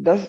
10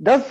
10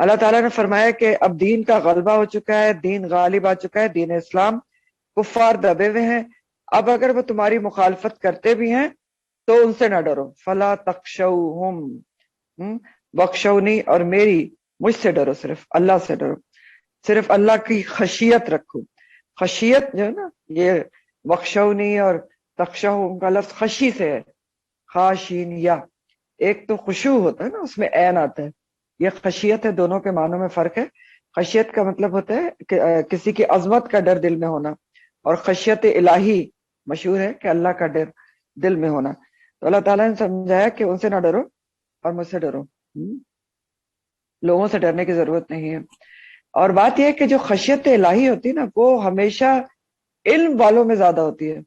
اللہ تعالیٰ نے فرمایا کہ اب دین کا غلبہ ہو چکا ہے، دین غالب آ چکا ہے، دین اسلام، کفار دبے ہوئے ہیں، اب اگر وہ تمہاری مخالفت کرتے بھی ہیں تو ان سے نہ ڈرو، فلا تخشوہم، بخشونی، اور میری، مجھ سے ڈرو، صرف اللہ سے ڈرو، صرف اللہ کی خشیت رکھو۔ خشیت جو ہے نا، یہ بخشونی اور تخشوہم کا لفظ خشی سے ہے، خاشین یا، ایک تو خشوع ہوتا ہے نا، اس میں عین آتا ہے، یہ خشیت ہے، دونوں کے معنوں میں فرق ہے۔ خشیت کا مطلب ہوتا ہے کہ کسی کی عظمت کا ڈر دل میں ہونا، اور خشیت الہی مشہور ہے کہ اللہ کا ڈر دل میں ہونا۔ تو اللہ تعالیٰ نے سمجھایا کہ ان سے نہ ڈرو اور مجھ سے ڈرو، لوگوں سے ڈرنے کی ضرورت نہیں ہے۔ اور بات یہ ہے کہ جو خشیت الہی ہوتی ہے نا، وہ ہمیشہ علم والوں میں زیادہ ہوتی ہے۔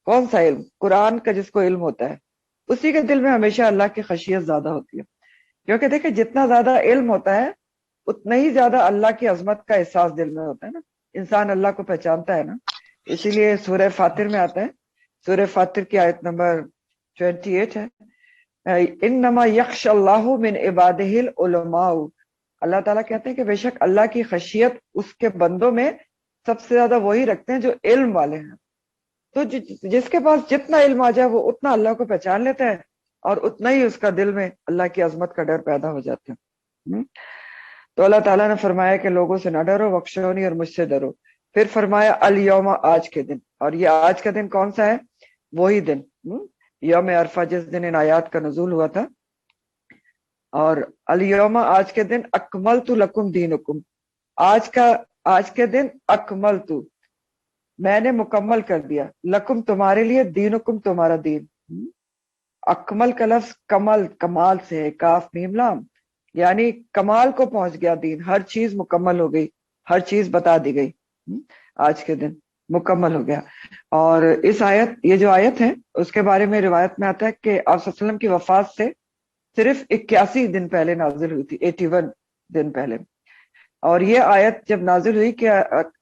کون سا علم؟ قرآن کا جس کو علم ہوتا ہے، اسی کے دل میں ہمیشہ اللہ کی خشیت زیادہ ہوتی ہے، کیونکہ دیکھیں جتنا زیادہ علم ہوتا ہے اتنا ہی زیادہ اللہ کی عظمت کا احساس دل میں ہوتا ہے نا، انسان اللہ کو پہچانتا ہے نا۔ اسی لیے سورہ فاطر میں آتا ہے، سورہ فاطر کی آیت نمبر 28 ہے، انما یخش اللہ من عبادہ العلماء۔ اللہ تعالیٰ کہتے ہیں کہ بے شک اللہ کی خشیت اس کے بندوں میں سب سے زیادہ وہی رکھتے ہیں جو علم والے ہیں۔ تو جس کے پاس جتنا علم آ جائے وہ اتنا اللہ کو پہچان لیتا ہے، اور اتنا ہی اس کا دل میں اللہ کی عظمت کا ڈر پیدا ہو جاتا ہے۔ تو اللہ تعالیٰ نے فرمایا کہ لوگوں سے نہ ڈرو، بخشونی، اور مجھ سے ڈرو۔ پھر فرمایا الیوم، آج کے دن، اور یہ آج کا دن کون سا ہے؟ وہی دن، یوم عرفہ، جس دن ان آیات کا نزول ہوا تھا۔ اور الیوم، آج کے دن، اکملت لکم دینکم، آج کے دن اکملت، میں نے مکمل کر دیا، لکم، تمہارے لیے، دینکم، تمہارا دین۔ اکمل کا لفظ کمل، کمال سے ہے، کاف میم لام، یعنی کمال کو پہنچ گیا دین، ہر چیز مکمل ہو گئی، ہر چیز بتا دی گئی، آج کے دن مکمل ہو گیا۔ اور اس آیت، یہ جو آیت ہے اس کے بارے میں روایت میں آتا ہے کہ آپ صلی اللہ علیہ وسلم کی وفات سے صرف 81 دن پہلے نازل ہوئی تھی، 81 دن پہلے۔ اور یہ آیت جب نازل ہوئی کہ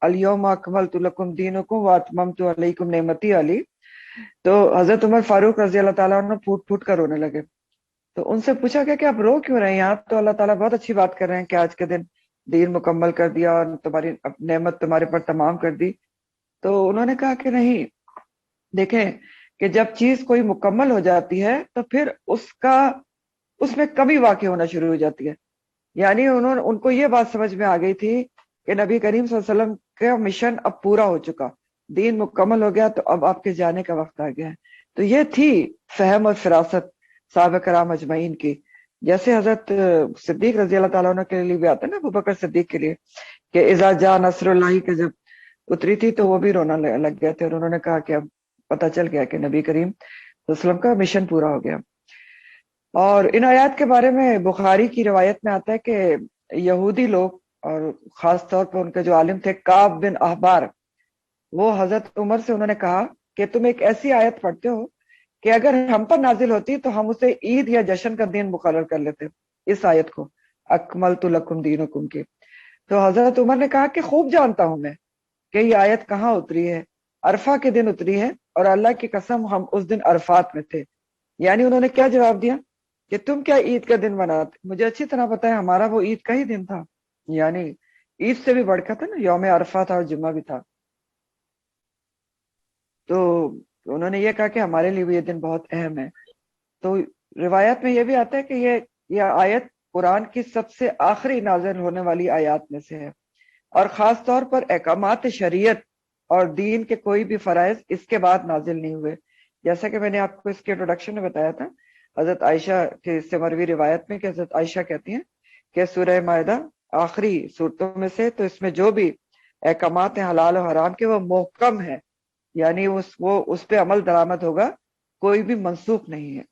الیوم اکملت لکم دینکم واتممت علیکم نعمتی علی، تو حضرت عمر فاروق رضی اللہ تعالیٰ عنہ پھوٹ پھوٹ کر رونے لگے۔ تو ان سے پوچھا کہ آپ رو کیوں رہے ہیں؟ یہاں تو اللہ تعالیٰ بہت اچھی بات کر رہے ہیں کہ آج کے دن دین مکمل کر دیا اور تمہاری نعمت تمہارے پر تمام کر دی۔ تو انہوں نے کہا کہ نہیں، دیکھیں کہ جب چیز کوئی مکمل ہو جاتی ہے تو پھر اس میں کمی واقع ہونا شروع ہو جاتی ہے۔ یعنی ان کو یہ بات سمجھ میں آ گئی تھی کہ نبی کریم صلی اللہ علیہ وسلم کا مشن اب پورا ہو چکا، دین مکمل ہو گیا، تو اب آپ کے جانے کا وقت آ گیا ہے۔ تو یہ تھی فہم اور فراست صحابہ کرام اجمعین کی۔ جیسے حضرت صدیق رضی اللہ تعالیٰ عنہ کے لیے بھی آتا ہے نا، ابو بکر صدیق کے لیے، کہ اذا جاء نصر اللہ کے جب اتری تھی تو وہ بھی رونا لگ گئے تھے، اور انہوں نے کہا کہ اب پتہ چل گیا کہ نبی کریم صلی اللہ علیہ وسلم کا مشن پورا ہو گیا۔ اور ان آیات کے بارے میں بخاری کی روایت میں آتا ہے کہ یہودی لوگ، اور خاص طور پر ان کے جو عالم تھے کعب بن احبار، وہ حضرت عمر سے انہوں نے کہا کہ تم ایک ایسی آیت پڑھتے ہو کہ اگر ہم پر نازل ہوتی تو ہم اسے عید یا جشن کا دن مقرر کر لیتے، اس آیت کو، اکملت لکم دینکم کی۔ تو حضرت عمر نے کہا کہ خوب جانتا ہوں میں کہ یہ آیت کہاں اتری ہے، عرفہ کے دن اتری ہے، اور اللہ کی قسم ہم اس دن عرفات میں تھے۔ یعنی انہوں نے کیا جواب دیا کہ تم کیا عید کا دن مناتے؟ مجھے اچھی طرح پتا ہے ہمارا وہ عید کا ہی دن تھا، یعنی عید سے بھی بڑھ کر تھا نا، یوم عرفہ تھا اور جمعہ بھی تھا۔ تو انہوں نے یہ کہا کہ ہمارے لیے بھی یہ دن بہت اہم ہے۔ تو روایت میں یہ بھی آتا ہے کہ یہ آیت قرآن کی سب سے آخری نازل ہونے والی آیات میں سے ہے، اور خاص طور پر احکامات شریعت اور دین کے کوئی بھی فرائض اس کے بعد نازل نہیں ہوئے۔ جیسا کہ میں نے آپ کو اس کے انٹروڈکشن میں بتایا تھا، حضرت عائشہ کے اس سے مروی روایت میں کہ حضرت عائشہ کہتی ہیں کہ سورہ مائدہ آخری صورتوں میں سے، تو اس میں جو بھی احکامات ہیں حلال و حرام کے، وہ محکم ہے، یعنی وہ اس پہ عمل درآمد ہوگا، کوئی بھی منسوخ نہیں ہے۔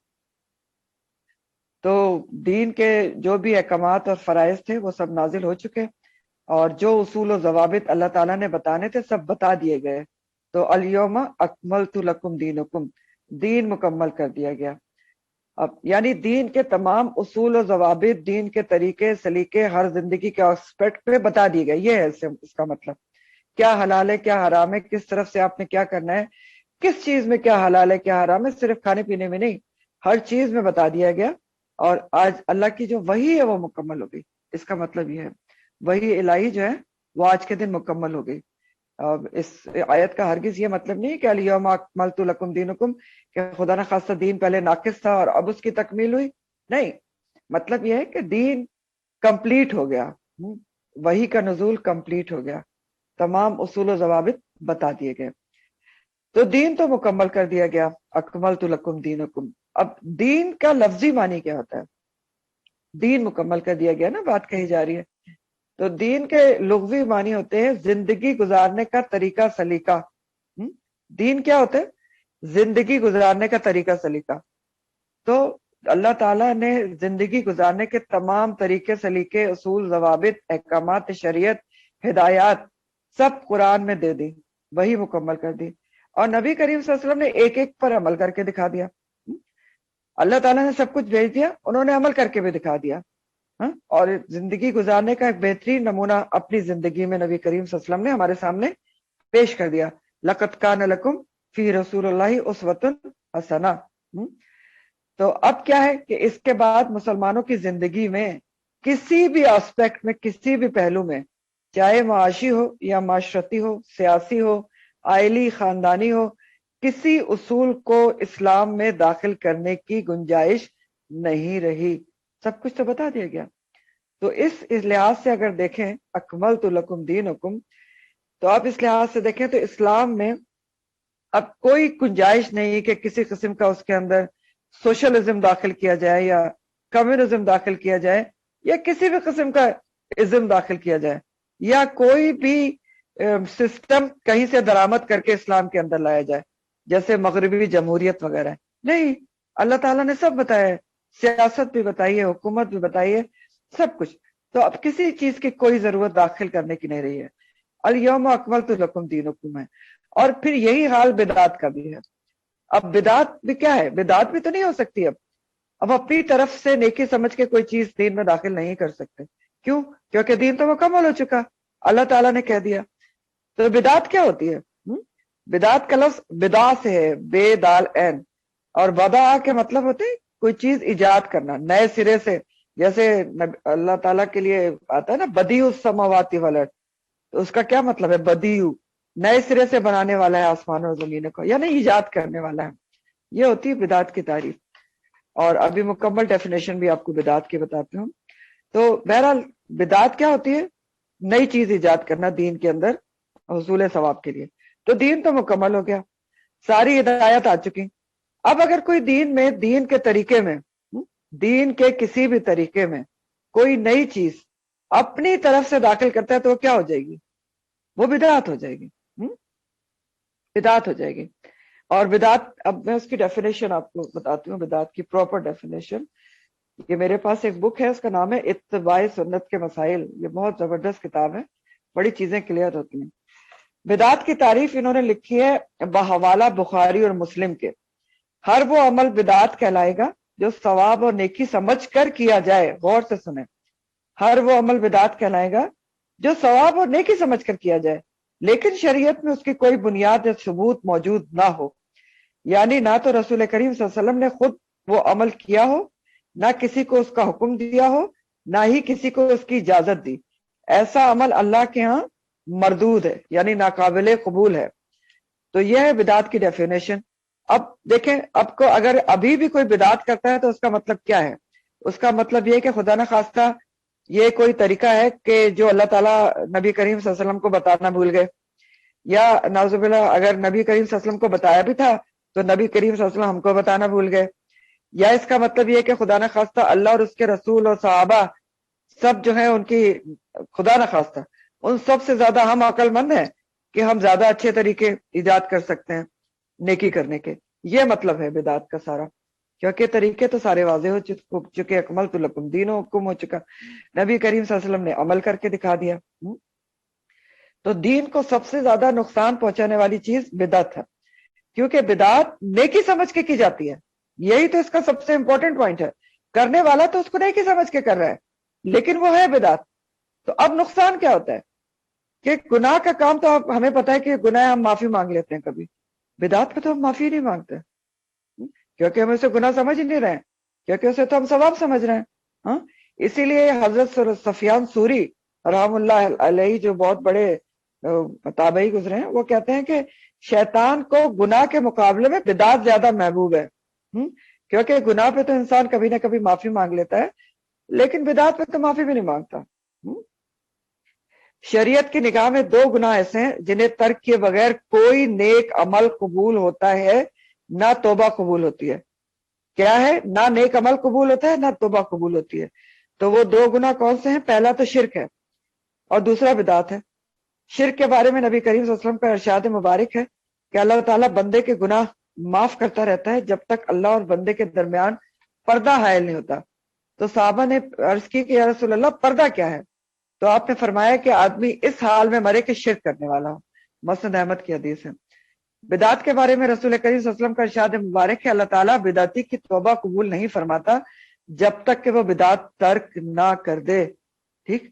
تو دین کے جو بھی احکامات اور فرائض تھے وہ سب نازل ہو چکے، اور جو اصول و ضوابط اللہ تعالیٰ نے بتانے تھے سب بتا دیے گئے۔ تو الیوم اکملت لکم دینکم، دین مکمل کر دیا گیا۔ اب یعنی دین کے تمام اصول و ضوابط، دین کے طریقے سلیقے ہر زندگی کے اسپیکٹ پہ بتا دیے گئے۔ یہ ہے اس کا مطلب، کیا حلال ہے کیا حرام ہے، کس طرف سے آپ نے کیا کرنا ہے، کس چیز میں کیا حلال ہے کیا حرام ہے، صرف کھانے پینے میں نہیں، ہر چیز میں بتا دیا گیا۔ اور آج اللہ کی جو وحی ہے وہ مکمل ہو گئی، اس کا مطلب یہ ہے وہی الہی جو ہے وہ آج کے دن مکمل ہو گئی. اب اس آیت کا ہرگز یہ مطلب نہیں کہ الیوم اکملت لکم دینکم کہ خدا نخواستہ دین پہلے ناقص تھا اور اب اس کی تکمیل ہوئی. نہیں، مطلب یہ ہے کہ دین کمپلیٹ ہو گیا، وحی کا نزول کمپلیٹ ہو گیا، تمام اصول و ضوابط بتا دیے گئے، تو دین تو مکمل کر دیا گیا. اکملت لکم دینکم. اب دین کا لفظی معنی کیا ہوتا ہے؟ دین مکمل کر دیا گیا نا، بات کہی جا رہی ہے. تو دین کے لغوی معنی ہوتے ہیں زندگی گزارنے کا طریقہ سلیقہ. دین کیا ہوتا ہے؟ زندگی گزارنے کا طریقہ سلیقہ. تو اللہ تعالیٰ نے زندگی گزارنے کے تمام طریقے سلیقے، اصول، ضوابط، احکامات شریعت، ہدایات سب قرآن میں دے دی، وہی مکمل کر دی، اور نبی کریم صلی اللہ علیہ وسلم نے ایک ایک پر عمل کر کے دکھا دیا. اللہ تعالیٰ نے سب کچھ بھیج دیا، انہوں نے عمل کر کے بھی دکھا دیا. اور زندگی گزارنے کا ایک بہترین نمونہ اپنی زندگی میں نبی کریم صلی اللہ علیہ وسلم نے ہمارے سامنے پیش کر دیا. لقد کان لکم فی رسول اللہ اسوۃ حسنہ. تو اب کیا ہے کہ اس کے بعد مسلمانوں کی زندگی میں کسی بھی آسپیکٹ میں، کسی بھی پہلو میں، چاہے معاشی ہو یا معاشرتی ہو، سیاسی ہو، عائلی، خاندانی ہو، کسی اصول کو اسلام میں داخل کرنے کی گنجائش نہیں رہی. سب کچھ تو بتا دیا گیا. تو اس لحاظ سے اگر دیکھیں اکملت لکم دینکم، تو آپ اس لحاظ سے دیکھیں تو اسلام میں اب کوئی گنجائش نہیں کہ کسی قسم کا اس کے اندر سوشلزم داخل کیا جائے یا کمیونزم داخل کیا جائے یا کسی بھی قسم کا ازم داخل کیا جائے یا کوئی بھی سسٹم کہیں سے درآمد کر کے اسلام کے اندر لایا جائے جیسے مغربی جمہوریت وغیرہ. نہیں، اللہ تعالیٰ نے سب بتایا ہے، سیاست بھی بتائی ہے، حکومت بھی بتائی ہے، سب کچھ. تو اب کسی چیز کی کوئی ضرورت داخل کرنے کی نہیں رہی ہے. الیوم اکملت لکم دینکم ہے. اور پھر یہی حال بدعات کا بھی ہے. اب بدعات بھی کیا ہے؟ بدعات بھی تو نہیں ہو سکتی. اب اپنی طرف سے نیکی سمجھ کے کوئی چیز دین میں داخل نہیں کر سکتے. کیوں؟ کیونکہ دین تو مکمل ہو چکا، اللہ تعالیٰ نے کہہ دیا. تو بدعات کیا ہوتی ہے؟ بدعات کا لفظ بدا سے ہے، بے دال این، اور بدا کے مطلب ہوتے ہیں کوئی چیز ایجاد کرنا نئے سرے سے. جیسے اللہ تعالیٰ کے لیے آتا ہے نا بدیع السماوات والارض، تو اس کا کیا مطلب ہے؟ بدیع، نئے سرے سے بنانے والا ہے آسمان اور زمین کو، یعنی ایجاد کرنے والا ہے. یہ ہوتی ہے بدعات کی تعریف. اور ابھی مکمل ڈیفینیشن بھی آپ کو بدعات کی بتاتے ہوں. تو بہرحال بدعات کیا ہوتی ہے؟ نئی چیز ایجاد کرنا دین کے اندر حصول ثواب کے لیے. تو دین تو مکمل ہو گیا، ساری ہدایت آ چکی. اب اگر کوئی دین میں، دین کے طریقے میں، دین کے کسی بھی طریقے میں کوئی نئی چیز اپنی طرف سے داخل کرتا ہے تو وہ کیا ہو جائے گی؟ وہ بدعت ہو جائے گی. بدعت ہو جائے گی. اور بدعت، اب میں اس کی ڈیفینیشن آپ کو بتاتی ہوں، بدعت کی پراپر ڈیفینیشن. یہ میرے پاس ایک بک ہے، اس کا نام ہے اتباع سنت کے مسائل. یہ بہت زبردست کتاب ہے، بڑی چیزیں کلیئر ہوتی ہیں. بدعت کی تعریف انہوں نے لکھی ہے بحوالہ بخاری اور مسلم کے. ہر وہ عمل بدعت کہلائے گا جو ثواب اور نیکی سمجھ کر کیا جائے. غور سے سنیں، ہر وہ عمل بدعت کہلائے گا جو ثواب اور نیکی سمجھ کر کیا جائے لیکن شریعت میں اس کی کوئی بنیاد یا ثبوت موجود نہ ہو. یعنی نہ تو رسول کریم صلی اللہ علیہ وسلم نے خود وہ عمل کیا ہو، نہ کسی کو اس کا حکم دیا ہو، نہ ہی کسی کو اس کی اجازت دی. ایسا عمل اللہ کے ہاں مردود ہے، یعنی ناقابل قبول ہے. تو یہ ہے بدعت کی ڈیفینیشن. اب دیکھیں، اب کو اگر ابھی بھی کوئی بدعت کرتا ہے تو اس کا مطلب کیا ہے؟ اس کا مطلب یہ کہ خدا نخواستہ یہ کوئی طریقہ ہے کہ جو اللہ تعالیٰ نبی کریم صلی اللہ علیہ وسلم کو بتانا بھول گئے، یا نعوذ باللہ اگر نبی کریم صلی اللہ علیہ وسلم کو بتایا بھی تھا تو نبی کریم صلی اللہ علیہ وسلم ہم کو بتانا بھول گئے. یا اس کا مطلب یہ کہ خدا نخواستہ اللہ اور اس کے رسول اور صحابہ سب جو ہیں ان کی، خدا نخواستہ ان سب سے زیادہ ہم عقل مند ہیں کہ ہم زیادہ اچھے طریقے ایجاد کر سکتے ہیں نیکی کرنے کے. یہ مطلب ہے بدعت کا سارا، کیونکہ طریقے تو سارے واضح ہو چکے. اکملت لکم دینکم ہو چکا، نبی کریم صلی اللہ علیہ وسلم نے عمل کر کے دکھا دیا. تو دین کو سب سے زیادہ نقصان پہنچانے والی چیز بدعت ہے، کیونکہ بدعت نیکی سمجھ کے کی جاتی ہے. یہی تو اس کا سب سے امپورٹنٹ پوائنٹ ہے. کرنے والا تو اس کو نیکی سمجھ کے کر رہا ہے لیکن وہ ہے بدعت. تو اب نقصان کیا ہوتا ہے کہ گناہ کا کام تو ہمیں پتا ہے کہ گناہ ہم معافی مانگ لیتے ہیں کبھی، بدعت پہ تو ہم معافی نہیں مانگتے کیونکہ ہم اسے گناہ سمجھ ہی نہیں رہے ہیں، کیونکہ اسے تو ہم ثواب سمجھ رہے ہیں. اسی لیے حضرت سفیان سوری رحم اللہ علیہ جو بہت بڑے تابعی گزرے ہیں، وہ کہتے ہیں کہ شیطان کو گناہ کے مقابلے میں بدعت زیادہ محبوب ہے، کیونکہ گناہ پہ تو انسان کبھی نہ کبھی معافی مانگ لیتا ہے، لیکن بدعت پہ تو معافی بھی نہیں مانگتا۔ شریعت کی نگاہ میں دو گناہ ایسے ہیں جنہیں ترک کیے بغیر کوئی نیک عمل قبول ہوتا ہے نہ توبہ قبول ہوتی ہے۔ کیا ہے؟ نہ نیک عمل قبول ہوتا ہے نہ توبہ قبول ہوتی ہے۔ تو وہ دو گناہ کون سے ہیں؟ پہلا تو شرک ہے اور دوسرا بدعت ہے۔ شرک کے بارے میں نبی کریم صلی اللہ علیہ وسلم کا ارشاد مبارک ہے کہ اللہ تعالیٰ بندے کے گناہ معاف کرتا رہتا ہے جب تک اللہ اور بندے کے درمیان پردہ حائل نہیں ہوتا۔ تو صحابہ نے عرض کی کہ یا رسول اللہ پردہ کیا ہے؟ تو آپ نے فرمایا کہ آدمی اس حال میں مرے کہ شرک کرنے والا ہو۔ مسند احمد کی حدیث ہے۔ بدعت کے بارے میں رسول کریم صلی اللہ علیہ وسلم کا ارشاد مبارک ہے اللہ تعالیٰ بدعتی کی توبہ قبول نہیں فرماتا جب تک کہ وہ بدعت ترک نہ کر دے۔ ٹھیک،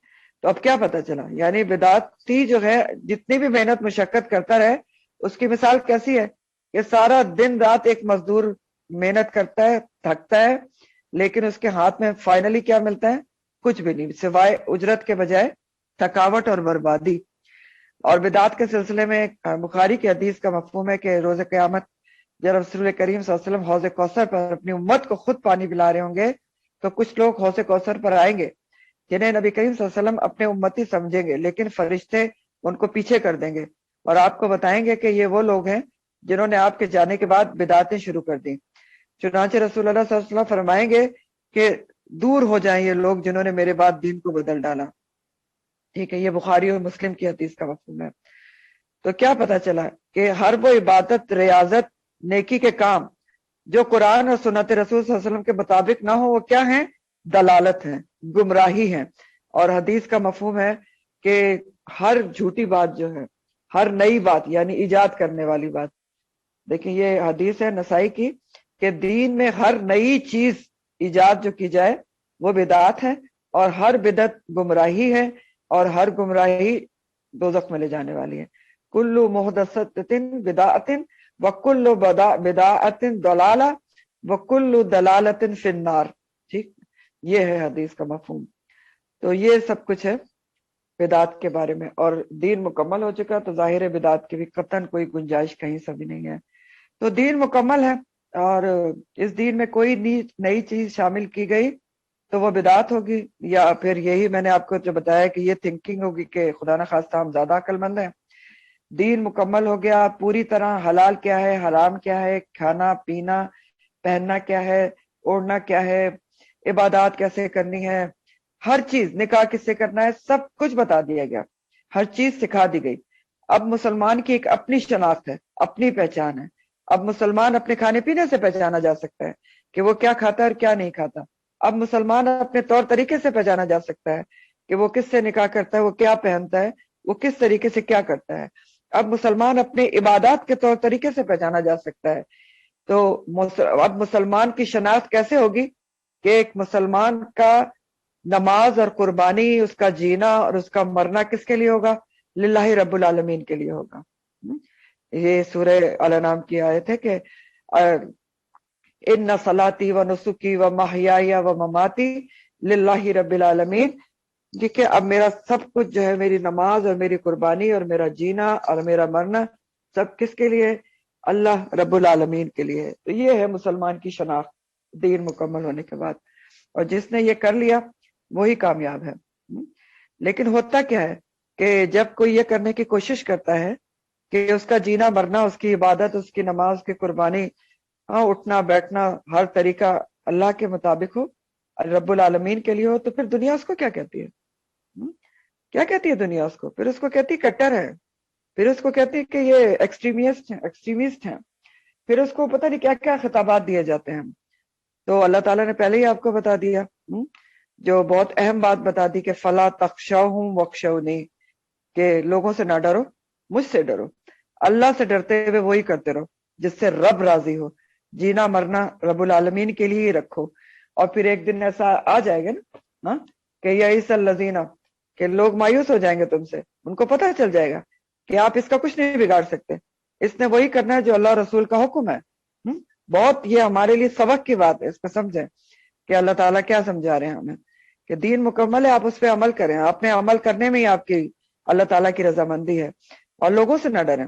تو اب کیا پتا چلا؟ یعنی بدعتی جو ہے جتنی بھی محنت مشقت کرتا رہے، اس کی مثال کیسی ہے کہ سارا دن رات ایک مزدور محنت کرتا ہے، تھکتا ہے، لیکن اس کے ہاتھ میں فائنلی کیا ملتا ہے؟ کچھ بھی نہیں، سوائے اجرت کے بجائے تھکاوٹ اور بربادی۔ اور بدعت کے سلسلے میں بخاری کی حدیث کا مفہوم ہے کہ روز قیامت جب رسول کریم صلی اللہ علیہ وسلم حوض کوثر پر اپنی امت کو خود پانی پلا رہے ہوں گے تو کچھ لوگ حوض کوثر پر آئیں گے جنہیں نبی کریم صلی اللہ علیہ وسلم اپنے امتی سمجھیں گے، لیکن فرشتے ان کو پیچھے کر دیں گے اور آپ کو بتائیں گے کہ یہ وہ لوگ ہیں جنہوں نے آپ کے جانے کے بعد بدعتیں شروع کر دی۔ چنانچہ رسول اللہ صلی اللہ علیہ وسلم فرمائیں گے کہ دور ہو جائیں یہ لوگ جنہوں نے میرے بعد دین کو بدل ڈالا۔ ٹھیک ہے، یہ بخاری اور مسلم کی حدیث کا مفہوم ہے۔ تو کیا پتا چلا کہ ہر وہ عبادت، ریاضت، نیکی کے کام جو قرآن اور سنت رسول صلی اللہ علیہ وسلم کے مطابق نہ ہو وہ کیا ہیں؟ دلالت ہیں، گمراہی ہیں۔ اور حدیث کا مفہوم ہے کہ ہر جھوٹی بات جو ہے، ہر نئی بات یعنی ایجاد کرنے والی بات، دیکھیں یہ حدیث ہے نسائی کی کہ دین میں ہر نئی چیز ایجاد جو کی جائے وہ بدعت ہے، اور ہر بدعت گمراہی ہے، اور ہر گمراہی دوزخ میں لے جانے والی ہے۔ کل محدثۃ بدعۃ وکل بدعۃ ضلالہ وکل ضلالۃ فی النار۔ ٹھیک، یہ ہے حدیث کا مفہوم۔ تو یہ سب کچھ ہے بدعت کے بارے میں، اور دین مکمل ہو چکا تو ظاہر بدعت کی بھی قطعاً کوئی گنجائش کہیں سے بھی نہیں ہے۔ تو دین مکمل ہے، اور اس دین میں کوئی نئی چیز شامل کی گئی تو وہ بدعت ہوگی، یا پھر یہی میں نے آپ کو جو بتایا کہ یہ تھنکنگ ہوگی کہ خدا نہ خواستہ ہم زیادہ عقل مند ہیں۔ دین مکمل ہو گیا پوری طرح، حلال کیا ہے، حرام کیا ہے، کھانا پینا، پہننا کیا ہے، اوڑھنا کیا ہے، عبادات کیسے کرنی ہے، ہر چیز، نکاح کس سے کرنا ہے، سب کچھ بتا دیا گیا، ہر چیز سکھا دی گئی۔ اب مسلمان کی ایک اپنی شناخت ہے، اپنی پہچان ہے۔ اب مسلمان اپنے کھانے پینے سے پہچانا جا سکتا ہے کہ وہ کیا کھاتا ہے اور کیا نہیں کھاتا۔ اب مسلمان اپنے طور طریقے سے پہچانا جا سکتا ہے کہ وہ کس سے نکاح کرتا ہے، وہ کیا پہنتا ہے، وہ کس طریقے سے کیا کرتا ہے۔ اب مسلمان اپنے عبادات کے طور طریقے سے پہچانا جا سکتا ہے۔ تو اب مسلمان کی شناخت کیسے ہوگی کہ ایک مسلمان کا نماز اور قربانی، اس کا جینا اور اس کا مرنا کس کے لیے ہوگا؟ للہ رب العالمین کے لیے ہوگا۔ یہ سورہ الانعام کی آیت ہے کہ ان صلاتی و نسکی و محیای و مماتی للہ رب العالمین، کہ اب میرا سب کچھ جو ہے، میری نماز اور میری قربانی اور میرا جینا اور میرا مرنا سب کس کے لیے؟ اللہ رب العالمین کے لیے۔ تو یہ ہے مسلمان کی شناخت دین مکمل ہونے کے بعد، اور جس نے یہ کر لیا وہی کامیاب ہے۔ لیکن ہوتا کیا ہے کہ جب کوئی یہ کرنے کی کوشش کرتا ہے کہ اس کا جینا مرنا، اس کی عبادت، اس کی نماز، اس کی قربانی، اٹھنا بیٹھنا، ہر طریقہ اللہ کے مطابق ہو، رب العالمین کے لیے ہو، تو پھر دنیا اس کو کیا کہتی ہے؟ کیا کہتی ہے دنیا اس کو؟ پھر اس کو کہتی کٹر ہے، پھر اس کو کہتی کہ یہ ایکسٹریمسٹ ہیں، پھر اس کو پتہ نہیں کیا کیا خطابات دیے جاتے ہیں۔ تو اللہ تعالیٰ نے پہلے ہی آپ کو بتا دیا، جو بہت اہم بات بتا دی کہ فلا تخشوہم واخشونی، کہ لوگوں سے نہ ڈرو، مجھ سے ڈرو۔ اللہ سے ڈرتے ہوئے وہی کرتے رہو جس سے رب راضی ہو، جینا مرنا رب العالمین کے لیے ہی رکھو۔ اور پھر ایک دن ایسا آ جائے گا نا کہ یئس الذین، کہ لوگ مایوس ہو جائیں گے تم سے، ان کو پتہ چل جائے گا کہ آپ اس کا کچھ نہیں بگاڑ سکتے، اس نے وہی کرنا ہے جو اللہ رسول کا حکم ہے۔ بہت یہ ہمارے لیے سبق کی بات ہے، اس کو سمجھیں کہ اللہ تعالیٰ کیا سمجھا رہے ہیں ہمیں، کہ دین مکمل ہے، آپ اس پہ عمل کریں، اپنے عمل کرنے میں ہی آپ کی اللہ تعالیٰ کی رضامندی ہے، اور لوگوں سے نہ ڈریں،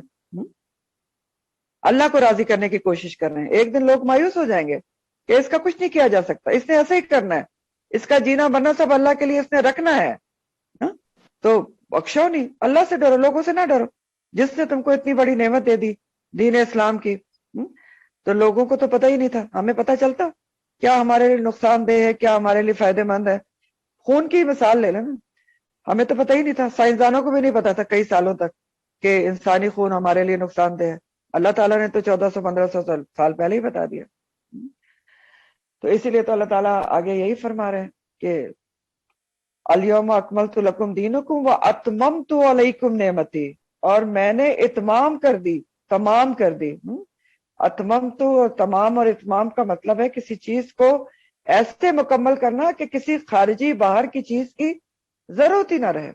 اللہ کو راضی کرنے کی کوشش کر رہے ہیں۔ ایک دن لوگ مایوس ہو جائیں گے کہ اس کا کچھ نہیں کیا جا سکتا، اس نے ایسے ہی کرنا ہے، اس کا جینا مرنا سب اللہ کے لیے اس نے رکھنا ہے، ہاں؟ تو بخشو نہیں، اللہ سے ڈرو، لوگوں سے نہ ڈرو، جس نے تم کو اتنی بڑی نعمت دے دی دین اسلام کی۔ تو لوگوں کو تو پتہ ہی نہیں تھا، ہمیں پتہ چلتا کیا ہمارے لیے نقصان دہ ہے، کیا ہمارے لیے فائدہ مند ہے۔ خون کی مثال لے لیں نا، ہمیں تو پتہ ہی نہیں تھا، سائنسدانوں کو بھی نہیں پتا تھا کئی سالوں تک کہ انسانی خون ہمارے لیے نقصان دہ ہے۔ اللہ تعالیٰ نے تو 1400-1500 سال پہلے ہی بتا دیا۔ تو اسی لیے تو اللہ تعالیٰ آگے یہی فرما رہے ہیں کہ الیوم اکملت لکم دینکم واتممت علیکم نعمتی، اور میں نے اتمام کر دی، تمام کر دی۔ اتممت اور تمام اور اتمام کا مطلب ہے کسی چیز کو ایسے مکمل کرنا کہ کسی خارجی باہر کی چیز کی ضرورت ہی نہ رہے۔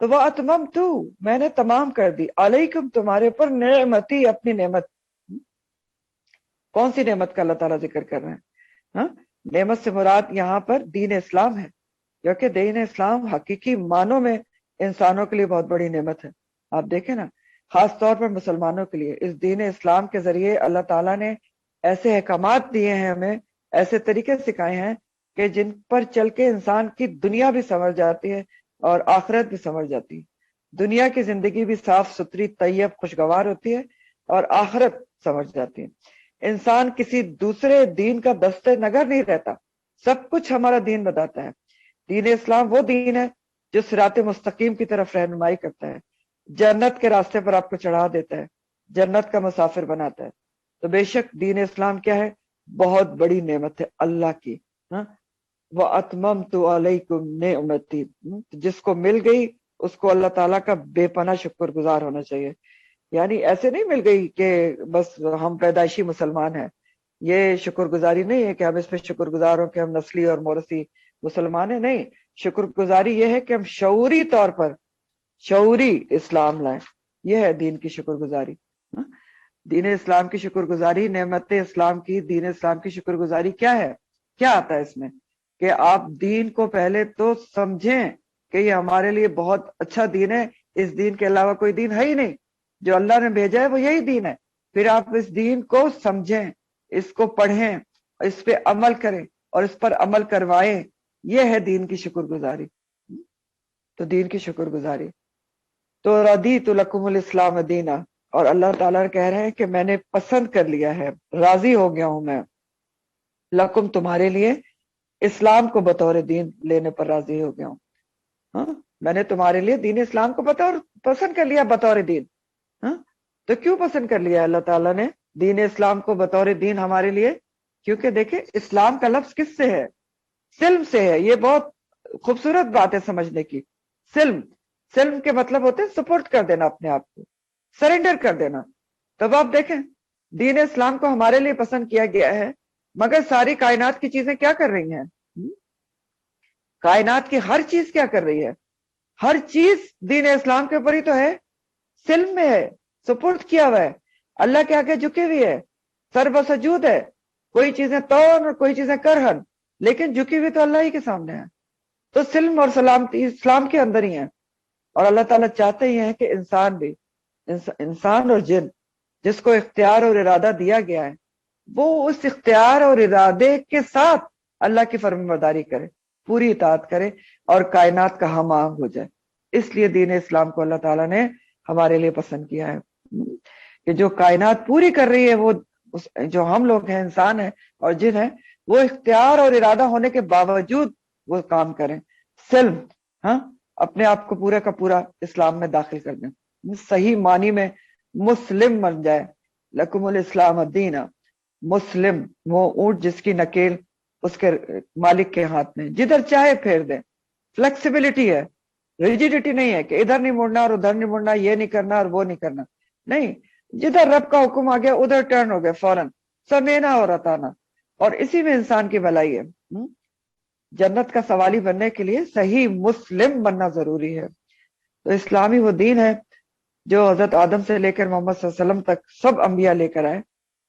تو وہ اتممت، میں نے تمام کر دی، علیکم تمہارے اوپر، نعمتی، اپنی نعمت۔ کون سی نعمت کا اللہ تعالیٰ ذکر کر رہے ہیں؟ ہاں، نعمت سے مراد یہاں پر دین اسلام ہے، کیونکہ دین اسلام حقیقی معنوں میں انسانوں کے لیے بہت بڑی نعمت ہے۔ آپ دیکھیں نا، خاص طور پر مسلمانوں کے لیے اس دین اسلام کے ذریعے اللہ تعالیٰ نے ایسے احکامات دیے ہیں، ہمیں ایسے طریقے سکھائے ہیں کہ جن پر چل کے انسان کی دنیا بھی سنور جاتی ہے اور آخرت بھی سنور جاتی ہے۔ دنیا کی زندگی بھی صاف ستھری، طیب، خوشگوار ہوتی ہے، اور آخرت سنور جاتی ہے۔ انسان کسی دوسرے دین کا دست نگر نہیں رہتا، سب کچھ ہمارا دین بتاتا ہے۔ دین اسلام وہ دین ہے جو صراط مستقیم کی طرف رہنمائی کرتا ہے، جنت کے راستے پر آپ کو چڑھا دیتا ہے، جنت کا مسافر بناتا ہے۔ تو بے شک دین اسلام کیا ہے؟ بہت بڑی نعمت ہے اللہ کی۔ وَأَتْمَمْتُ عَلَيْكُمْ نِعْمَتِي، جس کو مل گئی اس کو اللہ تعالیٰ کا بے پناہ شکر گزار ہونا چاہیے۔ یعنی ایسے نہیں مل گئی کہ بس ہم پیدائشی مسلمان ہیں، یہ شکر گزاری نہیں ہے کہ ہم اس پہ شکر گزار ہوں کہ ہم نسلی اور موروثی مسلمان ہیں، نہیں، شکر گزاری یہ ہے کہ ہم شعوری طور پر شعوری اسلام لائیں، یہ ہے دین کی شکر گزاری۔ دین اسلام کی شکر گزاری، نعمت اسلام کی، دین اسلام کی شکر گزاری کیا ہے؟ کیا آتا ہے اس میں؟ کہ آپ دین کو پہلے تو سمجھیں کہ یہ ہمارے لیے بہت اچھا دین ہے، اس دین کے علاوہ کوئی دین ہے ہی نہیں، جو اللہ نے بھیجا ہے وہ یہی دین ہے۔ پھر آپ اس دین کو سمجھیں، اس کو پڑھیں، اس پہ عمل کریں اور اس پر عمل کروائیں، یہ ہے دین کی شکر گزاری۔ تو دین کی شکر گزاری تو رضیت لکم الاسلام دینا، اور اللہ تعالیٰ کہہ رہے ہیں کہ میں نے پسند کر لیا ہے، راضی ہو گیا ہوں میں، لکم تمہارے لیے، اسلام کو بطور دین لینے پر راضی ہو گیا ہوں۔ ہاں، میں نے تمہارے لیے دین اسلام کو بطور پسند کر لیا، بطور دین۔ ہاں، تو کیوں پسند کر لیا اللہ تعالیٰ نے دین اسلام کو بطور دین ہمارے لیے؟ کیونکہ دیکھیں اسلام کا لفظ کس سے ہے؟ سلم سے ہے۔ یہ بہت خوبصورت بات ہے سمجھنے کی۔ سلم کے مطلب ہوتے ہیں سپورٹ کر دینا، اپنے آپ کو سرنڈر کر دینا۔ تب آپ دیکھیں دین اسلام کو ہمارے لیے پسند کیا گیا ہے، مگر ساری کائنات کی چیزیں کیا کر رہی ہیں؟ کائنات کی ہر چیز کیا کر رہی ہے؟ ہر چیز دین اسلام کے اوپر ہی تو ہے، سلم میں ہے، سپورٹ کیا ہوا ہے، اللہ کے آگے جھکے ہوئی ہے، سر بسجود ہے، کوئی چیزیں طور اور کوئی چیزیں کرہن، لیکن جھکی ہوئی تو اللہ ہی کے سامنے ہے۔ تو سلم اور سلامتی اسلام کے اندر ہی ہے۔ اور اللہ تعالیٰ چاہتے ہی ہیں کہ انسان بھی، انسان اور جن، جس کو اختیار اور ارادہ دیا گیا ہے، وہ اس اختیار اور ارادے کے ساتھ اللہ کی فرمانبرداری کرے، پوری اطاعت کرے اور کائنات کا ہم آہنگ ہو جائے۔ اس لیے دین اسلام کو اللہ تعالیٰ نے ہمارے لیے پسند کیا ہے کہ جو کائنات پوری کر رہی ہے، وہ جو ہم لوگ ہیں، انسان ہیں اور جن ہیں، وہ اختیار اور ارادہ ہونے کے باوجود وہ کام کریں، سلم، ہاں، اپنے آپ کو پورا کا پورا اسلام میں داخل کر دیں، صحیح معنی میں مسلم بن جائے۔ لکم الاسلام الدین، مسلم، وہ اونٹ جس کی نکیل اس کے مالک کے ہاتھ میں، جدھر چاہے پھیر دیں، فلیکسیبلٹی ہے، ریجیڈیٹی نہیں ہے کہ ادھر نہیں مڑنا اور ادھر نہیں مڑنا، یہ نہیں کرنا اور وہ نہیں کرنا، نہیں، جدھر رب کا حکم آ گیا ادھر ٹرن ہو گیا فوراً، سمینا اور اطانا، اور اسی میں انسان کی بھلائی ہے۔ جنت کا سوالی بننے کے لیے صحیح مسلم بننا ضروری ہے۔ تو اسلامی وہ دین ہے جو حضرت آدم سے لے کر محمد صلی اللہ علیہ وسلم تک سب انبیاء لے کر آئے۔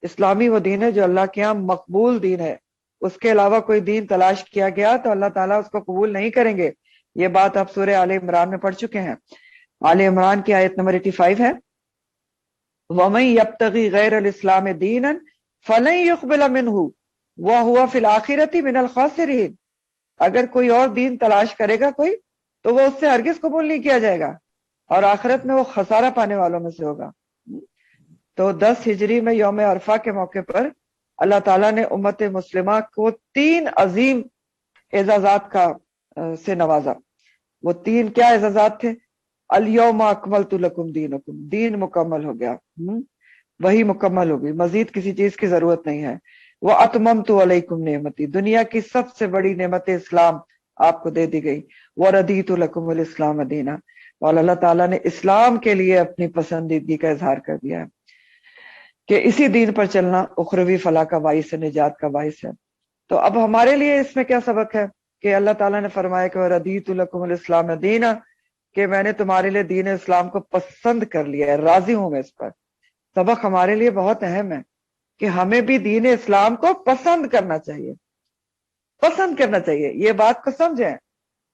اسلامی وہ دین ہے جو اللہ کے یہاں مقبول دین ہے، اس کے علاوہ کوئی دین تلاش کیا گیا تو اللہ تعالیٰ اس کو قبول نہیں کریں گے. یہ بات آپ سورہ آل عمران میں پڑھ چکے ہیں. آل عمران کی آیت نمبر 85 ہے وَمَن يَبْتَغِي غَيْرَ الْإِسْلَامِ دِينًا فَلَن يُقْبَلَ مِنْهُ وَهُوَ فِي الْآخِرَةِ مِنَ الْخَاسِرِينَ. اگر کوئی اور دین تلاش کرے گا کوئی تو وہ اس سے ہرگز قبول نہیں کیا جائے گا اور آخرت میں وہ خسارہ پانے والوں میں سے ہوگا. تو 10 ہجری میں یوم عرفہ کے موقع پر اللہ تعالیٰ نے امت مسلمہ کو 3 عظیم اعزازات کا سے نوازا. وہ 3 کیا اعزازات تھے؟ الیوم اکملت لکم دینکم، دین مکمل ہو گیا، وہی مکمل ہو گئی، مزید کسی چیز کی ضرورت نہیں ہے. وہ اتممت علیکم نعمتی، دنیا کی سب سے بڑی نعمت اسلام آپ کو دے دی گئی. وہ ردیت لکم الاسلام دینا، اور اللہ تعالیٰ نے اسلام کے لیے اپنی پسندیدگی کا اظہار کر دیا ہے کہ اسی دین پر چلنا اخروی فلاح کا باعث ہے، نجات کا باعث ہے. تو اب ہمارے لیے اس میں کیا سبق ہے کہ اللہ تعالیٰ نے فرمایا کہ ردیت لکم الاسلام دینا، کہ میں نے تمہارے لیے دین اسلام کو پسند کر لیا ہے، راضی ہوں میں اس پر. سبق ہمارے لیے بہت اہم ہے کہ ہمیں بھی دین اسلام کو پسند کرنا چاہیے، پسند کرنا چاہیے. یہ بات کو سمجھیں.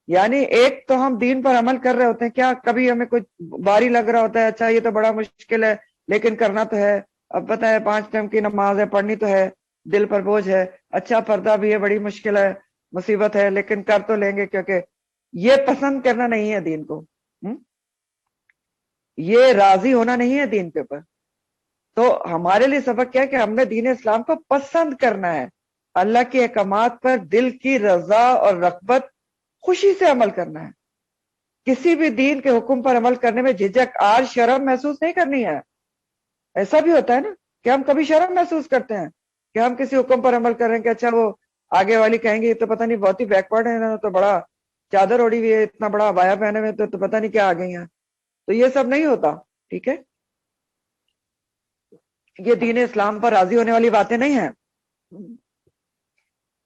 یعنی ایک تو ہم دین پر عمل کر رہے ہوتے ہیں، کیا کبھی ہمیں کوئی باری لگ رہا ہوتا ہے، اچھا یہ تو بڑا مشکل ہے لیکن کرنا تو ہے، اب پتہ ہے 5 ٹائم کی نماز ہے، پڑھنی تو ہے، دل پر بوجھ ہے، اچھا پردہ بھی ہے، بڑی مشکل ہے، مصیبت ہے، لیکن کر تو لیں گے. کیونکہ یہ پسند کرنا نہیں ہے دین کو، یہ راضی ہونا نہیں ہے دین کے اوپر. تو ہمارے لیے سبق کیا ہے کہ ہم نے دین اسلام کو پسند کرنا ہے، اللہ کے احکامات پر دل کی رضا اور رغبت خوشی سے عمل کرنا ہے. کسی بھی دین کے حکم پر عمل کرنے میں جھجک، آر، شرم محسوس نہیں کرنی ہے. ایسا بھی ہوتا ہے نا کہ ہم کبھی شرم محسوس کرتے ہیں کہ ہم کسی حکم پر عمل کر رہے ہیں کہ اچھا وہ آگے والی کہیں گے یہ تو پتہ نہیں بہت ہی بیکورڈ ہے، تو بڑا چادر اوڑی ہوئی ہے، اتنا بڑا عبایا پہنے ہوئے تو پتہ نہیں کیا آ گئی ہیں. تو یہ سب نہیں ہوتا، ٹھیک ہے؟ یہ دین اسلام پر راضی ہونے والی باتیں نہیں ہیں.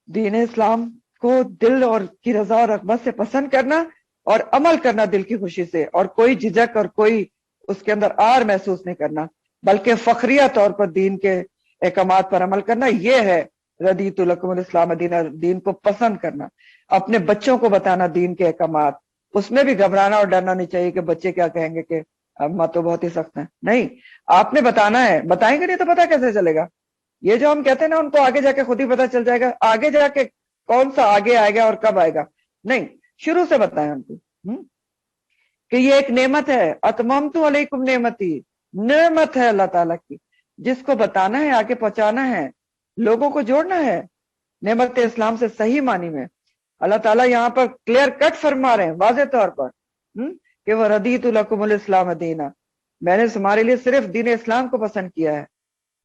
دین اسلام کو دل اور کی رضا اور رغبت سے پسند کرنا اور عمل کرنا دل کی خوشی سے، اور کوئی جھجک اور کوئی اس کے اندر آر محسوس نہیں کرنا، بلکہ فخریہ طور پر دین کے احکامات پر عمل کرنا. یہ ہے ردیت لکم الاسلام دینا، دین کو پسند کرنا. اپنے بچوں کو بتانا دین کے احکامات، اس میں بھی گھبرانا اور ڈرنا نہیں چاہیے کہ بچے کیا کہیں گے کہ اماں تو بہت ہی سخت ہیں. نہیں، آپ نے بتانا ہے، بتائیں گے نہیں تو پتہ کیسے چلے گا؟ یہ جو ہم کہتے ہیں نا ان کو آگے جا کے خود ہی پتہ چل جائے گا، آگے جا کے کون سا آگے آئے گا اور کب آئے گا؟ نہیں، شروع سے بتائیں ان کو کہ یہ ایک نعمت ہے. اتممت علیکم نعمتی، نعمت ہے اللہ تعالیٰ کی، جس کو بتانا ہے، آگے پہنچانا ہے، لوگوں کو جوڑنا ہے نعمت اسلام سے صحیح معنی میں. اللہ تعالیٰ یہاں پر کلیئر کٹ فرما رہے ہیں واضح طور پر کہ وہ ردیت لکم الاسلام دینا، میں نے تمہارے لیے صرف دین اسلام کو پسند کیا ہے،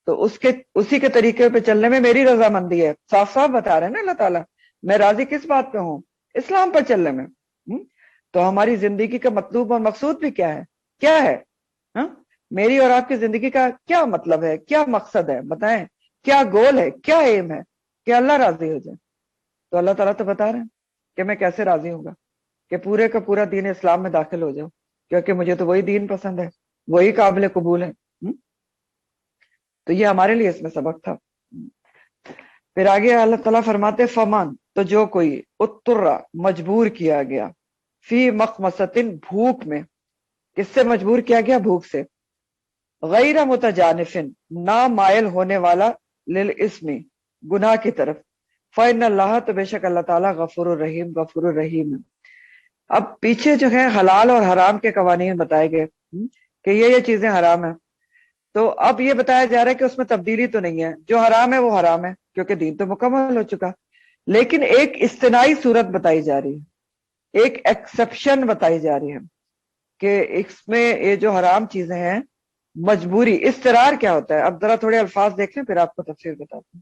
تو اسی کے طریقے پہ چلنے میں میری رضامندی ہے. صاف صاف بتا رہے ہیں نا اللہ تعالیٰ، میں راضی کس بات پہ ہوں؟ اسلام پر چلنے میں. تو ہماری زندگی کا مطلوب اور مقصود بھی کیا ہے؟ کیا ہے میری اور آپ کی زندگی کا کیا مطلب ہے، کیا مقصد ہے؟ بتائیں، کیا گول ہے، کیا ایم ہے کہ اللہ راضی ہو جائے؟ تو اللہ تعالیٰ تو بتا رہے ہیں کہ میں کیسے راضی ہوں گا کہ پورے کا پورا دین اسلام میں داخل ہو جاؤ، کیونکہ مجھے تو وہی دین پسند ہے، وہی قابل قبول ہے. تو یہ ہمارے لیے اس میں سبق تھا. پھر آگے اللہ تعالیٰ فرماتے فمان، تو جو کوئی اضطر، مجبور کیا گیا، فی مخمصۃ، بھوک میں. کس سے مجبور کیا گیا؟ بھوک سے. غیر متجانف، نہ مائل ہونے والا، للاسم، گناہ کی طرف. فإن اللہ، تو بے شک اللہ تعالیٰ، غفور الرحیم، غفور الرحیم. اب پیچھے جو ہے حلال اور حرام کے قوانین بتائے گئے کہ یہ چیزیں حرام ہیں، تو اب یہ بتایا جا رہا ہے کہ اس میں تبدیلی تو نہیں ہے، جو حرام ہے وہ حرام ہے کیونکہ دین تو مکمل ہو چکا. لیکن ایک استثنائی صورت بتائی جا رہی ہے، ایک ایکسپشن بتائی جا رہی ہے کہ اس میں یہ جو حرام چیزیں ہیں، مجبوری، اضطرار کیا ہوتا ہے؟ اب ذرا تھوڑے الفاظ دیکھ لیں پھر آپ کو تفسیر بتاتا ہوں.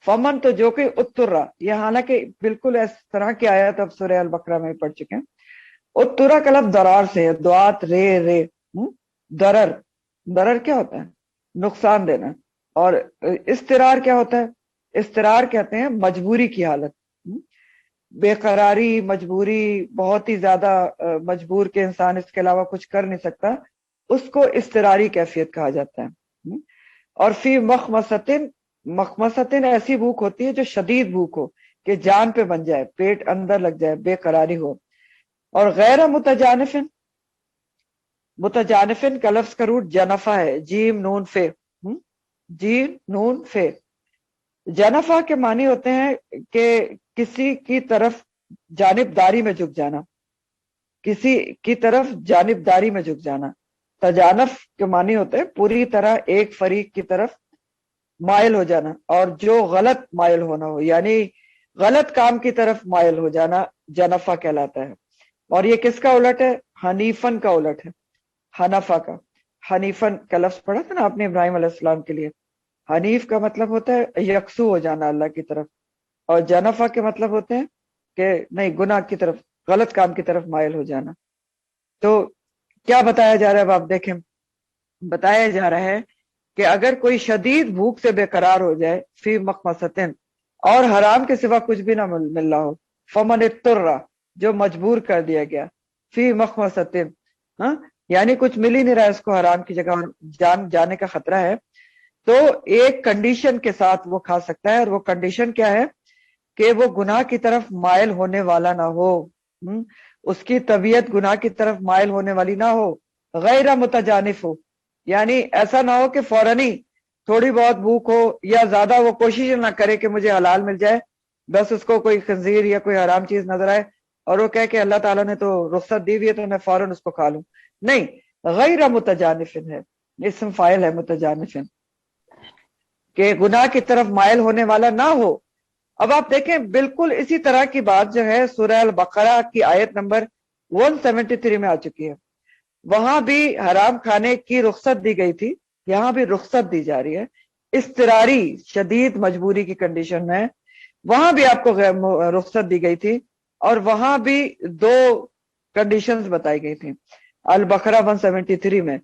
فمن، تو جو کہ اضطر، یہ حالانکہ بالکل اس طرح کی آیت اب سورہ البقرہ میں پڑھ چکے ہیں. اضطر کا لفظ ضرار سے ہے، دعات رے ضرر. ضرر کیا ہوتا ہے؟ نقصان دینا. اور اضطرار کیا ہوتا ہے؟ اضطرار کہتے ہیں مجبوری کی حالت، بے قراری، مجبوری، بہت ہی زیادہ مجبور کے انسان اس کے علاوہ کچھ کر نہیں سکتا، اس کو اضطراری کیفیت کہا جاتا ہے. اور فی مخمصۃ، مخمصتن ایسی بھوک ہوتی ہے جو شدید بھوک ہو کہ جان پہ بن جائے، پیٹ اندر لگ جائے، بے قراری ہو. اور غیر متجانفن، متجانفن کا لفظ کا روٹ جنفا ہے، جیم نون فے. جیم نون فے. جنفا کے معنی ہوتے ہیں کہ کسی کی طرف جانبداری میں جھک جانا، کسی کی طرف جانبداری میں جھک جانا. تجانف کے معنی ہوتے ہیں پوری طرح ایک فریق کی طرف مائل ہو جانا، اور جو غلط مائل ہونا ہو، یعنی غلط کام کی طرف مائل ہو جانا جنفا کہلاتا ہے. اور یہ کس کا الٹ ہے؟ حنیفن کا الٹ ہے، حنفا کا. حنیفن کا لفظ پڑھا تھا نا آپ نے ابراہیم علیہ السلام کے لیے. حنیف کا مطلب ہوتا ہے یکسو ہو جانا اللہ کی طرف، اور جنفا کے مطلب ہوتے ہیں کہ نہیں، گناہ کی طرف، غلط کام کی طرف مائل ہو جانا. تو کیا بتایا جا رہا ہے؟ اب آپ دیکھیں، بتایا جا رہا ہے کہ اگر کوئی شدید بھوک سے بے قرار ہو جائے، فی مخمصتن، اور حرام کے سوا کچھ بھی نہ مل رہا ہو، فمن اضطر، جو مجبور کر دیا گیا، فی مخمصتن، ہاں یعنی کچھ مل ہی نہیں رہا ہے اس کو حرام کی جگہ اور جان جانے کا خطرہ ہے، تو ایک کنڈیشن کے ساتھ وہ کھا سکتا ہے. اور وہ کنڈیشن کیا ہے؟ کہ وہ گناہ کی طرف مائل ہونے والا نہ ہو، اس کی طبیعت گناہ کی طرف مائل ہونے والی نہ ہو، غیر متجانف ہو، یعنی ایسا نہ ہو کہ فوراً ہی تھوڑی بہت بھوک ہو یا زیادہ وہ کوشش نہ کرے کہ مجھے حلال مل جائے، بس اس کو کوئی خنزیر یا کوئی حرام چیز نظر آئے اور وہ کہے کہ اللہ تعالیٰ نے تو رخصت دی ہوئی ہے تو میں فوراً اس کو کھا لوں. نہیں، غیر متجانفن ہے، اسم فاعل ہے متجانفن، کہ گناہ کی طرف مائل ہونے والا نہ ہو. اب آپ دیکھیں بالکل اسی طرح کی بات جو ہے سورہ البقرہ کی آیت نمبر 173 میں آ چکی ہے. وہاں بھی حرام کھانے کی رخصت دی گئی تھی، یہاں بھی رخصت دی جا رہی ہے اضطراری شدید مجبوری کی کنڈیشن میں. وہاں بھی آپ کو رخصت دی گئی تھی، اور وہاں بھی دو کنڈیشنز بتائی گئی تھی. البقرہ 173 میں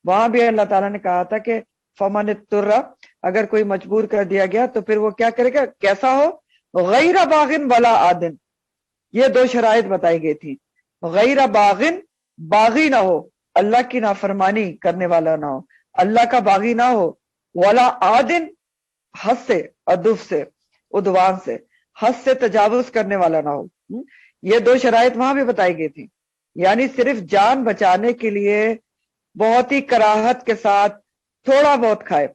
وہاں بھی اللہ تعالیٰ نے کہا تھا کہ فمن اضطر، اگر کوئی مجبور کر دیا گیا تو پھر وہ کیا کرے گا؟ کیسا ہو؟ غیر باغن ولا عادن. یہ دو شرائط بتائی گئی تھی. غیر باغن، باغی نہ ہو، اللہ کی نافرمانی کرنے والا نہ ہو، اللہ کا باغی نہ ہو، ولا عادن، حد سے، عدوف سے، عدوان سے، حد سے تجاوز کرنے والا نہ ہو. یہ دو شرائط وہاں بھی بتائی گئی تھی. یعنی صرف جان بچانے کے لیے بہت ہی کراہت کے ساتھ تھوڑا بہت کھائے،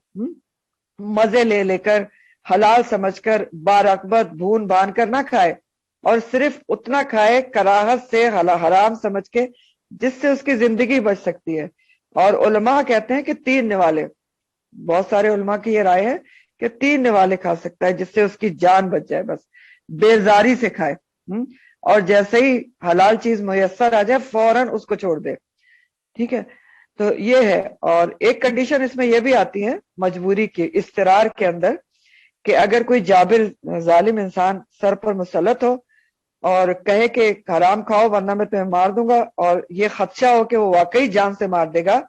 مزے لے لے کر، حلال سمجھ کر، بارغبت بھون بان کر نہ کھائے، اور صرف اتنا کھائے کراہت سے، حرام سمجھ کے، جس سے اس کی زندگی بچ سکتی ہے. اور علماء کہتے ہیں کہ 3 نوالے، بہت سارے علماء کی یہ رائے ہے کہ 3 نوالے کھا سکتا ہے جس سے اس کی جان بچ جائے، بس بیزاری سے کھائے، اور جیسے ہی حلال چیز میسر آ جائے فوراً اس کو چھوڑ دے. ٹھیک ہے، تو یہ ہے. اور ایک کنڈیشن اس میں یہ بھی آتی ہے مجبوری کی، اضطرار کے اندر، کہ اگر کوئی جابر ظالم انسان سر پر مسلط ہو اور کہے کہ حرام کھاؤ ورنہ میں تمہیں مار دوں گا، اور یہ خدشہ ہو کہ وہ واقعی جان سے مار دے گا،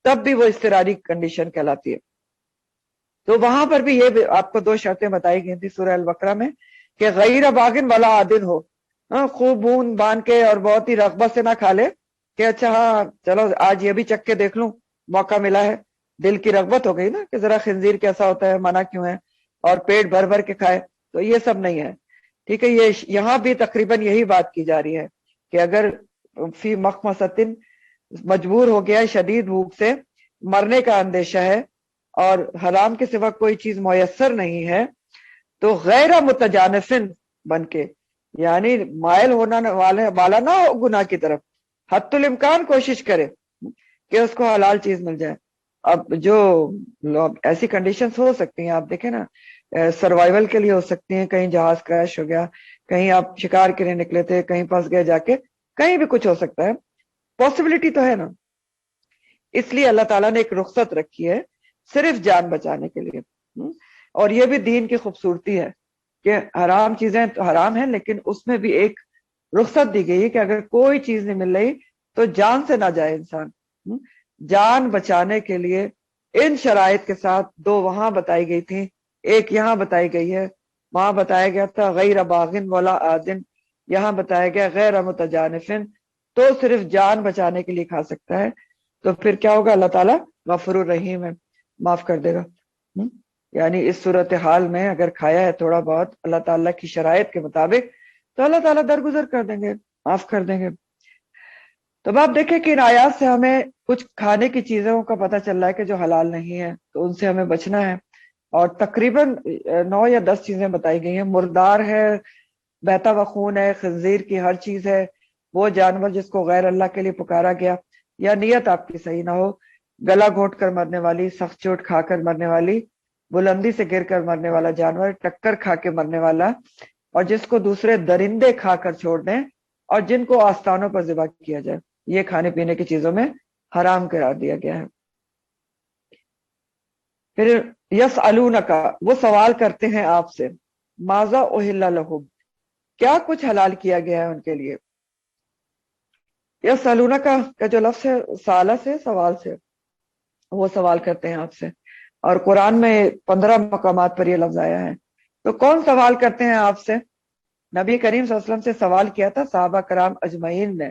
تب بھی وہ اضطراری کنڈیشن کہلاتی ہے. تو وہاں پر بھی یہ آپ کو 2 شرطیں بتائی گئی تھی سورہ البقرہ میں، کہ غیر باغن ولا عادن ہو، خوب بھون بان کے اور بہت ہی رغبت سے نہ کھا لے کہ اچھا ہاں چلو آج یہ بھی چکھ کے دیکھ لوں، موقع ملا ہے، دل کی رغبت ہو گئی نا کہ ذرا خنزیر کیسا ہوتا ہے، منع کیوں ہے، اور پیٹ بھر بھر کے کھائے. تو یہ سب نہیں ہے. ٹھیک ہے، یہ یہاں بھی تقریباً یہی بات کی جا رہی ہے کہ اگر فی مخمصتن مجبور ہو گیا شدید بھوک سے، مرنے کا اندیشہ ہے اور حرام کے سوا کوئی چیز میسر نہیں ہے، تو غیر متجانفن بن کے، یعنی مائل ہونا والا نہ ہو گناہ کی طرف، حتی الامکان کوشش کرے کہ اس کو حلال چیز مل جائے. اب جو لوگ ایسی کنڈیشنز ہو سکتی ہیں، آپ دیکھیں نا، سروائیول کے لیے ہو سکتی ہیں، کہیں جہاز کریش ہو گیا، کہیں آپ شکار کے لیے نکلے تھے، کہیں پھنس گئے جا کے، کہیں بھی کچھ ہو سکتا ہے، پاسبلٹی تو ہے نا. اس لیے اللہ تعالیٰ نے ایک رخصت رکھی ہے صرف جان بچانے کے لیے. اور یہ بھی دین کی خوبصورتی ہے کہ حرام چیزیں تو حرام ہیں، لیکن اس میں بھی ایک رخصت دی گئی ہے کہ اگر کوئی چیز نہیں مل رہی تو جان سے نہ جائے انسان. جان بچانے کے لیے ان شرائط کے ساتھ 2 وہاں بتائی گئی تھی، ایک یہاں بتائی گئی ہے. وہاں بتایا گیا تھا غیر باغن ولا عادن، یہاں بتایا گیا غیر متجانفن. تو صرف جان بچانے کے لیے کھا سکتا ہے، تو پھر کیا ہوگا؟ اللہ تعالیٰ غفور الرحیم ہے، معاف کر دے گا. یعنی اس صورتحال میں اگر کھایا ہے تھوڑا بہت اللہ تعالیٰ کی شرائط کے مطابق تو اللہ تعالیٰ درگزر کر دیں گے، معاف کر دیں گے۔ تو اب آپ دیکھیں کہ ان آیات سے ہمیں کچھ کھانے کی چیزوں کا پتہ چل رہا ہے کہ جو حلال نہیں ہے تو ان سے ہمیں بچنا ہے، اور تقریباً 9 یا 10 چیزیں بتائی گئی ہیں۔ مردار ہے، بہتا ہوا خون ہے، خنزیر کی ہر چیز ہے، وہ جانور جس کو غیر اللہ کے لیے پکارا گیا یا نیت آپ کی صحیح نہ ہو، گلا گھونٹ کر مرنے والی، سخت چوٹ کھا کر مرنے والی، بلندی سے گر کر مرنے والا جانور، ٹکر کھا کے مرنے والا، اور جس کو دوسرے درندے کھا کر چھوڑ دیں، اور جن کو آستانوں پر ذبح کیا جائے، یہ کھانے پینے کی چیزوں میں حرام قرار دیا گیا ہے۔ پھر یسألونک، وہ سوال کرتے ہیں آپ سے، ماذا احل لہم، کیا کچھ حلال کیا گیا ہے ان کے لیے۔ یسألونک کا جو لفظ ہے سالہ سے، سوال سے، وہ سوال کرتے ہیں آپ سے، اور قرآن میں 15 مقامات پر یہ لفظ آیا ہے۔ تو کون سوال کرتے ہیں آپ سے؟ نبی کریم صلی اللہ علیہ وسلم سے سوال کیا تھا صحابہ کرام اجمعین نے۔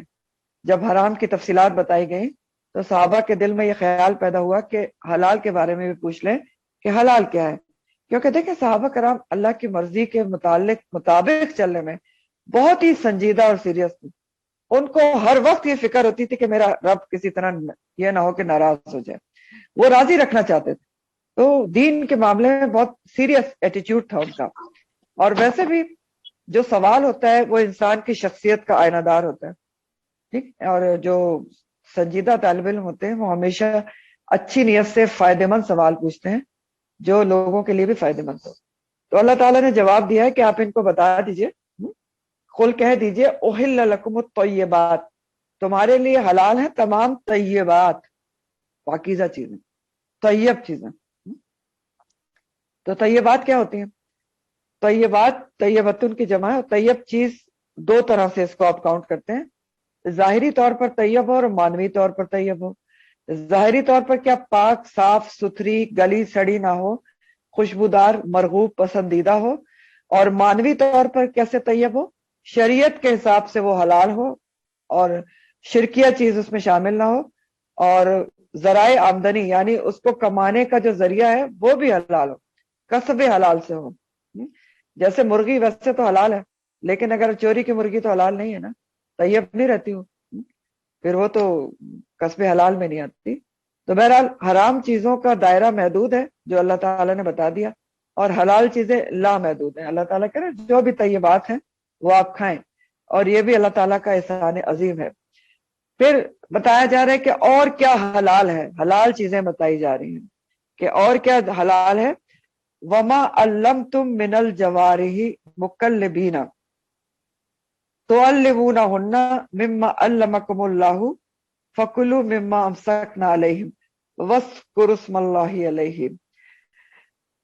جب حرام کی تفصیلات بتائی گئیں تو صحابہ کے دل میں یہ خیال پیدا ہوا کہ حلال کے بارے میں بھی پوچھ لیں کہ حلال کیا ہے، کیونکہ دیکھیں صحابہ کرام اللہ کی مرضی کے مطابق چلنے میں بہت ہی سنجیدہ اور سیریس تھے۔ ان کو ہر وقت یہ فکر ہوتی تھی کہ میرا رب کسی طرح یہ نہ ہو کہ ناراض ہو جائے، وہ راضی رکھنا چاہتے تھے۔ تو دین کے معاملے میں بہت سیریس ایٹیٹیوڈ تھا ان کا۔ اور ویسے بھی جو سوال ہوتا ہے وہ انسان کی شخصیت کا آئینہ دار ہوتا ہے، ٹھیک، اور جو سنجیدہ طالب علم ہوتے ہیں وہ ہمیشہ اچھی نیت سے فائدہ مند سوال پوچھتے ہیں جو لوگوں کے لیے بھی فائدہ مند ہو۔ تو اللہ تعالیٰ نے جواب دیا ہے کہ آپ ان کو بتا دیجئے، قل کہہ دیجئے، احل لکم الطیبات، تمہارے لیے حلال ہیں تمام طیبات، پاکیزہ چیزیں، طیب چیزیں۔ تو طیبات کیا ہوتی ہیں؟ طیبات طیبتن کی جمع ہے۔ طیب چیز دو طرح سے اس کو آپ کاؤنٹ کرتے ہیں، ظاہری طور پر طیب ہو اور معنوی طور پر طیب ہو۔ ظاہری طور پر کیا؟ پاک، صاف ستھری، گلی سڑی نہ ہو، خوشبودار، مرغوب، پسندیدہ ہو۔ اور معنوی طور پر کیسے طیب ہو؟ شریعت کے حساب سے وہ حلال ہو اور شرکیہ چیز اس میں شامل نہ ہو، اور ذرائع آمدنی یعنی اس کو کمانے کا جو ذریعہ ہے وہ بھی حلال ہو، کسب حلال سے ہو۔ جیسے مرغی ویسے تو حلال ہے، لیکن اگر چوری کی مرغی تو حلال نہیں ہے نا، طیب نہیں رہتی ہو، پھر وہ تو کسب حلال میں نہیں آتی۔ تو بہرحال حرام چیزوں کا دائرہ محدود ہے جو اللہ تعالیٰ نے بتا دیا، اور حلال چیزیں لامحدود ہیں۔ اللہ تعالیٰ کہہ رہے جو بھی طیبات ہیں وہ آپ کھائیں، اور یہ بھی اللہ تعالیٰ کا احسان عظیم ہے۔ پھر بتایا جا رہا ہے کہ اور کیا حلال ہے، حلال چیزیں بتائی جا رہی ہیں کہ اور کیا حلال ہے۔ وما علمتم من الجوارح مکلبین تعلمونہن مما علمکم اللہ فکلوا مما امسکنا علیہم واذکروا اسم اللہ علیہ،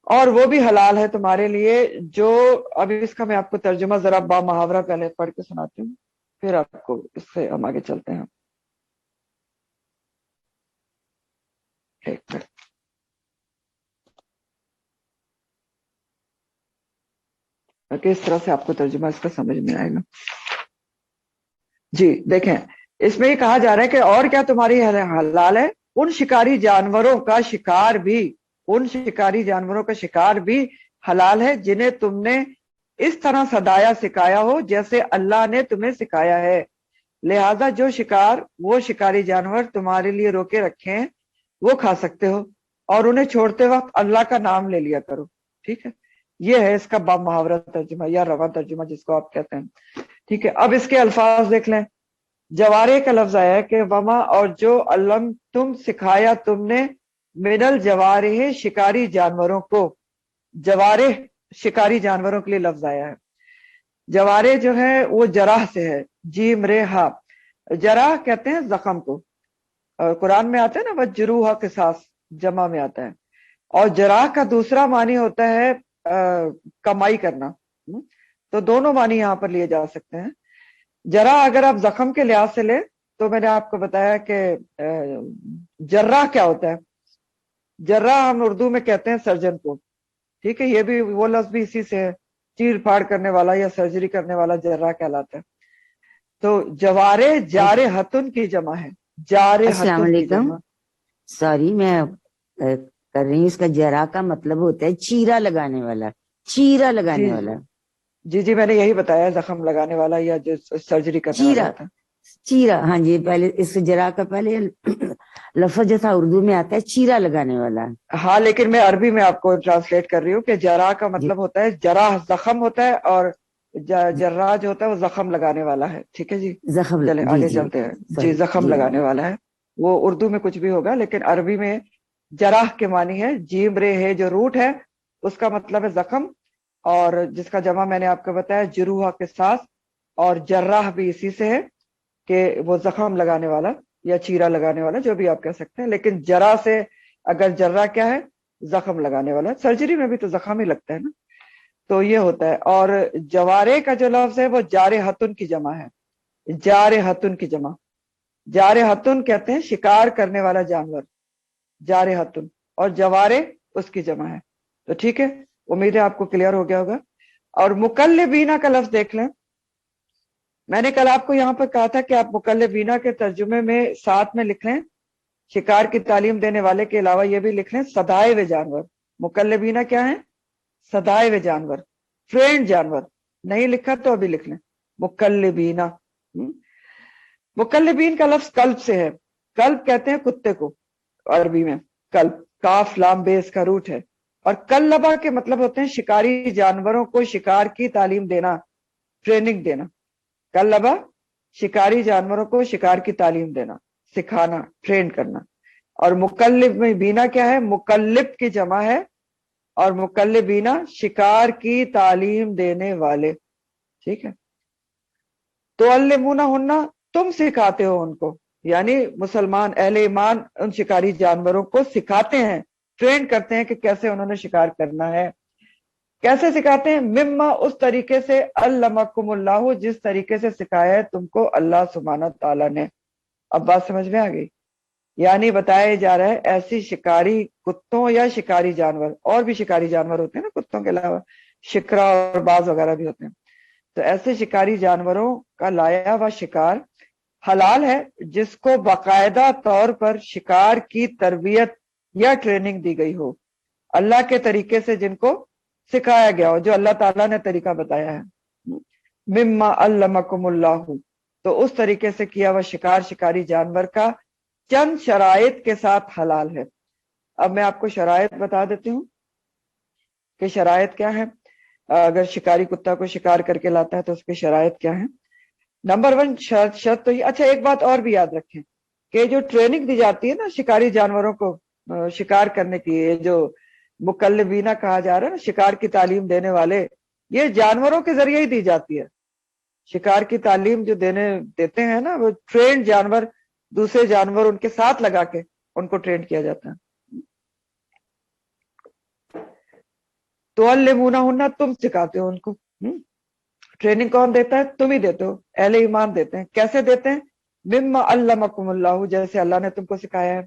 اور وہ بھی حلال ہے تمہارے لیے جو، اب اس کا میں آپ کو ترجمہ ذرا با محاورہ پہلے پڑھ کے سناتی ہوں، پھر آپ کو اس سے ہم آگے چلتے ہیں۔ ایک منٹ، کہ اس طرح سے آپ کو ترجمہ اس کا سمجھ میں آئے گا۔ جی دیکھیں، اس میں یہ کہا جا رہا ہے کہ اور کیا تمہاری حلال ہے، ان شکاری جانوروں کا شکار بھی، ان شکاری جانوروں کا شکار بھی حلال ہے جنہیں تم نے اس طرح صدایا سکھایا ہو جیسے اللہ نے تمہیں سکھایا ہے۔ لہذا جو شکار، وہ شکاری جانور تمہارے لیے روکے رکھے ہیں وہ کھا سکتے ہو، اور انہیں چھوڑتے وقت اللہ کا نام لے لیا کرو، ٹھیک ہے۔ یہ ہے اس کا با محاورہ ترجمہ یا رواں ترجمہ جس کو آپ کہتے ہیں، ٹھیک ہے۔ اب اس کے الفاظ دیکھ لیں۔ جوارے کا لفظ آیا ہے کہ وما، اور جو، علم تم، سکھایا تم نے، من الجوارح، شکاری جانوروں کو۔ جوارح شکاری جانوروں کے لیے لفظ آیا ہے۔ جوارے جو ہے وہ جراح سے ہے، جیم رے ہا، جراح کہتے ہیں زخم کو، اور قرآن میں آتا ہے نا وجروح قصاص، جمع میں آتا ہے۔ اور جراح کا دوسرا معنی ہوتا ہے کمائی کرنا، تو دونوں معنی یہاں پر لیے جا سکتے ہیں۔ جراح اگر آپ زخم کے لحاظ سے لیں تو میں نے آپ کو بتایا کہ جراح کیا ہوتا ہے، جراح ہم اردو میں کہتے ہیں سرجن کو، ٹھیک ہے، یہ بھی وہ لفظ بھی اسی سے ہے، چیر پھاڑ کرنے والا یا سرجری کرنے والا جراح کہلاتا ہے۔ تو جوارے جارحتن کی جمع ہے، السلام جارحتن کی علیکم، جمع۔ سوری میں کر رہی ہوں، اس کا جرا کا مطلب ہوتا ہے چیرا لگانے والا، چیرا لگانے جی والا، جی میں نے یہی بتایا، زخم لگانے والا یا جو سرجری کرنے والا چیرا، ہوتا ہے. چیرا. ہاں جی، پہلے اس جرا کا پہلے لفظ جو تھا اردو میں آتا ہے چیرا لگانے والا. ہاں لیکن میں عربی میں آپ کو ٹرانسلیٹ کر رہی ہوں کہ جراح کا جی مطلب ہوتا ہے، جراح زخم ہوتا ہے، اور جراح جو ہوتا ہے وہ زخم لگانے والا ہے. ٹھیک ہے جی، زخم، چلے جی آگے جی چلتے ہیں. جی سوری زخم جی. لگانے والا ہے. وہ اردو میں کچھ بھی ہوگا لیکن عربی میں جراح کے معنی ہے، جیم رے ہے جو روٹ ہے اس کا مطلب ہے زخم، اور جس کا جمع میں نے آپ کو بتایا جروح کے ساتھ، اور جراح بھی اسی سے ہے کہ وہ زخم لگانے والا یا چیرا لگانے والا، جو بھی آپ کہہ سکتے ہیں. لیکن جرا سے اگر جرا کیا ہے، زخم لگانے والا. سرجری میں بھی تو زخم ہی لگتا ہے نا، تو یہ ہوتا ہے. اور جوارے کا جو لفظ ہے وہ جارحتن کی جمع ہے، جارحتن کی جمع. جارحتن کہتے ہیں شکار کرنے والا جانور، جارحتن، اور جوارے اس کی جمع ہے. تو ٹھیک ہے، امید ہے آپ کو کلیئر ہو گیا ہوگا. اور مکلبینہ کا لفظ دیکھ لیں. میں نے کل آپ کو یہاں پر کہا تھا کہ آپ مکلبینہ کے ترجمے میں ساتھ میں لکھ لیں، شکار کی تعلیم دینے والے کے علاوہ یہ بھی لکھ لیں سدائے ہوئے جانور. مکلبینہ کیا ہیں؟ سدائے ہوئے جانور، ٹرینڈ جانور. نہیں لکھا تو ابھی لکھ لیں مکلبینہ. مکلبین کا لفظ کلب سے ہے. کلب کہتے ہیں کتے کو عربی میں، کلب، کاف لام بے اس کا روٹ ہے. اور کلبا کے مطلب ہوتے ہیں شکاری جانوروں کو شکار کی تعلیم دینا، ٹریننگ دینا. کلبا شکاری جانوروں کو شکار کی تعلیم دینا، سکھانا، ٹرین کرنا. اور مکلب میں بینا کیا ہے؟ مکلب کی جمع ہے، اور مکلبینہ شکار کی تعلیم دینے والے. ٹھیک ہے. تو علمونہ ہننا، تم سکھاتے ہو ان کو، یعنی مسلمان اہل ایمان ان شکاری جانوروں کو سکھاتے ہیں، ٹرین کرتے ہیں کہ کیسے انہوں نے شکار کرنا ہے. کیسے سکھاتے ہیں؟ مما، اس طریقے سے، علمکم اللہ، جس طریقے سے سکھایا ہے تم کو اللہ سبحانہ تعالیٰ نے. اب بات سمجھ میں آ گئی؟ یعنی بتایا جا رہا ہے ایسی شکاری کتوں یا شکاری جانور، اور بھی شکاری جانور ہوتے ہیں نا کتوں کے علاوہ، شکرا اور باز وغیرہ بھی ہوتے ہیں. تو ایسے شکاری جانوروں کا لایا ہوا شکار حلال ہے جس کو باقاعدہ طور پر شکار کی تربیت یا ٹریننگ دی گئی ہو، اللہ کے طریقے سے جن کو سکھایا گیا ہو، جو اللہ تعالیٰ نے طریقہ بتایا ہے. مما علمکم اللہ، تو اس طریقے سے کیا ہوا شکار شکاری جانور کا چند شرائط کے ساتھ حلال ہے. اب میں آپ کو شرائط بتا دیتی ہوں کہ شرائط کیا ہے. اگر شکاری کتا کو شکار کر کے لاتا ہے تو اس کی شرائط کیا ہے. نمبر 1 شرط تو یہ، اچھا ایک بات اور بھی یاد رکھیں کہ جو ٹریننگ دی جاتی ہے نا شکاری جانوروں کو شکار کرنے کی، یہ جو مکلبینہ کہا جا رہا ہے نا، شکار کی تعلیم دینے والے، یہ جانوروں کے ذریعے ہی دی جاتی ہے. شکار کی تعلیم جو دیتے ہیں نا، وہ ٹرینڈ جانور، دوسرے جانور ان کے ساتھ لگا کے ان کو ٹرین کیا جاتا ہے. تو علمونہ ہننا، تم سکھاتے ہو ان کو. ٹریننگ کون دیتا ہے؟ تم ہی دیتے ہو، اہل ایمان دیتے ہیں. کیسے دیتے ہیں؟ مما علمکم اللہ، جیسے اللہ نے تم کو سکھایا ہے.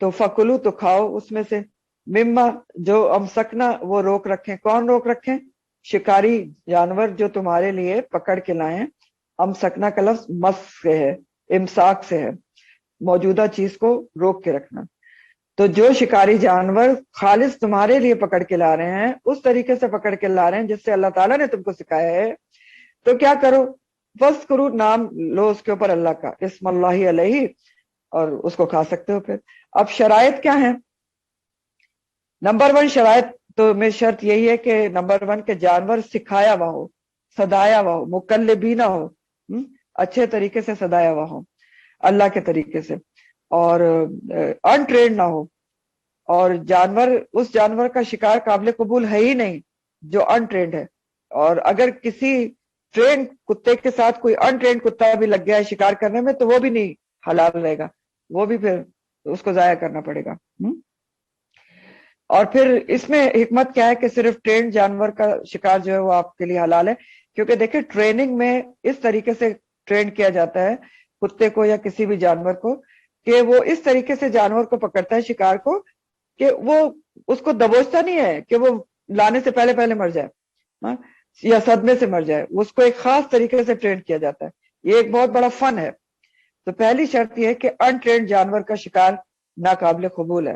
تو فکلو، تو کھاؤ اس میں سے. مما، جو امسکنا، وہ روک رکھیں. کون روک رکھیں؟ شکاری جانور جو تمہارے لیے پکڑ کے لائیں. امسکنا کا لفظ مس سے ہے، امساک سے ہے، موجودہ چیز کو روک کے رکھنا. تو جو شکاری جانور خالص تمہارے لیے پکڑ کے لا رہے ہیں، اس طریقے سے پکڑ کے لا رہے ہیں جس سے اللہ تعالیٰ نے تم کو سکھایا ہے، تو کیا کرو؟ بس کرو، نام لو اس کے اوپر اللہ کا، اسم اللہ علیہ، اور اس کو کھا سکتے ہو. پھر اب شرائط کیا ہیں؟ نمبر 1 شرائط تو میں شرط یہی ہے کہ نمبر 1 کہ جانور سکھایا ہوا ہو، صدایا ہوا ہو، مکلبینہ ہو، اچھے طریقے سے صدایا ہوا ہو اللہ کے طریقے سے، اور انٹرینڈ نہ ہو. اور جانور، اس جانور کا شکار قابل قبول ہے ہی نہیں جو انٹرینڈ ہے. اور اگر کسی ٹرین کتے کے ساتھ کوئی انٹرینڈ کتا بھی لگ گیا ہے شکار کرنے میں تو وہ بھی نہیں حلال رہے گا، وہ بھی پھر اس کو ضائع کرنا پڑے گا. اور پھر اس میں حکمت کیا ہے کہ صرف ٹرینڈ جانور کا شکار جو ہے وہ آپ کے لیے حلال ہے، کیونکہ دیکھیں ٹریننگ میں اس طریقے سے ٹرین کیا جاتا ہے کتے کو یا کسی بھی جانور کو کہ وہ اس طریقے سے جانور کو پکڑتا ہے شکار کو کہ وہ اس کو دبوچتا نہیں ہے کہ وہ لانے سے پہلے پہلے مر جائے یا صدمے سے مر جائے. اس کو ایک خاص طریقے سے ٹرین کیا جاتا ہے. یہ ایک بہت بڑا فن ہے. تو پہلی شرط یہ ہے کہ ان ٹرینڈ جانور کا شکار ناقابل قبول ہے.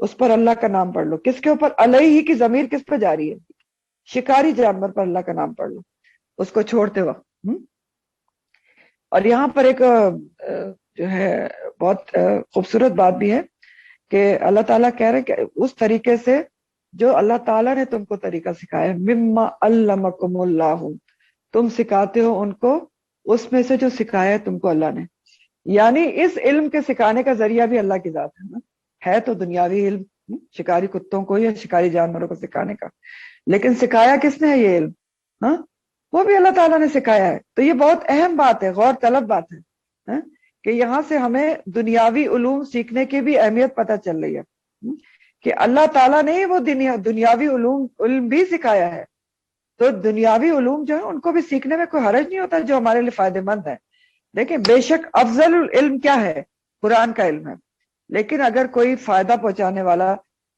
اس پر اللہ کا نام پڑھ لو. کس کے اوپر؟ علیہ کی ضمیر کس پہ جا رہی ہے؟ شکاری جانور پر اللہ کا نام پڑھ لو اس کو چھوڑتے وقت. اور یہاں پر ایک جو ہے بہت خوبصورت بات بھی ہے کہ اللہ تعالیٰ کہہ رہے ہیں کہ اس طریقے سے جو اللہ تعالیٰ نے تم کو طریقہ سکھایا, مما علمکم اللہ, تم سکھاتے ہو ان کو اس میں سے جو سکھایا ہے تم کو اللہ نے. یعنی اس علم کے سکھانے کا ذریعہ بھی اللہ کی ذات ہے نا. ہے تو دنیاوی علم شکاری کتوں کو یا شکاری جانوروں کو سکھانے کا, لیکن سکھایا کس نے ہے یہ علم؟ ہاں, وہ بھی اللہ تعالیٰ نے سکھایا ہے. تو یہ بہت اہم بات ہے, غور طلب بات ہے کہ یہاں سے ہمیں دنیاوی علوم سیکھنے کی بھی اہمیت پتہ چل رہی ہے کہ اللہ تعالیٰ نے وہ دنیاوی علم بھی سکھایا ہے. تو دنیاوی علوم جو ہے ان کو بھی سیکھنے میں کوئی حرج نہیں ہوتا جو ہمارے لیے فائدہ مند ہے. دیکھیں بے شک افضل العلم کیا ہے؟ قرآن کا علم ہے. لیکن اگر کوئی فائدہ پہنچانے والا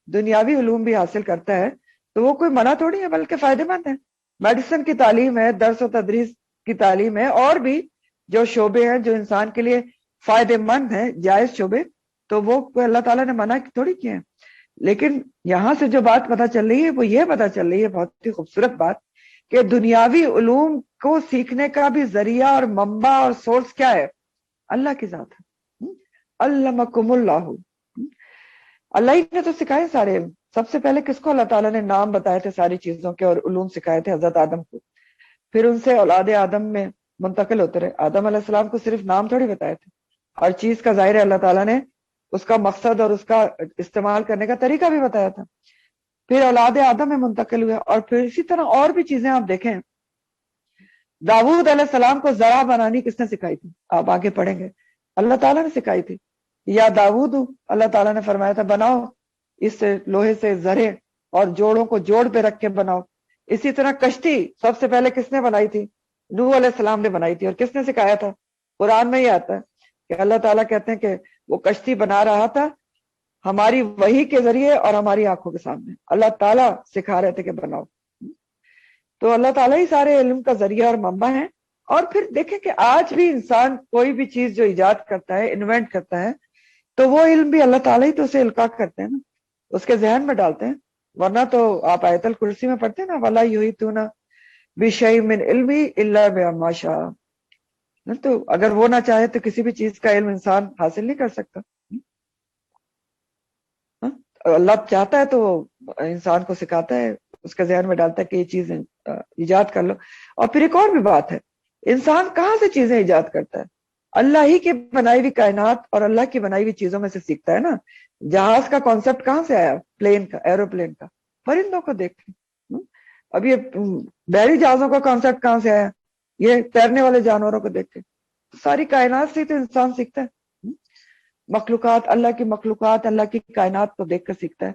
دنیاوی علوم بھی حاصل کرتا ہے تو وہ کوئی منع تھوڑی ہے, بلکہ فائدہ مند ہے. میڈیسن کی تعلیم ہے, درس و تدریس کی تعلیم ہے, اور بھی جو شعبے ہیں جو انسان کے لیے فائدہ مند ہیں, جائز شعبے, تو وہ کوئی اللہ تعالیٰ نے منع تھوڑی کیے ہیں. لیکن یہاں سے جو بات پتہ چل رہی ہے وہ یہ پتہ چل رہی ہے, بہت ہی خوبصورت بات, کہ دنیاوی علوم کو سیکھنے کا بھی ذریعہ اور منبع اور سورس کیا ہے؟ اللہ کی ذات ہے. علمکم اللہ, اللہ ہی نے تو سکھائے سارے علم. سب سے پہلے کس کو اللہ تعالیٰ نے نام بتائے تھے ساری چیزوں کے اور علوم سکھائے تھے؟ حضرت آدم کو. پھر ان سے اولاد آدم میں منتقل ہوتے رہے. آدم علیہ السلام کو صرف نام تھوڑی بتائے تھے, ہر چیز کا ظاہر ہے اللہ تعالیٰ نے اس کا مقصد اور اس کا استعمال کرنے کا طریقہ بھی بتایا تھا. پھر اولاد آدم میں منتقل ہوئے, اور پھر اسی طرح اور بھی چیزیں آپ دیکھیں. داؤد علیہ السلام کو زرع بنانی کس نے سکھائی تھی؟ آپ آگے پڑھیں گے, اللہ تعالیٰ نے سکھائی تھی. یا داؤد, اللہ تعالیٰ نے فرمایا تھا بناؤ اس لوہے سے زرے اور جوڑوں کو جوڑ پہ رکھ کے بناؤ. اسی طرح کشتی سب سے پہلے کس نے بنائی تھی؟ نوح علیہ السلام نے بنائی تھی. اور کس نے سکھایا تھا؟ قرآن میں ہی آتا ہے کہ اللہ تعالیٰ کہتے ہیں کہ وہ کشتی بنا رہا تھا ہماری وحی کے ذریعے اور ہماری آنکھوں کے سامنے. اللہ تعالیٰ سکھا رہے تھے کہ بناؤ. تو اللہ تعالیٰ ہی سارے علم کا ذریعہ اور منبع ہے. اور پھر دیکھیں کہ آج بھی انسان کوئی بھی چیز جو ایجاد کرتا ہے, انوینٹ کرتا ہے, تو وہ علم بھی اللہ تعالیٰ ہی تو اسے القاء کرتے ہیں نا, اس کے ذہن میں ڈالتے ہیں. ورنہ تو آپ آیت الکرسی میں پڑھتے ہیں نا, وَلَا يُحِيطُونَ بِشَيْءٍ مِّنْ عِلْمِهِ إِلَّا بِمَا شَاءَ. تو اگر وہ نہ چاہے تو کسی بھی چیز کا علم انسان حاصل نہیں کر سکتا. اللہ چاہتا ہے تو انسان کو سکھاتا ہے, اس کے ذہن میں ڈالتا ہے کہ یہ چیز ایجاد کر لو. اور پھر ایک اور بھی بات ہے, انسان کہاں سے چیزیں ایجاد کرتا ہے؟ اللہ ہی کی بنائی ہوئی کائنات اور اللہ کی بنائی ہوئی چیزوں میں سے سیکھتا ہے نا. جہاز کا کانسیپٹ کہاں سے آیا؟ پلین کا, ایروپلین کا. پرندوں کو دیکھ لیں. اب یہ بحری جہازوں کا کانسیپٹ کہاں سے آیا؟ یہ تیرنے والے جانوروں کو دیکھ کے. ساری کائنات سے تو انسان سیکھتا ہے. مخلوقات, اللہ کی مخلوقات, اللہ کی کائنات کو دیکھ کر سیکھتا ہے.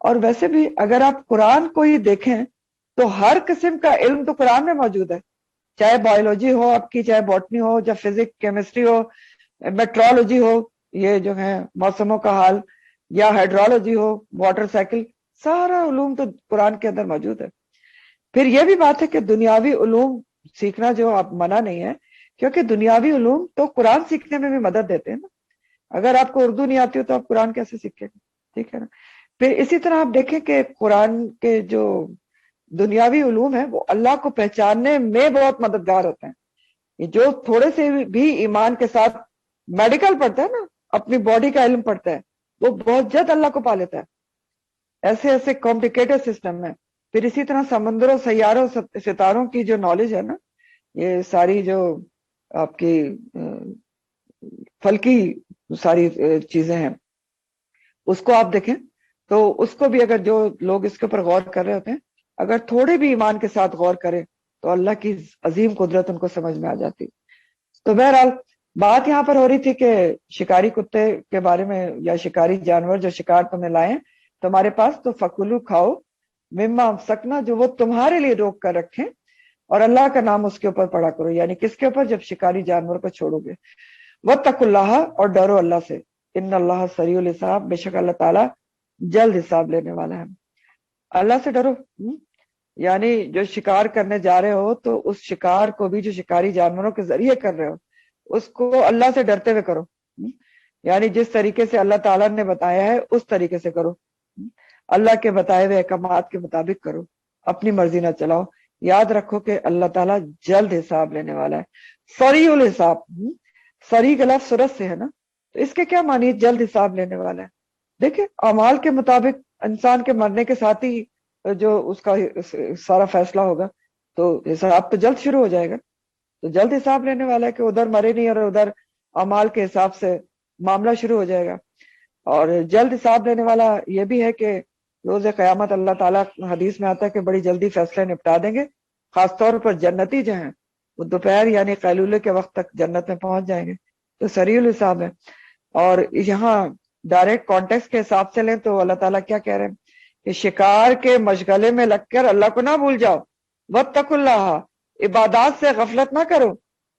اور ویسے بھی اگر آپ قرآن کو ہی دیکھیں تو ہر قسم کا علم تو قرآن میں موجود ہے. چاہے بایولوجی ہو آپ کی, چاہے باٹنی ہو, چاہے فزکس کیمسٹری ہو, میٹرولوجی ہو, یہ جو ہے موسموں کا حال, یا ہائیڈرولوجی ہو, واٹر سائیکل, سارا علوم تو قرآن کے اندر موجود ہے. پھر یہ بھی بات ہے کہ دنیاوی علوم سیکھنا جو آپ منع نہیں ہے, کیونکہ دنیاوی علوم تو قرآن سیکھنے میں بھی مدد دیتے ہیں نا. اگر آپ کو اردو نہیں آتی ہو تو آپ قرآن کیسے سیکھیں گے؟ ٹھیک ہے نا. پھر اسی طرح آپ دیکھیں کہ قرآن کے جو دنیاوی علوم ہیں وہ اللہ کو پہچاننے میں بہت مددگار ہوتے ہیں. یہ جو تھوڑے سے بھی ایمان کے ساتھ میڈیکل پڑھتا ہے نا, اپنی باڈی کا علم پڑھتا ہے, وہ بہت جلد اللہ کو پا لیتا ہے. ایسے ایسے کمپلیکیٹڈ سسٹم ہے. پھر اسی طرح سمندروں, سیاروں, ستاروں کی جو نالج ہے نا, یہ ساری جو آپ کی فلکی ساری چیزیں ہیں, اس کو آپ دیکھیں تو اس کو بھی اگر جو لوگ اس کے اوپر غور کر رہے ہوتے ہیں, اگر تھوڑے بھی ایمان کے ساتھ غور کریں تو اللہ کی عظیم قدرت ان کو سمجھ میں آ جاتی. تو بہرحال بات یہاں پر ہو رہی تھی کہ شکاری کتے کے بارے میں, یا شکاری جانور جو شکار تم نے لائے تمہارے پاس, تو فکلو کھاؤ, مما امسکنا, جو وہ تمہارے لیے روک کر رکھیں, اور اللہ کا نام اس کے اوپر پڑھا کرو. یعنی کس کے اوپر؟ جب شکاری جانور کو چھوڑو گے. واتقوا اللہ, اور ڈرو اللہ سے. ان اللہ سریع الحساب, بے شک اللہ تعالیٰ جلد حساب لینے والا ہے. اللہ سے ڈرو. یعنی جو شکار کرنے جا رہے ہو تو اس شکار کو بھی جو شکاری جانوروں کے ذریعے کر رہے ہو اس کو اللہ سے ڈرتے ہوئے کرو. یعنی جس طریقے سے اللہ تعالیٰ نے بتایا ہے اس طریقے سے کرو. اللہ کے بتائے ہوئے احکامات کے مطابق کرو، اپنی مرضی نہ چلاؤ. یاد رکھو کہ اللہ تعالیٰ جلد حساب لینے والا ہے. سریع الحساب، سریع کا لفظ سورت سے ہے نا، تو اس کے کیا معنی ہے؟ جلد حساب لینے والا ہے. دیکھیں اعمال کے مطابق انسان کے مرنے کے ساتھ ہی جو اس کا سارا فیصلہ ہوگا، تو حساب تو جلد شروع ہو جائے گا. تو جلد حساب لینے والا ہے کہ ادھر مرے نہیں اور ادھر اعمال کے حساب سے معاملہ شروع ہو جائے گا. اور جلد حساب لینے والا یہ بھی ہے کہ روز قیامت اللہ تعالیٰ حدیث میں آتا ہے کہ بڑی جلدی فیصلے نپٹا دیں گے. خاص طور پر جنتی جو ہیں وہ دوپہر یعنی قیلولے کے وقت تک جنت میں پہنچ جائیں گے. تو سریع الحساب ہے. اور یہاں ڈائریکٹ کانٹیکس کے حساب سے لیں تو اللہ تعالیٰ کیا کہہ رہے ہیں کہ شکار کے مشغلے میں لگ کر اللہ کو نہ بھول جاؤ. واتقوا اللہ، عبادات سے غفلت نہ کرو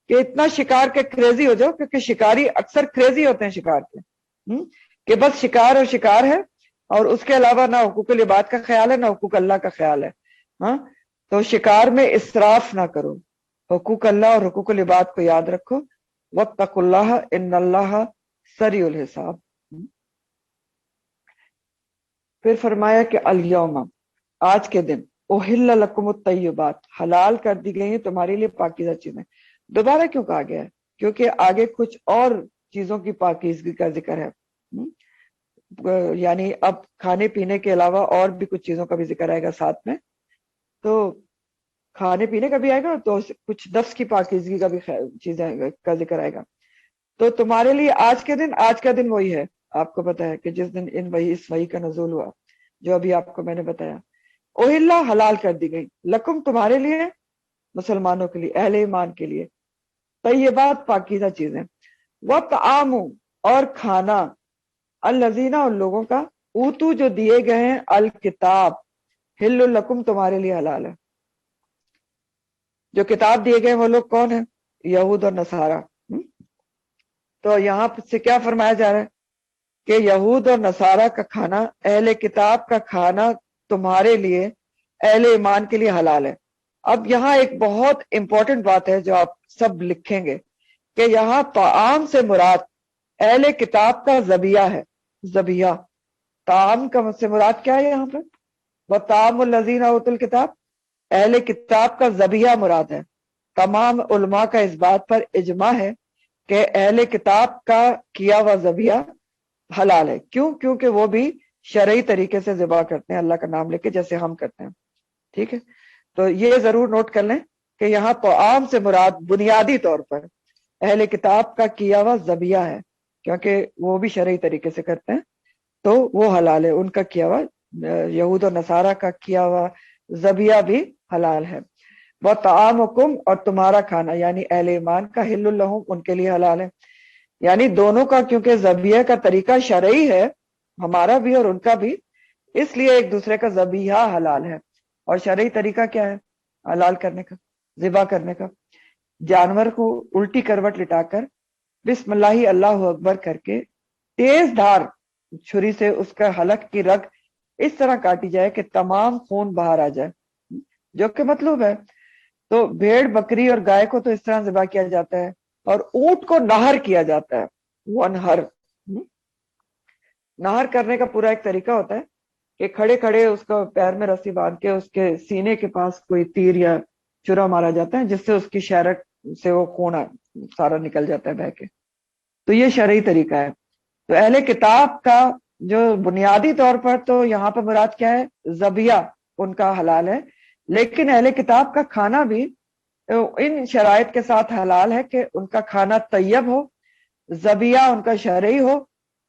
کہ اتنا شکار کے کریزی ہو جاؤ، کیونکہ شکاری اکثر کریزی ہوتے ہیں شکار کے، کہ بس شکار اور شکار ہے اور اس کے علاوہ نہ حقوق العباد کا خیال ہے نہ حقوق اللہ کا خیال ہے. تو شکار میں اسراف نہ کرو، حقوق اللہ اور حقوق العباد کو یاد رکھو. واتقوا اللہ ان اللہ سریع الحساب. پھر فرمایا کہ الیوم، آج کے دن، احل لکم الطیبات، حلال کر دی گئی ہیں تمہارے لیے پاکیزہ چیزیں. دوبارہ کیوں کہا گیا ہے؟ کیونکہ آگے کچھ اور چیزوں کی پاکیزگی کا ذکر ہے. یعنی اب کھانے پینے کے علاوہ اور بھی کچھ چیزوں کا بھی ذکر آئے گا ساتھ میں. تو کھانے پینے کا بھی آئے گا تو کچھ نفس کی پاکیزگی کا بھی چیزیں کا ذکر آئے گا. تو تمہارے لیے آج کا دن وہی ہے. آپ کو پتا ہے کہ جس دن اس وحی کا نزول ہوا جو ابھی آپ کو میں نے بتایا. اوہلا، حلال کر دی گئی، لکم تمہارے لیے، مسلمانوں کے لیے، اہل ایمان کے لیے، طیبات پاکیزہ چیزیں، وطعام اور کھانا، الذین ان لوگوں کا، اوتو جو دیے گئے ہیں، الکتاب، حل لکم تمہارے لیے حلال ہے. جو کتاب دیے گئے وہ لوگ کون ہیں؟ یہود اور نصارہ. تو یہاں سے کیا فرمایا جا رہا ہے کہ یہود اور نصارہ کا کھانا، اہل کتاب کا کھانا تمہارے لیے، اہل ایمان کے لیے حلال ہے. اب یہاں ایک بہت امپورٹنٹ بات ہے جو آپ سب لکھیں گے کہ یہاں طعام سے مراد اہل کتاب کا ذبیحہ ہے. ذبیحہ، طعام کا سے مراد کیا ہے یہاں پر؟ وطعام الذین اوتوا الکتاب، اہل کتاب کا ذبیحہ مراد ہے. تمام علماء کا اس بات پر اجماع ہے کہ اہل کتاب کا کیا ہوا ذبیحہ حلال ہے. کیوں؟ کیونکہ وہ بھی شرعی طریقے سے ذبح کرتے ہیں اللہ کا نام لے کے، جیسے ہم کرتے ہیں. ٹھیک ہے، تو یہ ضرور نوٹ کر لیں کہ یہاں طعام سے مراد بنیادی طور پر اہل کتاب کا کیا ہوا ذبیحہ ہے، کیونکہ وہ بھی شرعی طریقے سے کرتے ہیں تو وہ حلال ہے. ان کا کیا ہوا، یہود و نصارہ کا کیا ہوا ذبیحہ بھی حلال ہے. وطعامکم، اور تمہارا کھانا یعنی اہل ایمان کا، حل لہم، ان کے لیے حلال ہے. یعنی دونوں کا کیونکہ ذبیحہ کا طریقہ شرعی ہے، ہمارا بھی اور ان کا بھی، اس لیے ایک دوسرے کا ذبیحہ حلال ہے. اور شرعی طریقہ کیا ہے حلال کرنے کا؟ ذبح کرنے کا. جانور کو الٹی کروٹ لٹا کر بسم اللہ اللہ اکبر کر کے تیز دھار چھری سے اس کا حلق کی رگ اس طرح کاٹی جائے کہ تمام خون باہر آ جائے، جو کہ مطلوب ہے. تو بھیڑ، بکری اور گائے کو تو اس طرح ذبح کیا جاتا ہے، اور اونٹ کو نہر کیا جاتا ہے. ونہر، نہر کرنے کا پورا ایک طریقہ ہوتا ہے کہ کھڑے کھڑے اس کو پیر میں رسی باندھ کے اس کے سینے کے پاس کوئی تیر یا چرا مارا جاتا ہے، جس سے اس کی شہرک سے وہ خون سارا نکل جاتا ہے بہ کے. تو یہ شرعی طریقہ ہے. تو اہل کتاب کا جو بنیادی طور پر تو یہاں پر مراد کیا ہے؟ ذبیحہ ان کا حلال ہے. لیکن اہل کتاب کا کھانا بھی ان شرائط کے ساتھ حلال ہے کہ ان کا کھانا طیب ہو، ذبیحہ ان کا شرعی ہو،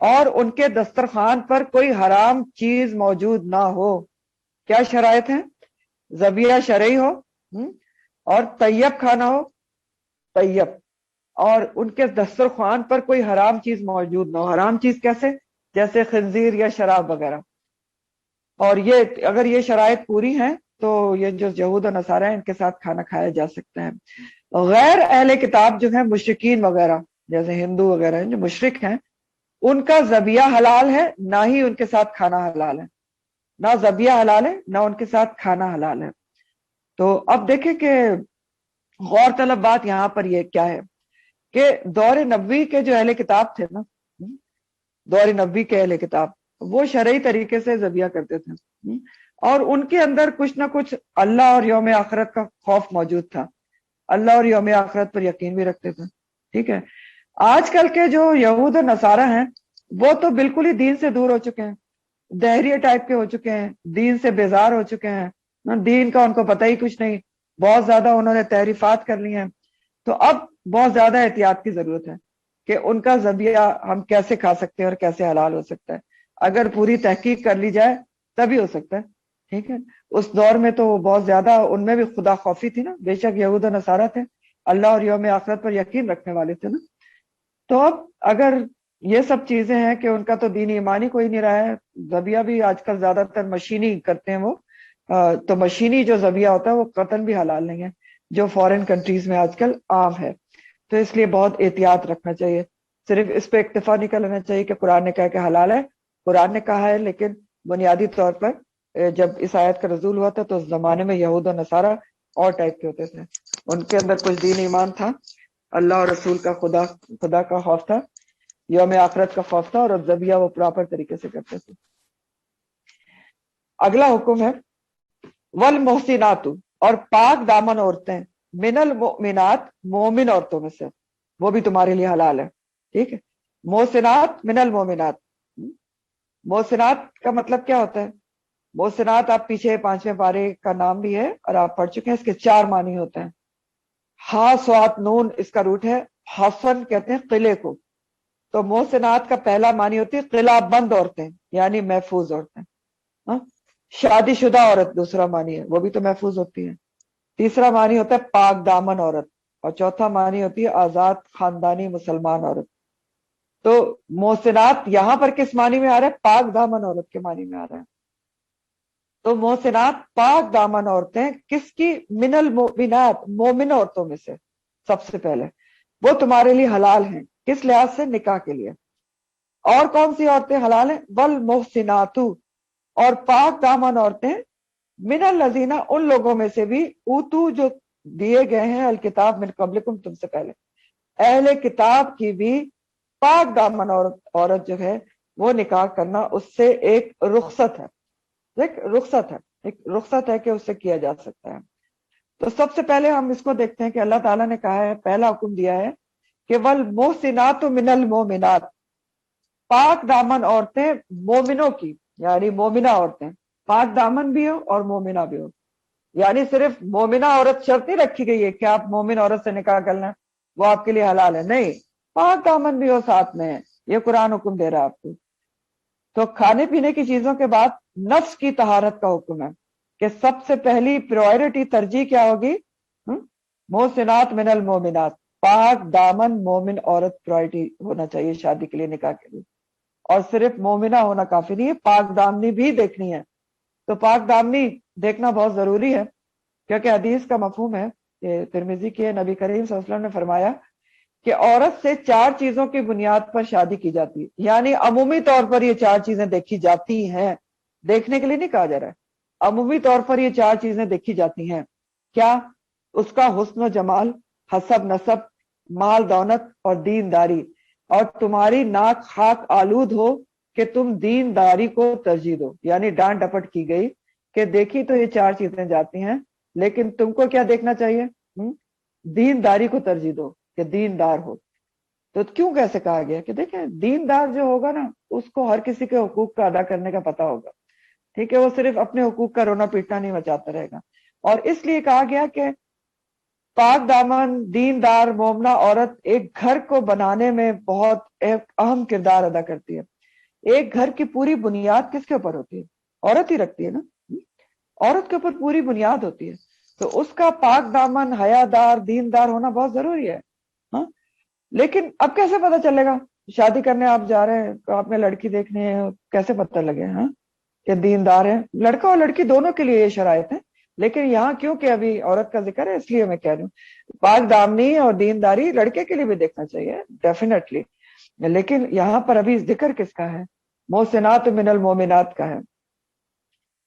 اور ان کے دسترخوان پر کوئی حرام چیز موجود نہ ہو. کیا شرائط ہیں؟ ذبیحہ شرعی ہو، اور طیب کھانا ہو، طیب، اور ان کے دسترخوان پر کوئی حرام چیز موجود نہ ہو. حرام چیز کیسے؟ جیسے خنزیر یا شراب وغیرہ. اور یہ اگر یہ شرائط پوری ہیں تو یہ جو یہود و نصارہ ہیں ان کے ساتھ کھانا کھایا جا سکتا ہے. غیر اہل کتاب جو ہیں، مشرکین وغیرہ جیسے ہندو وغیرہ ہیں جو مشرک ہیں، ان کا ذبیحہ حلال ہے، نہ ہی ان کے ساتھ کھانا حلال ہے. نہ ذبیحہ حلال ہے، نہ ان کے ساتھ کھانا حلال ہے. تو اب دیکھیں کہ غور طلب بات یہاں پر یہ کیا ہے کہ دور نبوی کے جو اہل کتاب تھے نا، دور نبوی کے اہل کتاب، وہ شرعی طریقے سے ذبیحہ کرتے تھے، اور ان کے اندر کچھ نہ کچھ اللہ اور یوم آخرت کا خوف موجود تھا، اللہ اور یوم آخرت پر یقین بھی رکھتے تھے. ٹھیک ہے. آج کل کے جو یہود و نصارہ ہیں وہ تو بالکل ہی دین سے دور ہو چکے ہیں، دہریے ٹائپ کے ہو چکے ہیں، دین سے بیزار ہو چکے ہیں، دین کا ان کو پتہ ہی کچھ نہیں، بہت زیادہ انہوں نے تحریفات کر لی ہیں. تو اب بہت زیادہ احتیاط کی ضرورت ہے کہ ان کا ذبیحہ ہم کیسے کھا سکتے ہیں اور کیسے حلال ہو سکتا ہے. اگر پوری تحقیق کر لی جائے تبھی ہو سکتا ہے. ٹھیک ہے. اس دور میں تو بہت زیادہ ان میں بھی خدا خوفی تھی نا، بے شک یہود و نصارہ تھے، اللہ اور یوم آخرت پر یقین رکھنے والے تھے نا. تو اب اگر یہ سب چیزیں ہیں کہ ان کا تو دین ایمانی کوئی نہیں رہا ہے، ذبیحہ بھی آج کل زیادہ تر مشینی کرتے ہیں وہ، تو مشینی جو ذبیحہ ہوتا ہے وہ قطعاً بھی حلال نہیں ہے، جو فورن کنٹریز میں آج کل عام ہے. تو اس لیے بہت احتیاط رکھنا چاہیے. صرف اس پہ اکتفا نہیں کر لینا چاہیے کہ قرآن نے کہا کہ حلال ہے، قرآن نے کہا ہے، لیکن بنیادی طور پر جب اس آیت کا نزول ہوا تھا تو اس زمانے میں یہود و نصارہ اور ٹائپ کے ہوتے تھے، ان کے اندر کچھ دین ایمان تھا، اللہ اور رسول کا خدا کا خوف تھا، یوم آخرت کا خوف تھا، اور ذبیحہ وہ پراپر طریقے سے کرتے تھے. اگلا حکم ہے والمحسنات، اور پاک دامن عورتیں، من المؤمنات، مومن عورتوں میں سے، وہ بھی تمہارے لیے حلال ہے. ٹھیک ہے. محسنات من المؤمنات، محسنات کا مطلب کیا ہوتا ہے؟ محسنات آپ پیچھے 5ویں پارے کا نام بھی ہے اور آپ پڑھ چکے ہیں، اس کے 4 معنی ہوتے ہیں. ہا سوات نون اس کا روٹ ہے، حسن کہتے ہیں قلعے کو. تو محسنات کا پہلا معنی ہوتی ہے قلعہ بند عورتیں، یعنی محفوظ عورتیں. شادی شدہ عورت دوسرا معنی ہے، وہ بھی تو محفوظ ہوتی ہے. تیسرا معنی ہوتا ہے پاک دامن عورت، اور چوتھا معنی ہوتی ہے آزاد خاندانی مسلمان عورت. تو محسنات یہاں پر کس معنی میں آ رہا ہے؟ پاک دامن عورت کے معنی میں آ رہا ہے. تو محسنات پاک دامن عورتیں کس کی؟ من المؤمنات، مومن عورتوں میں سے. سب سے پہلے وہ تمہارے لیے حلال ہیں، کس لحاظ سے؟ نکاح کے لیے. اور کون سی عورتیں حلال ہیں؟ والمحسنات، اور پاک دامن عورتیں، من الذین، ان لوگوں میں سے بھی، اوتو جو دیے گئے ہیں، الکتاب من قبلکم، تم سے پہلے، اہل کتاب کی بھی پاک دامن عورت جو ہے وہ نکاح کرنا اس سے ایک رخصت ہے، ایک رخصت ہے کہ اس سے کیا جا سکتا ہے. تو سب سے پہلے ہم اس کو دیکھتے ہیں کہ اللہ تعالیٰ نے کہا ہے، پہلا حکم دیا ہے کہ والمحسنات من المؤمنات، پاک دامن عورتیں مومنوں کی، یعنی مومنہ عورتیں، پاک دامن بھی ہو اور مومنہ بھی ہو. یعنی صرف مومنہ عورت شرط نہیں رکھی گئی ہے کہ آپ مومن عورت سے نکاح کرنا وہ آپ کے لیے حلال ہے، نہیں، پاک دامن بھی ہو ساتھ میں، یہ قرآن حکم دے رہا ہے آپ کو. تو کھانے پینے کی چیزوں کے بعد نفس کی طہارت کا حکم ہے کہ سب سے پہلی پرائرٹی، ترجیح کیا ہوگی؟ محسنات من المومنات، پاک دامن مومن عورت پرائرٹی ہونا چاہیے شادی کے لیے، نکاح کے لیے. اور صرف مومنہ ہونا کافی نہیں ہے، پاک دامنی بھی دیکھنی ہے. تو پاک دامنی دیکھنا بہت ضروری ہے، کیونکہ حدیث کا مفہوم ہے کہ ترمذی کے نبی کریم صلی اللہ علیہ وسلم نے فرمایا کہ عورت سے 4 چیزوں کی بنیاد پر شادی کی جاتی ہے، یعنی عمومی طور پر یہ 4 چیزیں دیکھی جاتی ہیں، دیکھنے کے لیے نہیں کہا جا رہا ہے، عمومی طور پر یہ 4 چیزیں دیکھی جاتی ہیں. کیا؟ اس کا حسن و جمال، حسب نسب، مال دولت اور دینداری، اور تمہاری ناک خاک آلود ہو کہ تم دینداری کو ترجیح دو. یعنی ڈانٹ ڈپٹ کی گئی کہ دیکھی تو یہ 4 چیزیں جاتی ہیں، لیکن تم کو کیا دیکھنا چاہیے؟ دینداری کو ترجیح دو کہ دیندار ہو. تو کیوں کیسے کہا گیا کہ دیکھیں دیندار جو ہوگا نا اس کو ہر کسی کے حقوق کا ادا کرنے کا پتہ ہوگا. ٹھیک ہے. وہ صرف اپنے حقوق کا رونا پیٹنا نہیں مچاتا رہے گا. اور اس لیے کہا گیا کہ پاک دامن دیندار مومنہ عورت ایک گھر کو بنانے میں بہت ایک اہم کردار ادا کرتی ہے. ایک گھر کی پوری بنیاد کس کے اوپر ہوتی ہے؟ عورت ہی رکھتی ہے نا، عورت کے اوپر پوری بنیاد ہوتی ہے. تو اس کا پاک دامن حیادار دیندار ہونا بہت ضروری ہے. ہاں. لیکن اب کیسے پتہ چلے گا؟ شادی کرنے آپ جا رہے ہیں تو آپ نے لڑکی دیکھنی ہے، کیسے پتہ لگے کہ دیندار ہے؟ لڑکا اور لڑکی دونوں کے لیے یہ شرائط ہیں، لیکن یہاں کیونکہ ابھی عورت کا ذکر ہے اس لیے میں کہہ رہی ہوں پاک دامنی اور دینداری لڑکے کے لیے بھی دیکھنا چاہیے ڈیفینیٹلی، لیکن یہاں پر ابھی ذکر کس کا ہے؟ محسنات من المومنات کا ہے.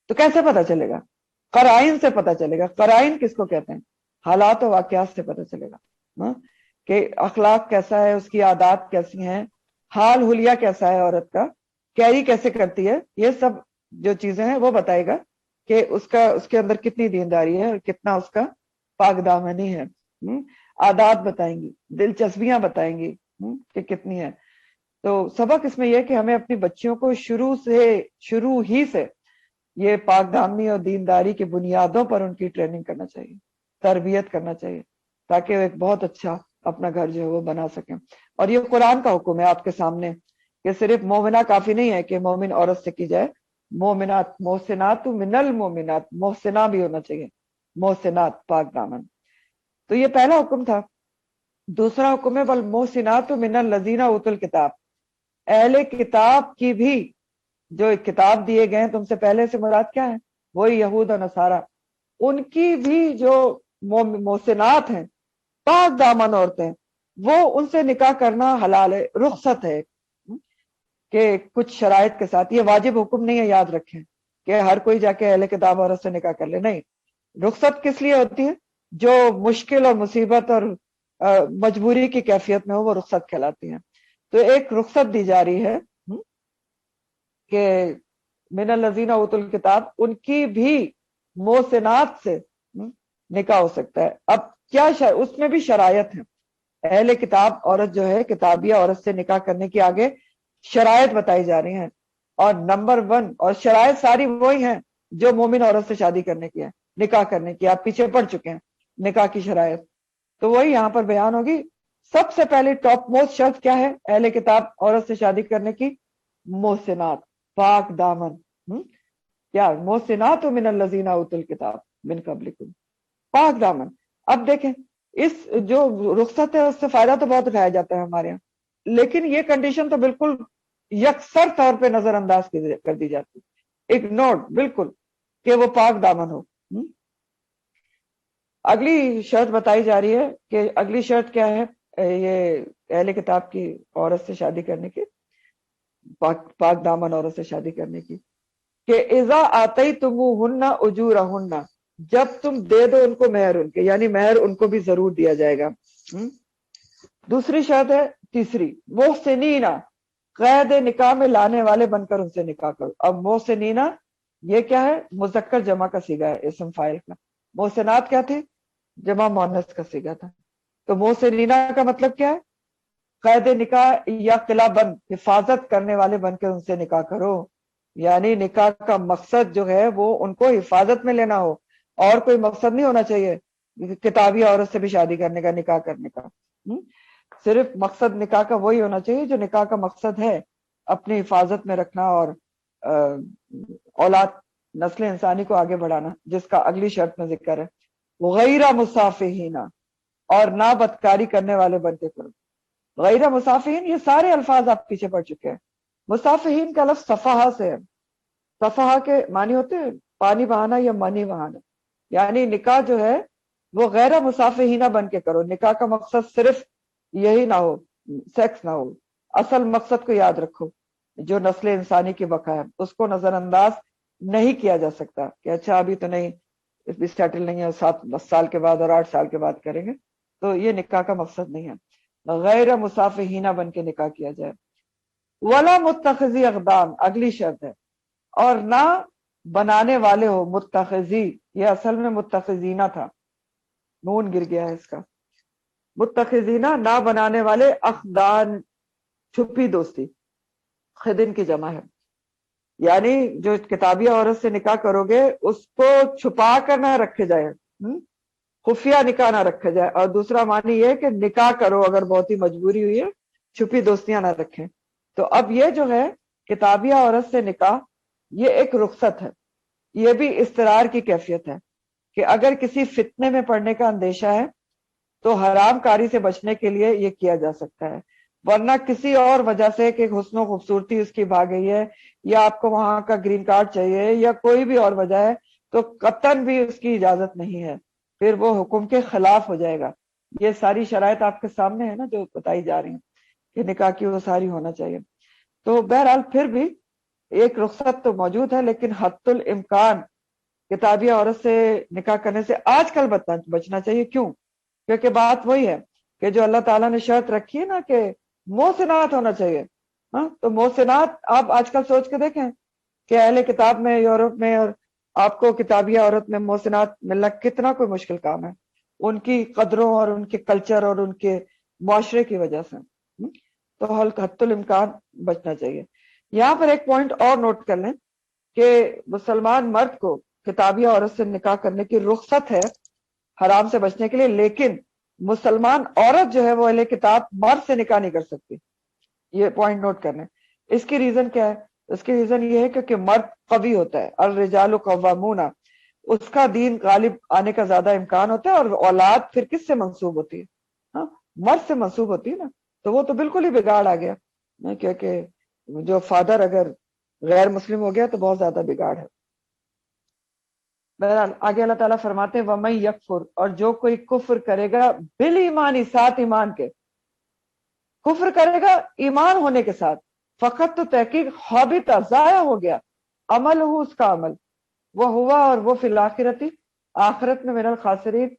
تو کیسے پتہ چلے گا؟ قرائن سے پتہ چلے گا. قرائن کس کو کہتے ہیں؟ حالات و واقعات سے پتہ چلے گا کہ اخلاق کیسا ہے، اس کی عادات کیسی ہیں، حال حلیہ کیسا ہے عورت کا، کیری کیسے کرتی ہے، یہ سب جو چیزیں ہیں وہ بتائے گا کہ اس کے اندر کتنی دینداری ہے اور کتنا اس کا پاک دامنی ہے. عادات بتائیں گی، دلچسپیاں بتائیں گی کہ کتنی ہے. تو سبق اس میں یہ کہ ہمیں اپنی بچیوں کو شروع ہی سے یہ پاک دامنی اور دینداری کی بنیادوں پر ان کی ٹریننگ کرنا چاہیے، تربیت کرنا چاہیے، تاکہ وہ ایک بہت اچھا اپنا گھر جو ہے وہ بنا سکیں. اور یہ قرآن کا حکم ہے آپ کے سامنے کہ صرف مومنہ کافی نہیں ہے کہ مومن عورت سے کی جائے، مومنات محسنات من المومنات، محسنہ بھی ہونا چاہیے، محسنات پاک دامن. تو یہ پہلا حکم تھا. دوسرا حکم ہے والمحسنات من الذین اوتوا الکتاب، اہل کتاب کی بھی جو کتاب دیے گئے ہیں تم سے پہلے سے مراد کیا ہے؟ وہی یہود اور نصارہ، ان کی بھی جو محسنات ہیں پاک دامن عورتیں، وہ ان سے نکاح کرنا حلال ہے، رخصت ہے کہ کچھ شرائط کے ساتھ. یہ واجب حکم نہیں ہے، یاد رکھیں کہ ہر کوئی جا کے اہل کتاب عورت سے نکاح کر لے، نہیں. رخصت کس لیے ہوتی ہے؟ جو مشکل اور مصیبت اور مجبوری کی کیفیت میں ہو، وہ رخصت کہلاتی ہیں. تو ایک رخصت دی جا رہی ہے کہ من الذین اوتوا الکتاب، ان کی بھی محسنات سے نکاح ہو سکتا ہے. اب کیا اس میں بھی شرائط ہیں. اہل کتاب عورت جو ہے کتابیہ عورت سے نکاح کرنے کی آگے شرائط بتائی جا رہی ہیں. اور نمبر 1، اور شرائط ساری وہی ہیں جو مومن عورت سے شادی کرنے کی ہے، نکاح کرنے کی. آپ پیچھے پڑھ چکے ہیں نکاح کی شرائط، تو وہی یہاں پر بیان ہوگی. سب سے پہلے ٹاپ موسٹ شرط کیا ہے اہل کتاب عورت سے شادی کرنے کی؟ محسنات، پاک دامن. کیا محسنات من الذین اوتوا الکتاب من قبلکم، پاک دامن. اب دیکھیں اس جو رخصت ہے اس سے فائدہ تو بہت اٹھایا جاتا ہے ہمارے یہاں، لیکن یہ کنڈیشن تو بالکل یکسر طور پہ نظر انداز کر دی جاتی، اگنورڈ بالکل، کہ وہ پاک دامن ہو. اگلی شرط بتائی جا رہی ہے کہ اگلی شرط کیا ہے یہ اہل کتاب کی عورت سے شادی کرنے کی، پاک دامن عورت سے شادی کرنے کی، کہ اذا آتیتموہن اجورہن، جب تم دے دو ان کو مہر ان کے، یعنی مہر ان کو بھی ضرور دیا جائے گا. دوسری شرط ہے تیسری، محسنین، قید نکاح میں لانے والے بن کر ان سے نکاح کرو. اب محسنین یہ کیا ہے؟ مذکر جمع کا صیغہ ہے، اسم فاعل کا. محسنات کیا تھے؟ جمع مؤنث کا صیغہ تھا. تو محسنین کا مطلب کیا ہے؟ قید نکاح یا قلعہ بند، حفاظت کرنے والے بن کے ان سے نکاح کرو. یعنی نکاح کا مقصد جو ہے وہ ان کو حفاظت میں لینا ہو، اور کوئی مقصد نہیں ہونا چاہیے کتابی عورت سے بھی شادی کرنے کا، نکاح کرنے کا. صرف مقصد نکاح کا وہی ہونا چاہیے جو نکاح کا مقصد ہے، اپنی حفاظت میں رکھنا اور اولاد نسل انسانی کو آگے بڑھانا، جس کا اگلی شرط میں ذکر ہے. غیر مصافحین، اور نہ بدکاری کرنے والے بن کے کرو. غیر مصافحین، یہ سارے الفاظ آپ پیچھے پڑ چکے ہیں. مصافحین کا لفظ صفحہ سے ہے. صفحہ کے معنی ہوتے ہیں پانی بہانا یا منی بہانا. یعنی نکاح جو ہے وہ غیر مصافحین بن کے کرو. نکاح کا مقصد صرف یہی نہ ہو، سیکس نہ ہو. اصل مقصد کو یاد رکھو جو نسل انسانی کی بقا ہے، اس کو نظر انداز نہیں کیا جا سکتا کہ اچھا ابھی تو نہیں، بھی سیٹل نہیں ہے، 7-10 سال کے بعد اور 8 سال کے بعد کریں گے. تو یہ نکاح کا مقصد نہیں ہے. غیر مصافحین بن کے نکاح کیا جائے. ولا متخذی اقدام، اگلی شرط ہے، اور نہ بنانے والے ہو. متخذی یہ اصل میں متخذینہ تھا، نون گر گیا ہے اس کا. متخذینہ نہ بنانے والے، اخدان چھپی دوستی، خدن کی جمع ہے. یعنی جو کتابی عورت سے نکاح کرو گے اس کو چھپا کر نہ رکھے جائے، خفیہ نکاح نہ رکھا جائے. اور دوسرا معنی یہ کہ نکاح کرو اگر بہت ہی مجبوری ہوئی ہے، چھپی دوستیاں نہ رکھیں. تو اب یہ جو ہے کتابیہ عورت سے نکاح، یہ ایک رخصت ہے. یہ بھی اضطرار کی کیفیت ہے کہ اگر کسی فتنے میں پڑنے کا اندیشہ ہے تو حرام کاری سے بچنے کے لیے یہ کیا جا سکتا ہے. ورنہ کسی اور وجہ سے کہ حسن و خوبصورتی اس کی بھاگ گئی ہے، یا آپ کو وہاں کا گرین کارڈ چاہیے، یا کوئی بھی اور وجہ ہے، تو قطعاً بھی اس کی اجازت نہیں ہے، پھر وہ حکم کے خلاف ہو جائے گا. یہ ساری شرائط آپ کے سامنے ہے نا جو بتائی جا رہی ہیں کہ نکاح کی وہ ساری ہونا چاہیے. تو بہرحال پھر بھی ایک رخصت تو موجود ہے، لیکن حد الامکان کتابی عورت سے نکاح کرنے سے آج کل بچنا چاہیے. کیوں؟ کیونکہ بات وہی ہے کہ جو اللہ تعالیٰ نے شرط رکھی ہے نا کہ محسنات ہونا چاہیے، ہاں تو محسنات آپ آج کل سوچ کے دیکھیں کہ اہل کتاب میں یورپ میں اور آپ کو کتابی عورت میں محسنات ملنا کتنا کوئی مشکل کام ہے، ان کی قدروں اور ان کے کلچر اور ان کے معاشرے کی وجہ سے۔ تو حت الامکان بچنا چاہیے۔ یہاں پر ایک پوائنٹ اور نوٹ کر لیں کہ مسلمان مرد کو کتابی عورت سے نکاح کرنے کی رخصت ہے حرام سے بچنے کے لیے، لیکن مسلمان عورت جو ہے وہ اہل کتاب مرد سے نکاح نہیں کر سکتی۔ یہ پوائنٹ نوٹ کرنا ہے۔ اس کی ریزن کیا ہے؟ اس کی ریزن یہ ہے کہ مرد قوی ہوتا ہے، الرجال قوامون، اس کا دین غالب آنے کا زیادہ امکان ہوتا ہے، اور اولاد پھر کس سے منسوب ہوتی ہے؟ ہاں مرد سے منسوب ہوتی ہے نا، تو وہ تو بالکل ہی بگاڑ آ گیا، کیونکہ جو فادر اگر غیر مسلم ہو گیا تو بہت زیادہ بگاڑ ہے۔ بہرحال آگے اللہ تعالیٰ فرماتے ہیں وَمَن یکفر، اور جو کوئی کفر کرے گا بالایمانی، ساتھ ایمان کے، کفر کرے گا ایمان ہونے کے ساتھ، فقط تو تحقیق حابط، ضائع ہو گیا، عمل ہو اس کا عمل، وہ ہوا، اور وہ فی الآخرتی، آخرت میں من الخاسرین،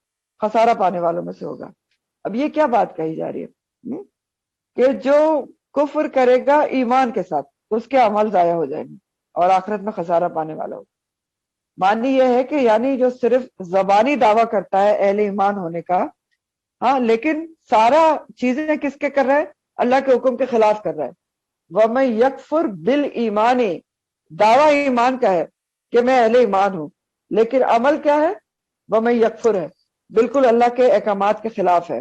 خسارہ پانے والوں میں سے ہوگا۔ اب یہ کیا بات کہی جا رہی ہے کہ جو کفر کرے گا ایمان کے ساتھ اس کے عمل ضائع ہو جائیں گے اور آخرت میں خسارہ پانے والا ہوگا۔ معنی یہ ہے کہ یعنی جو صرف زبانی دعویٰ کرتا ہے اہل ایمان ہونے کا، ہاں لیکن سارا چیزیں کس کے کر رہا ہے؟ اللہ کے حکم کے خلاف کر رہا ہے۔ وَمَن یکفر بالایمان، دعویٰ ایمان کا ہے کہ میں اہل ایمان ہوں، لیکن عمل کیا ہے؟ وَمَن یکفر ہے، بالکل اللہ کے احکامات کے خلاف ہے،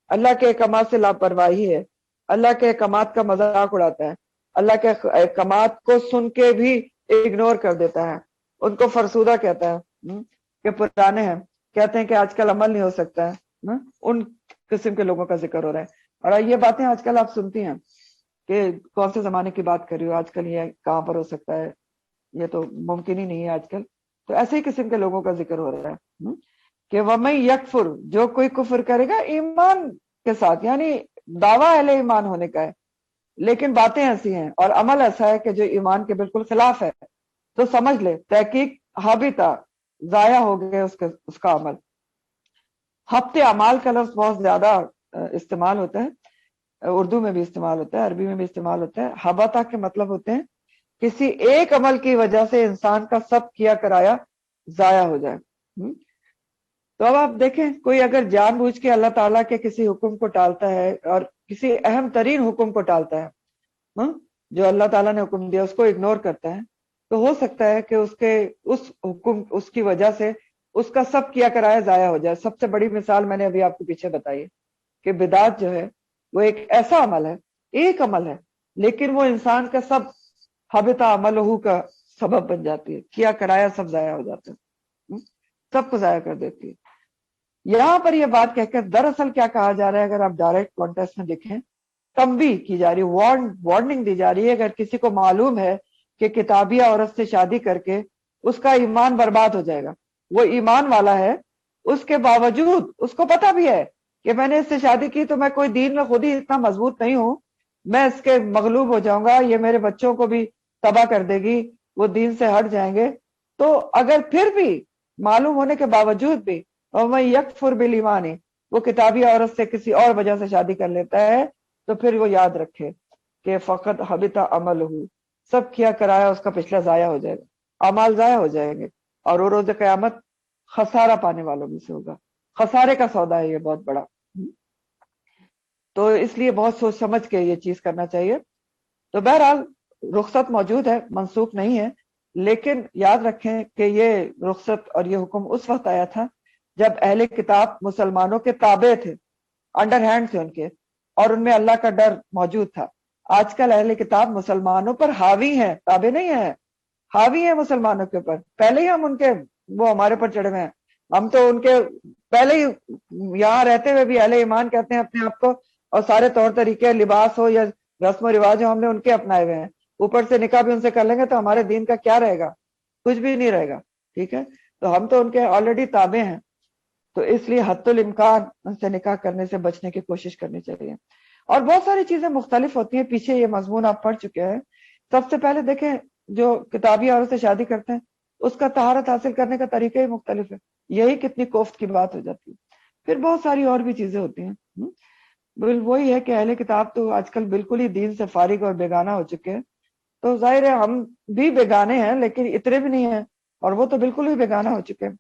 اللہ کے احکامات سے لاپرواہی ہے، اللہ کے احکامات کا مذاق اڑاتا ہے، اللہ کے احکامات کو سن کے بھی اگنور کر دیتا ہے، ان کو فرسودہ کہتا ہے کہ پرانے ہیں، کہتے ہیں کہ آج کل عمل نہیں ہو سکتا ہے، ان قسم کے لوگوں کا ذکر ہو رہا ہے۔ اور یہ باتیں آج کل آپ سنتی ہیں کہ کون سے زمانے کی بات کر رہی ہو، آج کل یہ کہاں پر ہو سکتا ہے، یہ تو ممکن ہی نہیں ہے آج کل۔ تو ایسے ہی قسم کے لوگوں کا ذکر ہو رہا ہے کہ وَمَن یکفر، جو کوئی کفر کرے گا ایمان کے ساتھ، یعنی دعویٰ اہل ایمان ہونے کا ہے لیکن باتیں ایسی ہیں اور عمل ایسا ہے کہ جو ایمان کے بالکل خلاف ہے، تو سمجھ لے تحقیق حابطہ، ضائع ہو گئے اس کا عمل۔ حبط اعمال کا لفظ بہت زیادہ استعمال ہوتا ہے، اردو میں بھی استعمال ہوتا ہے، عربی میں بھی استعمال ہوتا ہے۔ حبطہ کے مطلب ہوتے ہیں کسی ایک عمل کی وجہ سے انسان کا سب کیا کرایا ضائع ہو جائے۔ تو اب آپ دیکھیں کوئی اگر جان بوجھ کے اللہ تعالیٰ کے کسی حکم کو ٹالتا ہے اور کسی اہم ترین حکم کو ٹالتا ہے، جو اللہ تعالیٰ نے حکم دیا اس کو اگنور کرتا ہے، تو ہو سکتا ہے کہ اس حکم اس کی وجہ سے اس کا سب کیا کرایا ضائع ہو جائے۔ سب سے بڑی مثال میں نے ابھی آپ کو پیچھے بتائی ہے کہ بدعت جو ہے وہ ایک ایسا عمل ہے، ایک عمل ہے، لیکن وہ انسان کا سب حبط عملہ کا سبب بن جاتی ہے، کیا کرایا سب ضائع ہو جاتا ہے، سب کو ضائع کر دیتی ہے۔ یہاں پر یہ بات کہہ کر دراصل کیا کہا جا رہا ہے، اگر آپ ڈائریکٹ کانٹیکسٹ میں دیکھیں، تنبیہ کی جا رہی ہے، وارننگ دی جا رہی ہے۔ اگر کسی کو معلوم ہے کہ کتابی عورت سے شادی کر کے اس کا ایمان برباد ہو جائے گا، وہ ایمان والا ہے، اس کے باوجود اس کو پتا بھی ہے کہ میں نے اس سے شادی کی تو میں کوئی دین میں خود ہی اتنا مضبوط نہیں ہوں، میں اس کے مغلوب ہو جاؤں گا، یہ میرے بچوں کو بھی تباہ کر دے گی، وہ دین سے ہٹ جائیں گے، تو اگر پھر بھی معلوم ہونے کے باوجود بھی وَمَن یکفر بالایمان، وہ کتابی عورت سے کسی اور وجہ سے شادی کر لیتا ہے، تو پھر وہ یاد رکھے کہ فقط حبط عملہ، سب کیا کرایا اس کا پچھلا ضائع ہو جائے گا، اعمال ضائع ہو جائیں گے، اور وہ روز قیامت خسارہ پانے والوں میں سے ہوگا۔ خسارے کا سودا ہے یہ بہت بڑا، تو اس لیے بہت سوچ سمجھ کے یہ چیز کرنا چاہیے۔ تو بہرحال رخصت موجود ہے، منسوخ نہیں ہے، لیکن یاد رکھیں کہ یہ رخصت اور یہ حکم اس وقت آیا تھا جب اہل کتاب مسلمانوں کے تابع تھے، انڈر ہینڈ تھے ان کے، اور ان میں اللہ کا ڈر موجود تھا۔ آج کل اہل کتاب مسلمانوں پر حاوی ہیں، تابع نہیں ہیں، حاوی ہیں مسلمانوں کے اوپر، پہلے ہی ہم ان کے، وہ ہمارے پر چڑھے ہوئے ہیں، ہم تو ان کے پہلے ہی یہاں رہتے ہوئے بھی اہل ایمان کہتے ہیں اپنے آپ کو، اور سارے طور طریقے، لباس ہو یا رسم و رواج ہو، ہم نے ان کے اپنائے ہوئے ہیں، اوپر سے نکاح بھی ان سے کر لیں گے تو ہمارے دین کا کیا رہے گا؟ کچھ بھی نہیں رہے گا، ٹھیک ہے؟ تو ہم تو ان کے آلریڈی تابع ہیں، تو اس لیے حت الامکان ان سے نکاح کرنے سے بچنے کی کوشش کرنی چاہیے۔ اور بہت ساری چیزیں مختلف ہوتی ہیں، پیچھے یہ مضمون آپ پڑھ چکے ہیں۔ سب سے پہلے دیکھیں جو کتابی عورت سے شادی کرتے ہیں اس کا طہارت حاصل کرنے کا طریقہ ہی مختلف ہے، یہی کتنی کوفت کی بات ہو جاتی ہے۔ پھر بہت ساری اور بھی چیزیں ہوتی ہیں، وہی ہے کہ اہل کتاب تو آج کل بالکل ہی دین سے فارغ اور بیگانہ ہو چکے ہیں، تو ظاہر ہے ہم بھی بیگانے ہیں لیکن اتنے بھی نہیں ہیں، اور وہ تو بالکل ہی بیگانہ ہو چکے ہیں،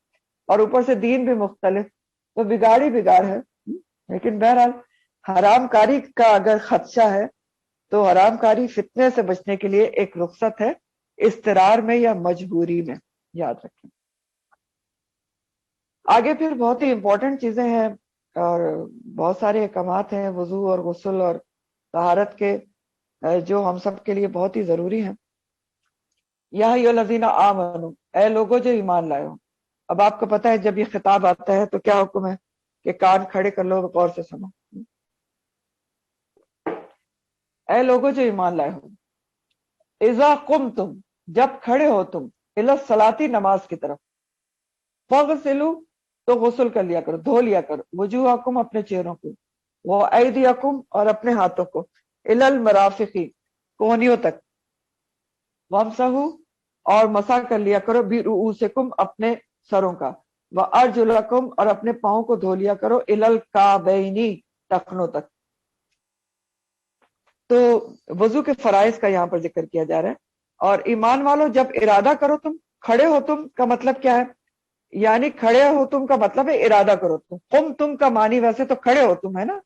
اور اوپر سے دین بھی مختلف، تو بگاڑ ہی بگاڑ ہے۔ لیکن بہرحال حرام کاری کا اگر خدشہ ہے تو حرام کاری فتنے سے بچنے کے لیے ایک رخصت ہے، اضطرار میں یا مجبوری میں، یاد رکھیں۔ آگے پھر بہت ہی امپورٹنٹ چیزیں ہیں اور بہت سارے احکامات ہیں وضو اور غسل اور طہارت کے، جو ہم سب کے لیے بہت ہی ضروری ہیں۔ یا ایھا الذین آمنو، اے لوگوں جو ایمان لائے ہو۔ اب آپ کو پتا ہے جب یہ خطاب آتا ہے تو کیا حکم ہے کہ کان کھڑے کر لو، غور سے سنو۔ اے لوگوں جو ایمان لائے ہو، اذا قمتم، جب کھڑے ہو تم، الی الصلاۃ، نماز کی طرف، فاغسلوا، تو غسل کر لیا کرو، دھو لیا کرو، وجوہکم، اپنے چہروں کو، وایدیکم، اور اپنے ہاتھوں کو، الی المرافق، کونیوں تک، وامسحوا، اور مسح کر لیا کرو، برؤوسکم، اپنے سروں کا، وارجلکم، اور اپنے پاؤں کو دھو لیا کرو، الی الکعبین، ٹخنوں تک۔ تو وضو کے فرائض کا یہاں پر ذکر کیا جا رہا ہے۔ اور ایمان والو جب ارادہ کرو تم، کھڑے ہو تم کا مطلب کیا ہے؟ یعنی کھڑے ہو تم کا مطلب ہے ارادہ کرو تم، قم تم کا معنی ویسے تو کھڑے ہو تم ہے نا،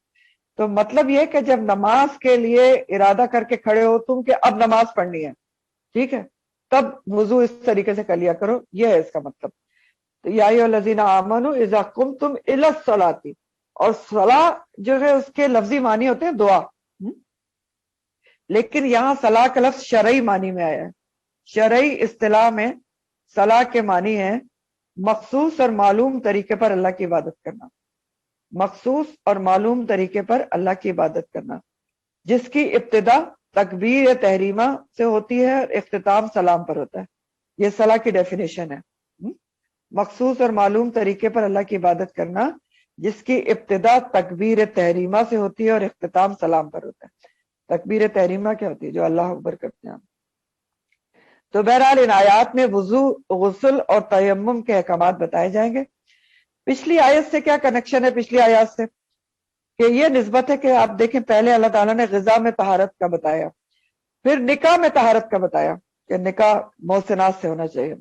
تو مطلب یہ کہ جب نماز کے لیے ارادہ کر کے کھڑے ہو تم کہ اب نماز پڑھنی ہے، ٹھیک ہے، تب وضو اس طریقے سے کر لیا کرو، یہ ہے اس کا مطلب۔ تو یا ایھا الذین آمنوا اذا قمتم الی الصلاۃ، اور صلاح جو ہے اس کے لفظی معنی ہوتے ہیں دعا، لیکن یہاں صلاح کا لفظ شرعی معنی میں آیا ہے۔ شرعی اصطلاح میں صلاح کے معنی ہے مخصوص اور معلوم طریقے پر اللہ کی عبادت کرنا، مخصوص اور معلوم طریقے پر اللہ کی عبادت کرنا، جس کی ابتدا تکبیر تحریمہ سے ہوتی ہے اور اختتام سلام پر ہوتا ہے۔ یہ صلاح کی ڈیفینیشن ہے، مخصوص اور معلوم طریقے پر اللہ کی عبادت کرنا جس کی ابتدا تکبیر تحریمہ سے ہوتی ہے اور اختتام سلام پر ہوتا ہے۔ تکبیر تحریمہ کیا ہوتی ہے؟ جو اللہ اکبر کرتے ہیں۔ تو بہرحال ان آیات میں وضو، غسل اور تیمم کے احکامات بتائے جائیں گے۔ پچھلی آیت سے کیا کنیکشن ہے؟ پچھلی آیات سے کہ یہ نسبت ہے کہ آپ دیکھیں پہلے اللہ تعالیٰ نے غذا میں طہارت کا بتایا، پھر نکاح میں طہارت کا بتایا کہ نکاح محسنات سے ہونا چاہیے،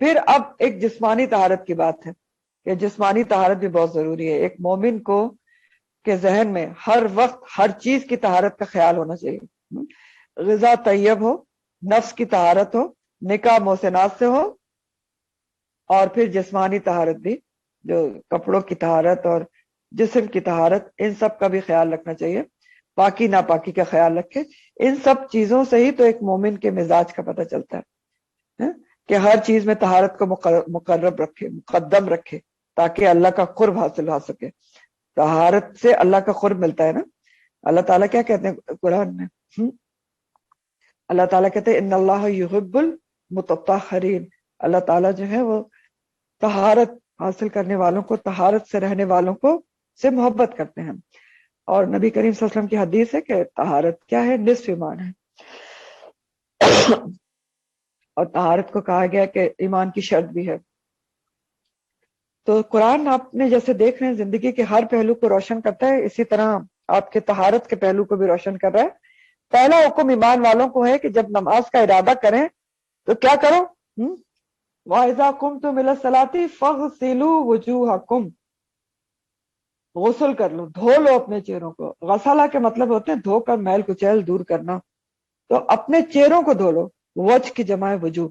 پھر اب ایک جسمانی طہارت کی بات ہے کہ جسمانی طہارت بھی بہت ضروری ہے۔ ایک مومن کو کے ذہن میں ہر وقت ہر چیز کی طہارت کا خیال ہونا چاہیے، غذا طیب ہو، نفس کی طہارت ہو، نکاح محسنات سے ہو، اور پھر جسمانی طہارت بھی، جو کپڑوں کی طہارت اور جسم کی طہارت، ان سب کا بھی خیال رکھنا چاہیے، پاکی ناپاکی کا خیال رکھے۔ ان سب چیزوں سے ہی تو ایک مومن کے مزاج کا پتہ چلتا ہے کہ ہر چیز میں طہارت کو مقرب رکھے، مقدم رکھے، تاکہ اللہ کا قرب حاصل ہو سکے۔ طہارت سے اللہ کا قرب ملتا ہے نا۔ اللہ تعالیٰ کیا کہتے ہیں قرآن میں؟ اللہ تعالیٰ کہتے ہیں ان اللہ یحب المطہرین، اللہ تعالیٰ جو ہے وہ طہارت حاصل کرنے والوں کو، طہارت سے رہنے والوں کو سے محبت کرتے ہیں۔ اور نبی کریم صلی اللہ علیہ وسلم کی حدیث ہے کہ طہارت کیا ہے؟ نصف ایمان ہے۔ اور طہارت کو کہا گیا کہ ایمان کی شرط بھی ہے۔ تو قرآن آپ نے جیسے دیکھ رہے ہیں زندگی کے ہر پہلو کو روشن کرتا ہے، اسی طرح آپ کے طہارت کے پہلو کو بھی روشن کر رہا ہے۔ پہلا حکم ایمان والوں کو ہے کہ جب نماز کا ارادہ کریں تو کیا کرو؟ وَإِذَا قُمْتُمْ إِلَى الصَّلَاةِ فَاغْسِلُوا وُجُوهَكُمْ، غسل کر لو، دھو لو اپنے چہروں کو۔ غسلہ کے مطلب ہوتے ہیں دھو کر میل کچیل دور کرنا، تو اپنے چہروں کو دھو لو، وجہ کی جمع ہے وجوہ۔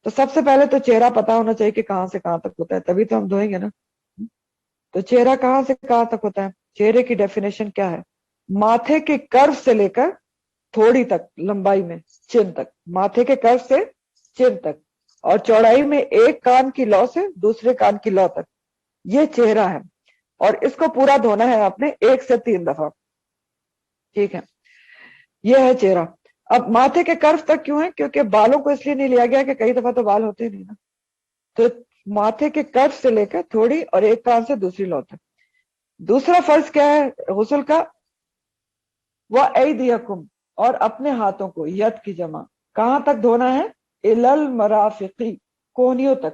تو سب سے پہلے تو چہرہ پتا ہونا چاہیے کہ کہاں سے کہاں تک ہوتا ہے، تبھی تو ہم دھوئیں گے نا۔ تو چہرہ کہاں سے کہاں تک ہوتا ہے؟ چہرے کی ڈیفینیشن کیا ہے؟ ماتھے کے کرف سے لے کر تھوڑی تک لمبائی میں چن تک، ماتھے کے کرف سے چن تک، اور چوڑائی میں ایک کان کی لو سے دوسرے کان کی لو تک، یہ چہرہ ہے۔ اور اس کو پورا دھونا ہے آپ نے 1 سے 3 دفعہ، ٹھیک ہے؟ یہ ہے چہرہ۔ اب ماتھے کے کرف تک کیوں ہے؟ کیونکہ بالوں کو اس لیے نہیں لیا گیا کہ کئی دفعہ تو بال ہوتے نہیں نا، تو ماتھے کے کرف سے لے کر تھوڑی اور ایک کان سے دوسری لو تک۔ دوسرا فرض کیا ہے غسل کا؟ وَأَيْدِيَكُمْ، اور اپنے ہاتھوں کو، ید کی جمع، کہاں تک دھونا ہے؟ إِلَى الْمَرَافِقِ، کونیوں تک۔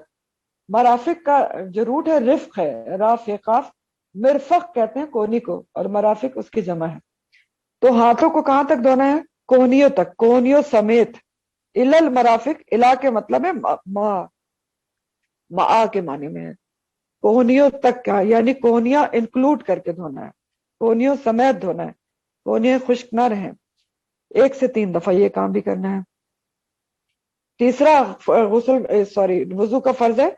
مرافق کا جو روٹ ہے رفق ہے، را فے قاف، مرفق کہتے ہیں کونی کو اور مرافق اس کی جمع ہے. تو ہاتھوں کو کہاں تک دھونا ہے؟ کونیوں تک، کونیوں سمیت. الل مرافق، الا کے مطلب ہے ما کے معنی میں ہے. کونیوں تک کا یعنی کونیاں انکلوڈ کر کے دھونا ہے، کونیوں سمیت دھونا ہے، کونیاں خشک نہ رہیں. 1 سے 3 دفعہ یہ کام بھی کرنا ہے. تیسرا وضو کا فرض ہے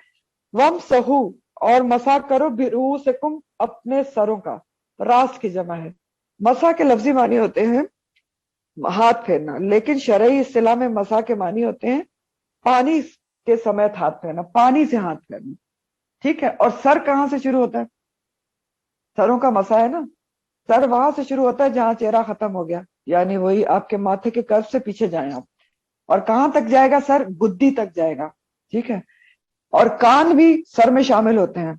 وَمْسَحُوا، اور مسح کرو برؤوسکم، اپنے سروں کا. راس کی جمع ہے. مسح کے لفظی معنی ہوتے ہیں ہاتھ پھیرنا، لیکن شرعی اصطلاح میں مسح کے معنی ہوتے ہیں پانی کے سمیت ہاتھ پھیرنا، پانی سے ہاتھ پھیرنا. ٹھیک ہے. اور سر کہاں سے شروع ہوتا ہے؟ سروں کا مسح ہے نا، سر وہاں سے شروع ہوتا ہے جہاں چہرہ ختم ہو گیا، یعنی وہی آپ کے ماتھے کے کرف سے پیچھے جائیں آپ. اور کہاں تک جائے گا؟ سر گدی تک جائے گا. ٹھیک ہے. اور کان بھی سر میں شامل ہوتے ہیں.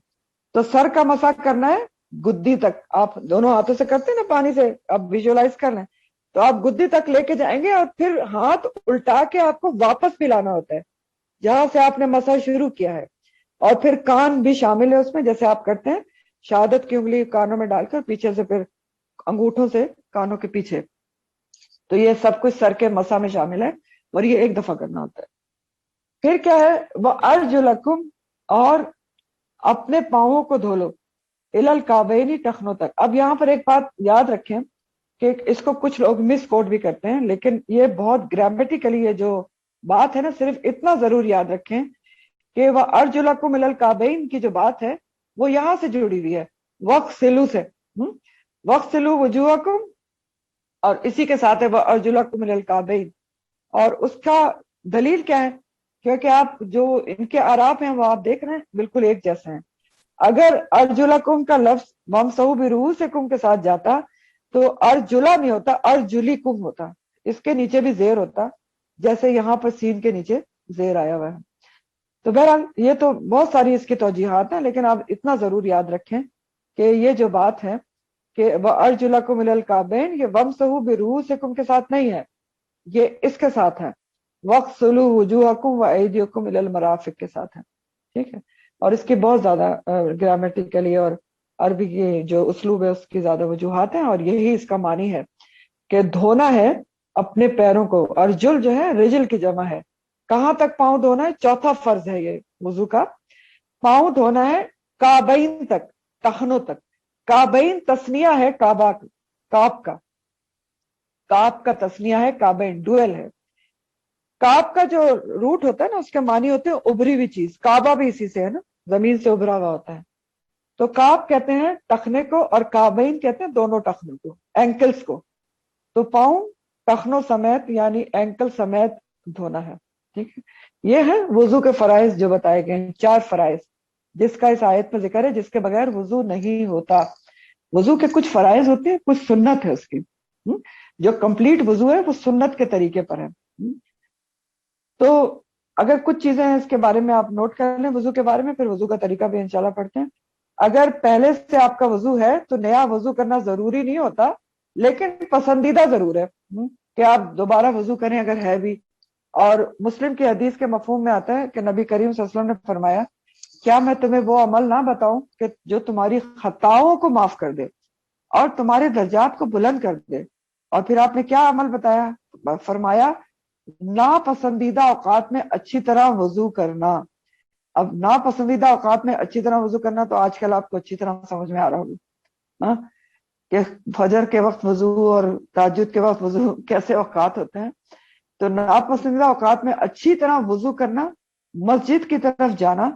تو سر کا مسح کرنا ہے گدی تک. آپ دونوں ہاتھوں سے کرتے ہیں نا پانی سے، اب ویژولائز کر لیں. تو آپ گدی تک لے کے جائیں گے اور پھر ہاتھ الٹا کے آپ کو واپس بھی لانا ہوتا ہے جہاں سے آپ نے مسح شروع کیا ہے. اور پھر کان بھی شامل ہے اس میں، جیسے آپ کرتے ہیں شہادت کی انگلی کانوں میں ڈال کر پیچھے سے پھر انگوٹھوں سے کانوں کے پیچھے. تو یہ سب کچھ سر کے مسح میں شامل ہے اور یہ 1 دفعہ کرنا ہوتا ہے. پھر کیا ہے؟ وَأَرْجُلَكُمْ، اور اپنے پاؤں کو دھو لو اِلَى الْكَعْبَيْنِ، ٹخنوں تک. اب یہاں پر ایک بات یاد رکھیں کہ اس کو کچھ لوگ مس کوٹ بھی کرتے ہیں، لیکن یہ بہت گرامیٹیکلی یہ جو بات ہے نا، صرف اتنا ضرور یاد رکھیں کہ وَأَرْجُلَكُمْ إِلَى الْكَعْبَيْنِ کی جو بات ہے وہ یہاں سے جڑی ہوئی ہے وَاغْسِلُوا سے. وَاغْسِلُوا وُجُوهَكُمْ، اور اسی کے ساتھ ہے وَأَرْجُلَكُمْ إِلَى الْكَعْبَيْنِ. اور اس کا دلیل کیا ہے؟ کیونکہ آپ جو ان کے اعراب ہیں وہ آپ دیکھ رہے ہیں بالکل ایک جیسے ہیں. اگر ارجلکم کا لفظ وَامْسَحُوا بِرُؤُوسِکُم کے ساتھ جاتا تو ارجلا نہیں ہوتا، ارجلیکم ہوتا. اس کے نیچے بھی زیر ہوتا، جیسے یہاں پر سین کے نیچے زیر آیا ہوا ہے. تو بہرحال یہ تو بہت ساری اس کی توجیحات ہیں، لیکن آپ اتنا ضرور یاد رکھیں کہ یہ جو بات ہے کہ وَأَرْجُلَكُمْ إِلَى الْكَعْبَيْنِ، یہ وَامْسَحُوا بِرُؤُوسِکُم کے ساتھ نہیں ہے، یہ اس کے ساتھ ہے وَاغْسِلُوا وُجُوهَكُمْ وَأَيْدِيَكُمْ إِلَى الْمَرَافِقِ کے ساتھ ہے. ٹھیک ہے. اور اس کی بہت زیادہ گرامیٹیکلی اور عربی کی جو اسلوب ہے اس کی زیادہ وجوہات ہیں، اور یہی اس کا معنی ہے کہ دھونا ہے اپنے پیروں کو. ارجل جو ہے رجل کی جمع ہے. کہاں تک پاؤں دھونا ہے؟ 4تھا فرض ہے یہ وضو کا. پاؤں دھونا ہے کعبین تک، ٹخنوں تک. کعبین تسنیہ ہے کعبہ، کعب کا، کعب کا تسنیہ ہے، کعبین ڈویل ہے. کعب کا جو روٹ ہوتا ہے نا اس کے معنی ہوتے ہیں ابری ہوئی چیز. کعبہ بھی اسی سے ہے نا، زمین سے ابھرا ہوا ہوتا ہے. تو کعب کہتے ہیں ٹخنے کو اور کعبین کہتے ہیں دونوں ٹخنوں کو، اینکلز کو. تو پاؤں ٹخنوں سمیت یعنی اینکل سمیت دھونا ہے. ٹھیک ہے. یہ ہے وضو کے فرائض جو بتائے گئے ہیں، 4 فرائض جس کا اس آیت میں ذکر ہے، جس کے بغیر وضو نہیں ہوتا. وضو کے کچھ فرائض ہوتے ہیں، کچھ سنت ہے اس کی. جو کمپلیٹ وضو ہے وہ سنت کے طریقے پر ہے. تو اگر کچھ چیزیں ہیں اس کے بارے میں آپ نوٹ کر لیں وضو کے بارے میں، پھر وضو کا طریقہ بھی انشاءاللہ پڑھتے ہیں. اگر پہلے سے آپ کا وضو ہے تو نیا وضو کرنا ضروری نہیں ہوتا، لیکن پسندیدہ ضرور ہے کہ آپ دوبارہ وضو کریں اگر ہے بھی. اور مسلم کی حدیث کے مفہوم میں آتا ہے کہ نبی کریم صلی اللہ علیہ وسلم نے فرمایا کیا میں تمہیں وہ عمل نہ بتاؤں کہ جو تمہاری خطاؤں کو معاف کر دے اور تمہارے درجات کو بلند کر دے. اور پھر آپ نے کیا عمل بتایا؟ فرمایا ناپسندیدہ اوقات میں اچھی طرح وضو کرنا. اب ناپسندیدہ اوقات میں اچھی طرح وضو کرنا تو آج کل آپ کو اچھی طرح سمجھ میں آ رہا ہوگا کہ فجر کے وقت وضو اور تہجد کے وقت وضو کیسے اوقات ہوتے ہیں. تو ناپسندیدہ اوقات میں اچھی طرح وضو کرنا، مسجد کی طرف جانا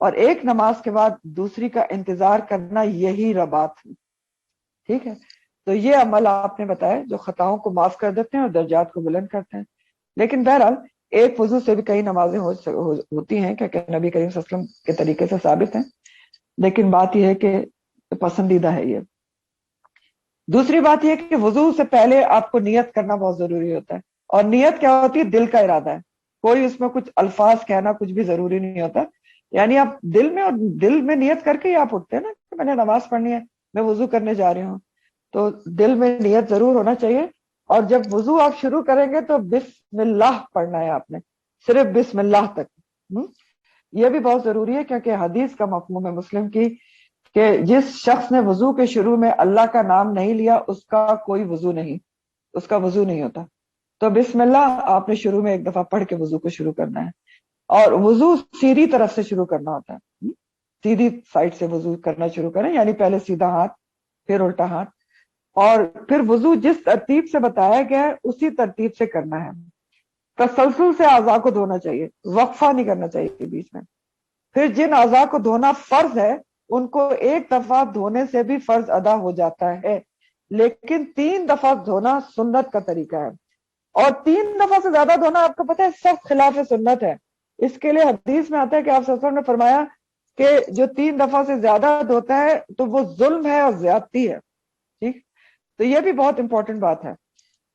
اور ایک نماز کے بعد دوسری کا انتظار کرنا، یہی رباط ہے. ٹھیک ہے. تو یہ عمل آپ نے بتایا جو خطاؤں کو معاف کر دیتے ہیں اور درجات کو بلند کرتے ہیں. لیکن بہرحال ایک وضو سے بھی کئی نمازیں ہوتی ہیں کہ نبی کریم صلی اللہ علیہ وسلم کے طریقے سے ثابت ہیں، لیکن بات یہ ہے کہ پسندیدہ ہے یہ. دوسری بات یہ کہ وضو سے پہلے آپ کو نیت کرنا بہت ضروری ہوتا ہے. اور نیت کیا ہوتی ہے؟ دل کا ارادہ ہے. کوئی اس میں کچھ الفاظ کہنا کچھ بھی ضروری نہیں ہوتا. یعنی آپ دل میں نیت کر کے ہی آپ اٹھتے ہیں نا کہ میں نے نماز پڑھنی ہے، میں وضو کرنے جا رہی ہوں. تو دل میں نیت ضرور ہونا چاہیے. اور جب وضو آپ شروع کریں گے تو بسم اللہ پڑھنا ہے آپ نے، صرف بسم اللہ تک. یہ بھی بہت ضروری ہے کیونکہ حدیث کا مفہوم ہے مسلم کی کہ جس شخص نے وضو کے شروع میں اللہ کا نام نہیں لیا اس کا کوئی وضو نہیں، اس کا وضو نہیں ہوتا. تو بسم اللہ آپ نے شروع میں ایک دفعہ پڑھ کے وضو کو شروع کرنا ہے، اور وضو سیدھی طرف سے شروع کرنا ہوتا ہے، سیدھی سائڈ سے وضو کرنا شروع کریں، یعنی پہلے سیدھا ہاتھ پھر الٹا ہاتھ، اور پھر وضو جس ترتیب سے بتایا گیا ہے اسی ترتیب سے کرنا ہے. تسلسل سے اعضاء کو دھونا چاہیے، وقفہ نہیں کرنا چاہیے بیچ میں. پھر جن اعضاء کو دھونا فرض ہے ان کو ایک دفعہ دھونے سے بھی فرض ادا ہو جاتا ہے، لیکن 3 دفعہ دھونا سنت کا طریقہ ہے. اور 3 دفعہ سے زیادہ دھونا آپ کو پتہ ہے سخت خلاف سنت ہے. اس کے لیے حدیث میں آتا ہے کہ آپ صلی اللہ علیہ وسلم نے فرمایا کہ جو 3 دفعہ سے زیادہ دھوتا ہے تو وہ ظلم ہے اور زیادتی ہے. ٹھیک، تو یہ بھی بہت امپورٹنٹ بات ہے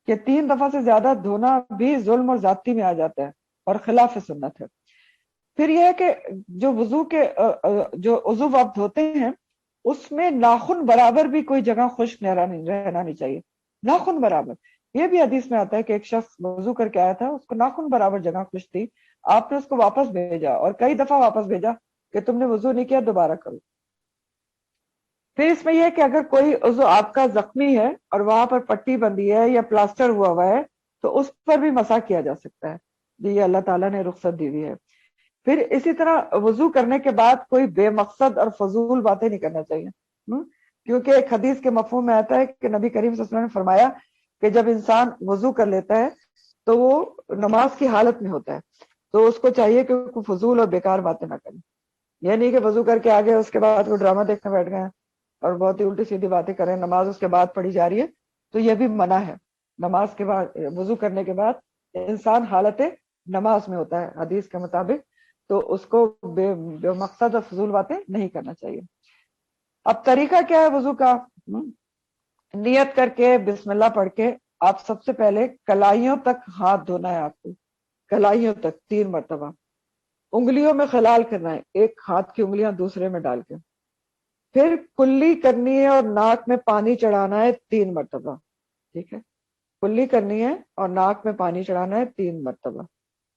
کہ 3 دفعہ سے زیادہ دھونا بھی ظلم اور زیادتی میں آ جاتا ہے اور خلاف سنت ہے. پھر یہ ہے کہ جو وضو کے جو عضو آپ دھوتے ہیں اس میں ناخن برابر بھی کوئی جگہ خشک رہنا نہیں چاہیے، ناخن برابر. یہ بھی حدیث میں آتا ہے کہ ایک شخص وضو کر کے آیا تھا، اس کو ناخن برابر جگہ خشک تھی، آپ نے اس کو واپس بھیجا اور کئی دفعہ واپس بھیجا کہ تم نے وضو نہیں کیا، دوبارہ کرو. پھر اس میں یہ ہے کہ اگر کوئی عضو آپ کا زخمی ہے اور وہاں پر پٹی بندھی ہے یا پلاسٹر ہوا ہوا ہے تو اس پر بھی مسح کیا جا سکتا ہے، یہ اللہ تعالیٰ نے رخصت دی ہوئی ہے. پھر اسی طرح وضو کرنے کے بعد کوئی بے مقصد اور فضول باتیں نہیں کرنا چاہیے، کیونکہ ایک حدیث کے مفہوم میں آتا ہے کہ نبی کریم صلی اللہ علیہ وسلم نے فرمایا کہ جب انسان وضو کر لیتا ہے تو وہ نماز کی حالت میں ہوتا ہے، تو اس کو چاہیے کہ کوئی فضول اور بیکار باتیں نہ کریں. یہ نہیں کہ وضو کر کے آگے اس کے بعد وہ ڈرامہ دیکھنے بیٹھ گئے اور بہت ہی الٹی سیدھی باتیں کریں، نماز اس کے بعد پڑھی جا رہی ہے تو یہ بھی منع ہے. نماز کے بعد وضو کرنے کے بعد انسان حالت نماز میں ہوتا ہے حدیث کے مطابق، تو اس کو بے مقصد اور فضول باتیں نہیں کرنا چاہیے. اب طریقہ کیا ہے وضو کا؟ نیت کر کے بسم اللہ پڑھ کے آپ سب سے پہلے کلائیوں تک ہاتھ دھونا ہے، آپ کو کلائیوں تک 3 مرتبہ، انگلیوں میں خلال کرنا ہے، ایک ہاتھ کی انگلیاں دوسرے میں ڈال کے. پھر کلی کرنی ہے اور ناک میں پانی چڑھانا ہے 3 مرتبہ. ٹھیک ہے، کلی کرنی ہے اور ناک میں پانی چڑھانا ہے 3 مرتبہ،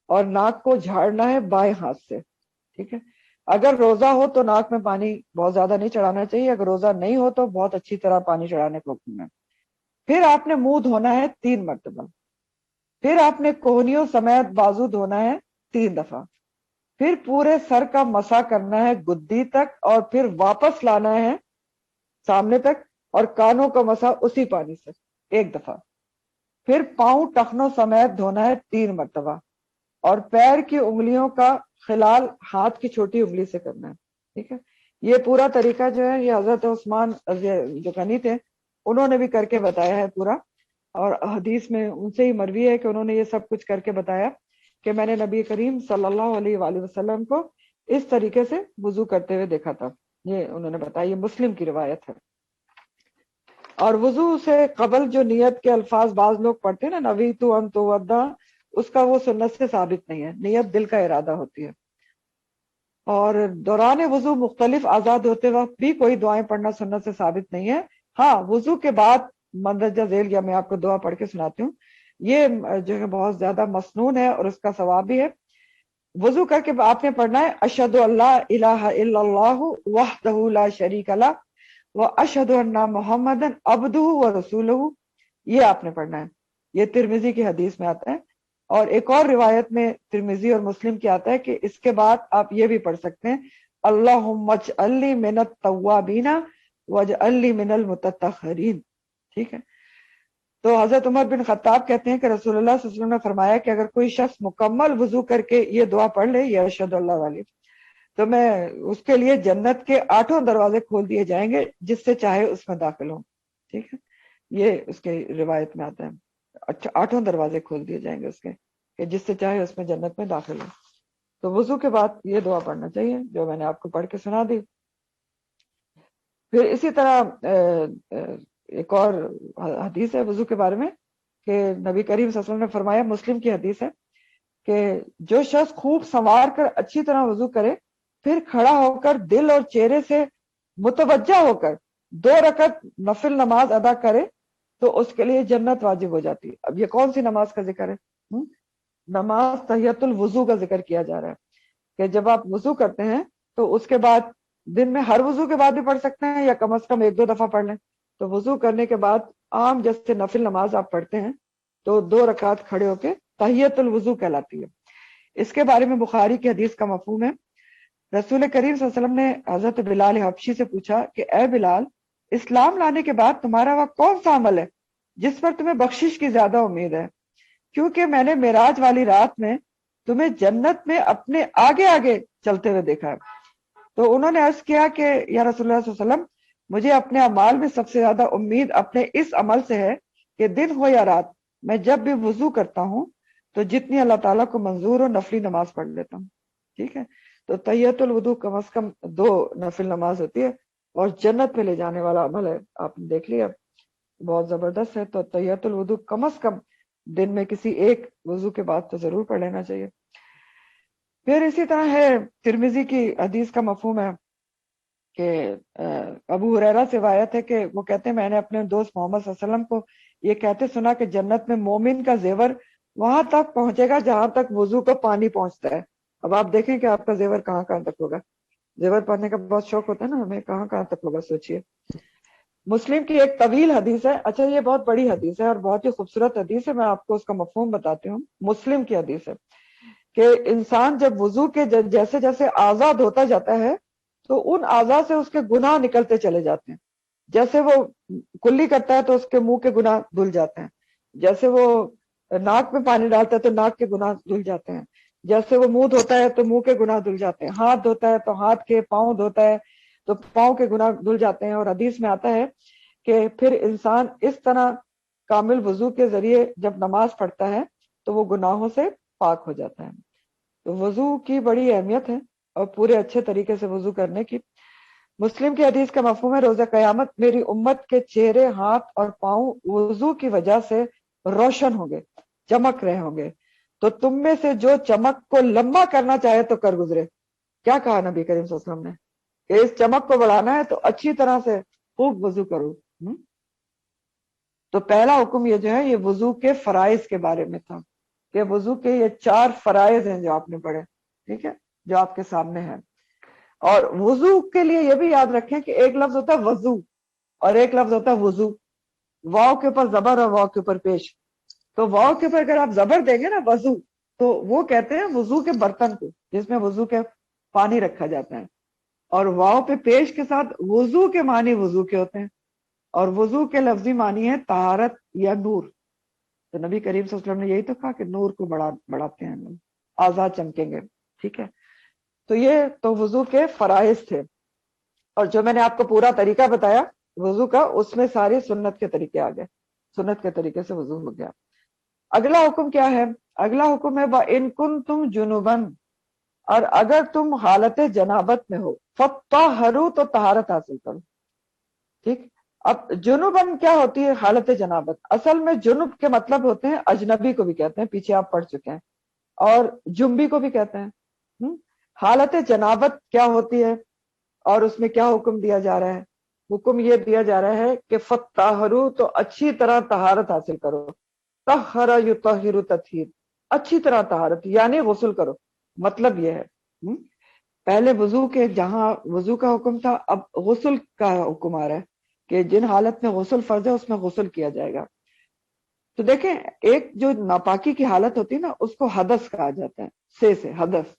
اور ناک کو جھاڑنا ہے بائیں ہاتھ سے. ٹھیک ہے، اگر روزہ ہو تو ناک میں پانی بہت زیادہ نہیں چڑھانا چاہیے، اگر روزہ نہیں ہو تو بہت اچھی طرح پانی چڑھانے کو حکم ہے. پھر آپ نے منہ دھونا ہے 3 مرتبہ. پھر آپ نے کوہنیوں سمیت بازو دھونا ہے 3 دفعہ. پھر پورے سر کا مسح کرنا ہے گدی تک، اور پھر واپس لانا ہے سامنے تک، اور کانوں کا مسح اسی پانی سے 1 دفعہ. پھر پاؤں ٹخنوں سمیت دھونا ہے 3 مرتبہ، اور پیر کی انگلیوں کا خلال ہاتھ کی چھوٹی انگلی سے کرنا ہے. ٹھیک ہے، یہ پورا طریقہ جو ہے یہ حضرت عثمان جو غنی تھے انہوں نے بھی کر کے بتایا ہے پورا، اور حدیث میں ان سے ہی مروی ہے کہ انہوں نے یہ سب کچھ کر کے بتایا کہ میں نے نبی کریم صلی اللہ علیہ وآلہ وسلم کو اس طریقے سے وضو کرتے ہوئے دیکھا تھا. یہ انہوں نے بتایا، یہ مسلم کی روایت ہے. اور وضو سے قبل جو نیت کے الفاظ بعض لوگ پڑھتے ہیں نا، نویت ان توضا، اس کا وہ سنت سے ثابت نہیں ہے، نیت دل کا ارادہ ہوتی ہے. اور دوران وضو مختلف آزاد ہوتے وقت بھی کوئی دعائیں پڑھنا سنت سے ثابت نہیں ہے. ہاں، وضو کے بعد مندرجہ ذیل یا میں آپ کو دعا پڑھ کے سناتی ہوں، یہ جو ہے بہت زیادہ مسنون ہے اور اس کا ثواب بھی ہے. وضو کر کے آپ نے پڑھنا ہے اشہد اللہ الہ الا اللہ وحدہ لا شریک لہ واشہد ان محمدا عبدہ ورسولہ، یہ آپ نے پڑھنا ہے. یہ ترمذی کی حدیث میں آتا ہے، اور ایک اور روایت میں ترمذی اور مسلم کی آتا ہے کہ اس کے بعد آپ یہ بھی پڑھ سکتے ہیں اللہم اجعلنی من التوابین واجعلنی من المتطہرین. ٹھیک ہے، تو حضرت عمر بن خطاب کہتے ہیں کہ رسول اللہ صلی اللہ علیہ وسلم نے فرمایا کہ اگر کوئی شخص مکمل وضو کر کے یہ دعا پڑھ لے، یہ اشہد اللہ والی، تو میں اس کے لیے جنت کے 8 دروازے کھول دیے جائیں گے، جس سے چاہے اس میں داخل ہوں. ٹھیک ہے، یہ اس کے روایت میں آتا ہے، 8 دروازے کھول دیے جائیں گے اس کے کہ جس سے چاہے اس میں جنت میں داخل ہو. تو وضو کے بعد یہ دعا پڑھنا چاہیے جو میں نے آپ کو پڑھ کے سنا دی. پھر اسی طرح ایک اور حدیث ہے وضو کے بارے میں کہ نبی کریم صلی اللہ علیہ وسلم نے فرمایا، مسلم کی حدیث ہے کہ جو شخص خوب سنوار کر اچھی طرح وضو کرے، پھر کھڑا ہو کر دل اور چہرے سے متوجہ ہو کر 2 رکعت نفل نماز ادا کرے تو اس کے لیے جنت واجب ہو جاتی ہے. اب یہ کون سی نماز کا ذکر ہے؟ نماز تحیۃ الوضو کا ذکر کیا جا رہا ہے کہ جب آپ وضو کرتے ہیں تو اس کے بعد دن میں ہر وضو کے بعد بھی پڑھ سکتے ہیں یا کم از کم 1-2 دفعہ پڑھ لیں. تو وضو کرنے کے بعد عام جیسے نفل نماز آپ پڑھتے ہیں تو 2 رکعت کھڑے ہو کے تحیت الوضو کہلاتی ہے. اس کے بارے میں بخاری کی حدیث کا مفہوم ہے. رسول کریم صلی اللہ علیہ وسلم نے حضرت بلال حبشی سے پوچھا کہ اے بلال، اسلام لانے کے بعد تمہارا وہ کون سا عمل ہے جس پر تمہیں بخشش کی زیادہ امید ہے؟ کیونکہ میں نے معراج والی رات میں تمہیں جنت میں اپنے آگے آگے چلتے ہوئے دیکھا ہے. تو انہوں نے عرض کیا کہ یا رسول اللہ صلی اللہ علیہ وسلم، مجھے اپنے اعمال میں سب سے زیادہ امید اپنے اس عمل سے ہے کہ دن ہو یا رات میں جب بھی وضو کرتا ہوں تو جتنی اللہ تعالیٰ کو منظور ہو نفلی نماز پڑھ لیتا ہوں. ٹھیک ہے، تو تحیت الوضو کم از کم 2 نفل نماز ہوتی ہے اور جنت میں لے جانے والا عمل ہے. آپ نے دیکھ لیا، بہت زبردست ہے. تو تحیت الوضو کم از کم دن میں کسی ایک وضو کے بعد تو ضرور پڑھ لینا چاہیے. پھر اسی طرح ہے، ترمذی کی حدیث کا مفہوم ہے کہ ابو ہریرہ سے روایت ہے کہ وہ کہتے ہیں میں نے اپنے دوست محمد صلی اللہ علیہ وسلم کو یہ کہتے سنا کہ جنت میں مومن کا زیور وہاں تک پہنچے گا جہاں تک وضو کو پانی پہنچتا ہے. اب آپ دیکھیں کہ آپ کا زیور کہاں کہاں تک ہوگا. زیور پہننے کا بہت شوق ہوتا ہے نا ہمیں، کہاں کہاں تک ہوگا سوچئے. مسلم کی ایک طویل حدیث ہے، اچھا یہ بہت بڑی حدیث ہے اور بہت ہی خوبصورت حدیث ہے، میں آپ کو اس کا مفہوم بتاتی ہوں. مسلم کی حدیث ہے کہ انسان جب وضو کے جیسے جیسے آزاد ہوتا جاتا ہے تو ان اعضاء سے اس کے گناہ نکلتے چلے جاتے ہیں. جیسے وہ کلی کرتا ہے تو اس کے منہ کے گناہ دھل جاتے ہیں، جیسے وہ ناک میں پانی ڈالتا ہے تو ناک کے گناہ دھل جاتے ہیں، جیسے وہ منہ دھوتا ہے تو منہ کے گناہ دھل جاتے ہیں، ہاتھ دھوتا ہے تو ہاتھ کے، پاؤں دھوتا ہے تو پاؤں کے گناہ دھل جاتے ہیں. اور حدیث میں آتا ہے کہ پھر انسان اس طرح کامل وضو کے ذریعے جب نماز پڑھتا ہے تو وہ گناہوں سے پاک ہو جاتا ہے. تو وضو کی بڑی اہمیت ہے اور پورے اچھے طریقے سے وضو کرنے کی. مسلم کی حدیث کا مفہوم ہے روزہ قیامت میری امت کے چہرے، ہاتھ اور پاؤں وضو کی وجہ سے روشن ہوں گے، چمک رہے ہوں گے. تو تم میں سے جو چمک کو لمبا کرنا چاہے تو کر گزرے. کیا کہا نبی کریم صلی اللہ علیہ وسلم نے کہ اس چمک کو بڑھانا ہے تو اچھی طرح سے خوب وضو کرو. تو پہلا حکم یہ جو ہے یہ وضو کے فرائض کے بارے میں تھا کہ وضو کے یہ 4 فرائض ہیں جو آپ نے پڑھے، ٹھیک ہے، جو آپ کے سامنے ہیں. اور وضو کے لیے یہ بھی یاد رکھیں کہ ایک لفظ ہوتا ہے وضو اور ایک لفظ ہوتا ہے وضو. واو کے اوپر زبر اور واو کے اوپر پیش. تو واو کے اوپر اگر آپ زبر دیں گے نا وضو، تو وہ کہتے ہیں وضو کے برتن کو جس میں وضو کے پانی رکھا جاتا ہے. اور واو پہ پیش کے ساتھ وضو کے معنی وضو کے ہوتے ہیں اور وضو کے لفظی معنی ہے طہارت یا نور. تو نبی کریم صلی اللہ علیہ وسلم نے یہی تو کہا کہ نور کو بڑھاتے ہیں لوگ، آزاد چمکیں گے. ٹھیک ہے، تو یہ تو وضو کے فرائض تھے. اور جو میں نے آپ کو پورا طریقہ بتایا وضو کا، اس میں ساری سنت کے طریقے آ گئے، سنت کے طریقے سے وضو ہو گیا. اگلا حکم کیا ہے؟ اگلا حکم ہے وَإِن كُنتُمْ جُنُبًا، اور اگر تم حالت جنابت میں ہو فَطَّهَّرُوا، تو طہارت حاصل کرو. ٹھیک، اب جنوباً کیا ہوتی ہے حالت جنابت؟ اصل میں جنوب کے مطلب ہوتے ہیں اجنبی کو بھی کہتے ہیں، پیچھے آپ پڑھ چکے ہیں، اور جنبی کو بھی کہتے ہیں. حالت جنابت کیا ہوتی ہے اور اس میں کیا حکم دیا جا رہا ہے؟ حکم یہ دیا جا رہا ہے کہ فَطَّهَّرُوا، تو اچھی طرح طہارت حاصل کرو. طَهَّرَ يُطَهِّرُ تطہیر، اچھی طرح طہارت یعنی غسل کرو. مطلب یہ ہے پہلے وضو کے جہاں وضو کا حکم تھا، اب غسل کا حکم آ رہا ہے کہ جن حالت میں غسل فرض ہے اس میں غسل کیا جائے گا. تو دیکھیں ایک جو ناپاکی کی حالت ہوتی ہے نا اس کو حدث کہا جاتا ہے، سے حدث.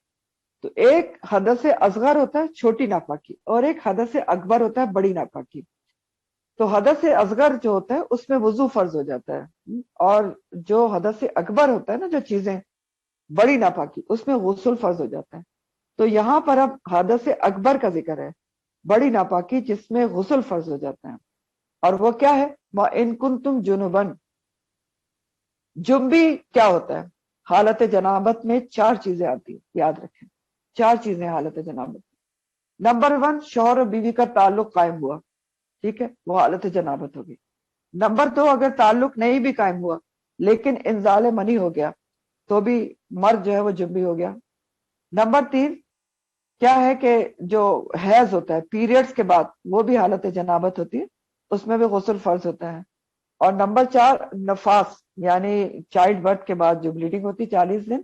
تو ایک حدث اصغر ہوتا ہے چھوٹی ناپاکی اور ایک حدث اکبر ہوتا ہے بڑی ناپاکی. تو حدث اصغر جو ہوتا ہے اس میں وضو فرض ہو جاتا ہے، اور جو حدث اکبر ہوتا ہے نا جو چیزیں بڑی ناپاکی، اس میں غسل فرض ہو جاتا ہے. تو یہاں پر اب حدث اکبر کا ذکر ہے، بڑی ناپاکی جس میں غسل فرض ہو جاتا ہے، اور وہ کیا ہے؟ وَإِن كُنتُمْ جُنُبًا. جنبی کیا ہوتا ہے؟ حالت جنابت میں 4 چیزیں آتی ہیں، یاد رکھیں 4 چیزیں حالت جنابت. نمبر 1، شوہر اور بیوی کا تعلق قائم ہوا، ٹھیک ہے، وہ حالت جنابت ہوگی. نمبر 2، اگر تعلق نہیں بھی قائم ہوا لیکن انزال منی ہو گیا تو بھی مرد جو ہے وہ جنبی ہو گیا. نمبر 3 کیا ہے کہ جو حیض ہوتا ہے پیریڈز کے بعد وہ بھی حالت جنابت ہوتی ہے، اس میں بھی غسل فرض ہوتا ہے. اور نمبر 4 نفاس، یعنی چائلڈ برتھ کے بعد جو بلیڈنگ ہوتی 40 دن،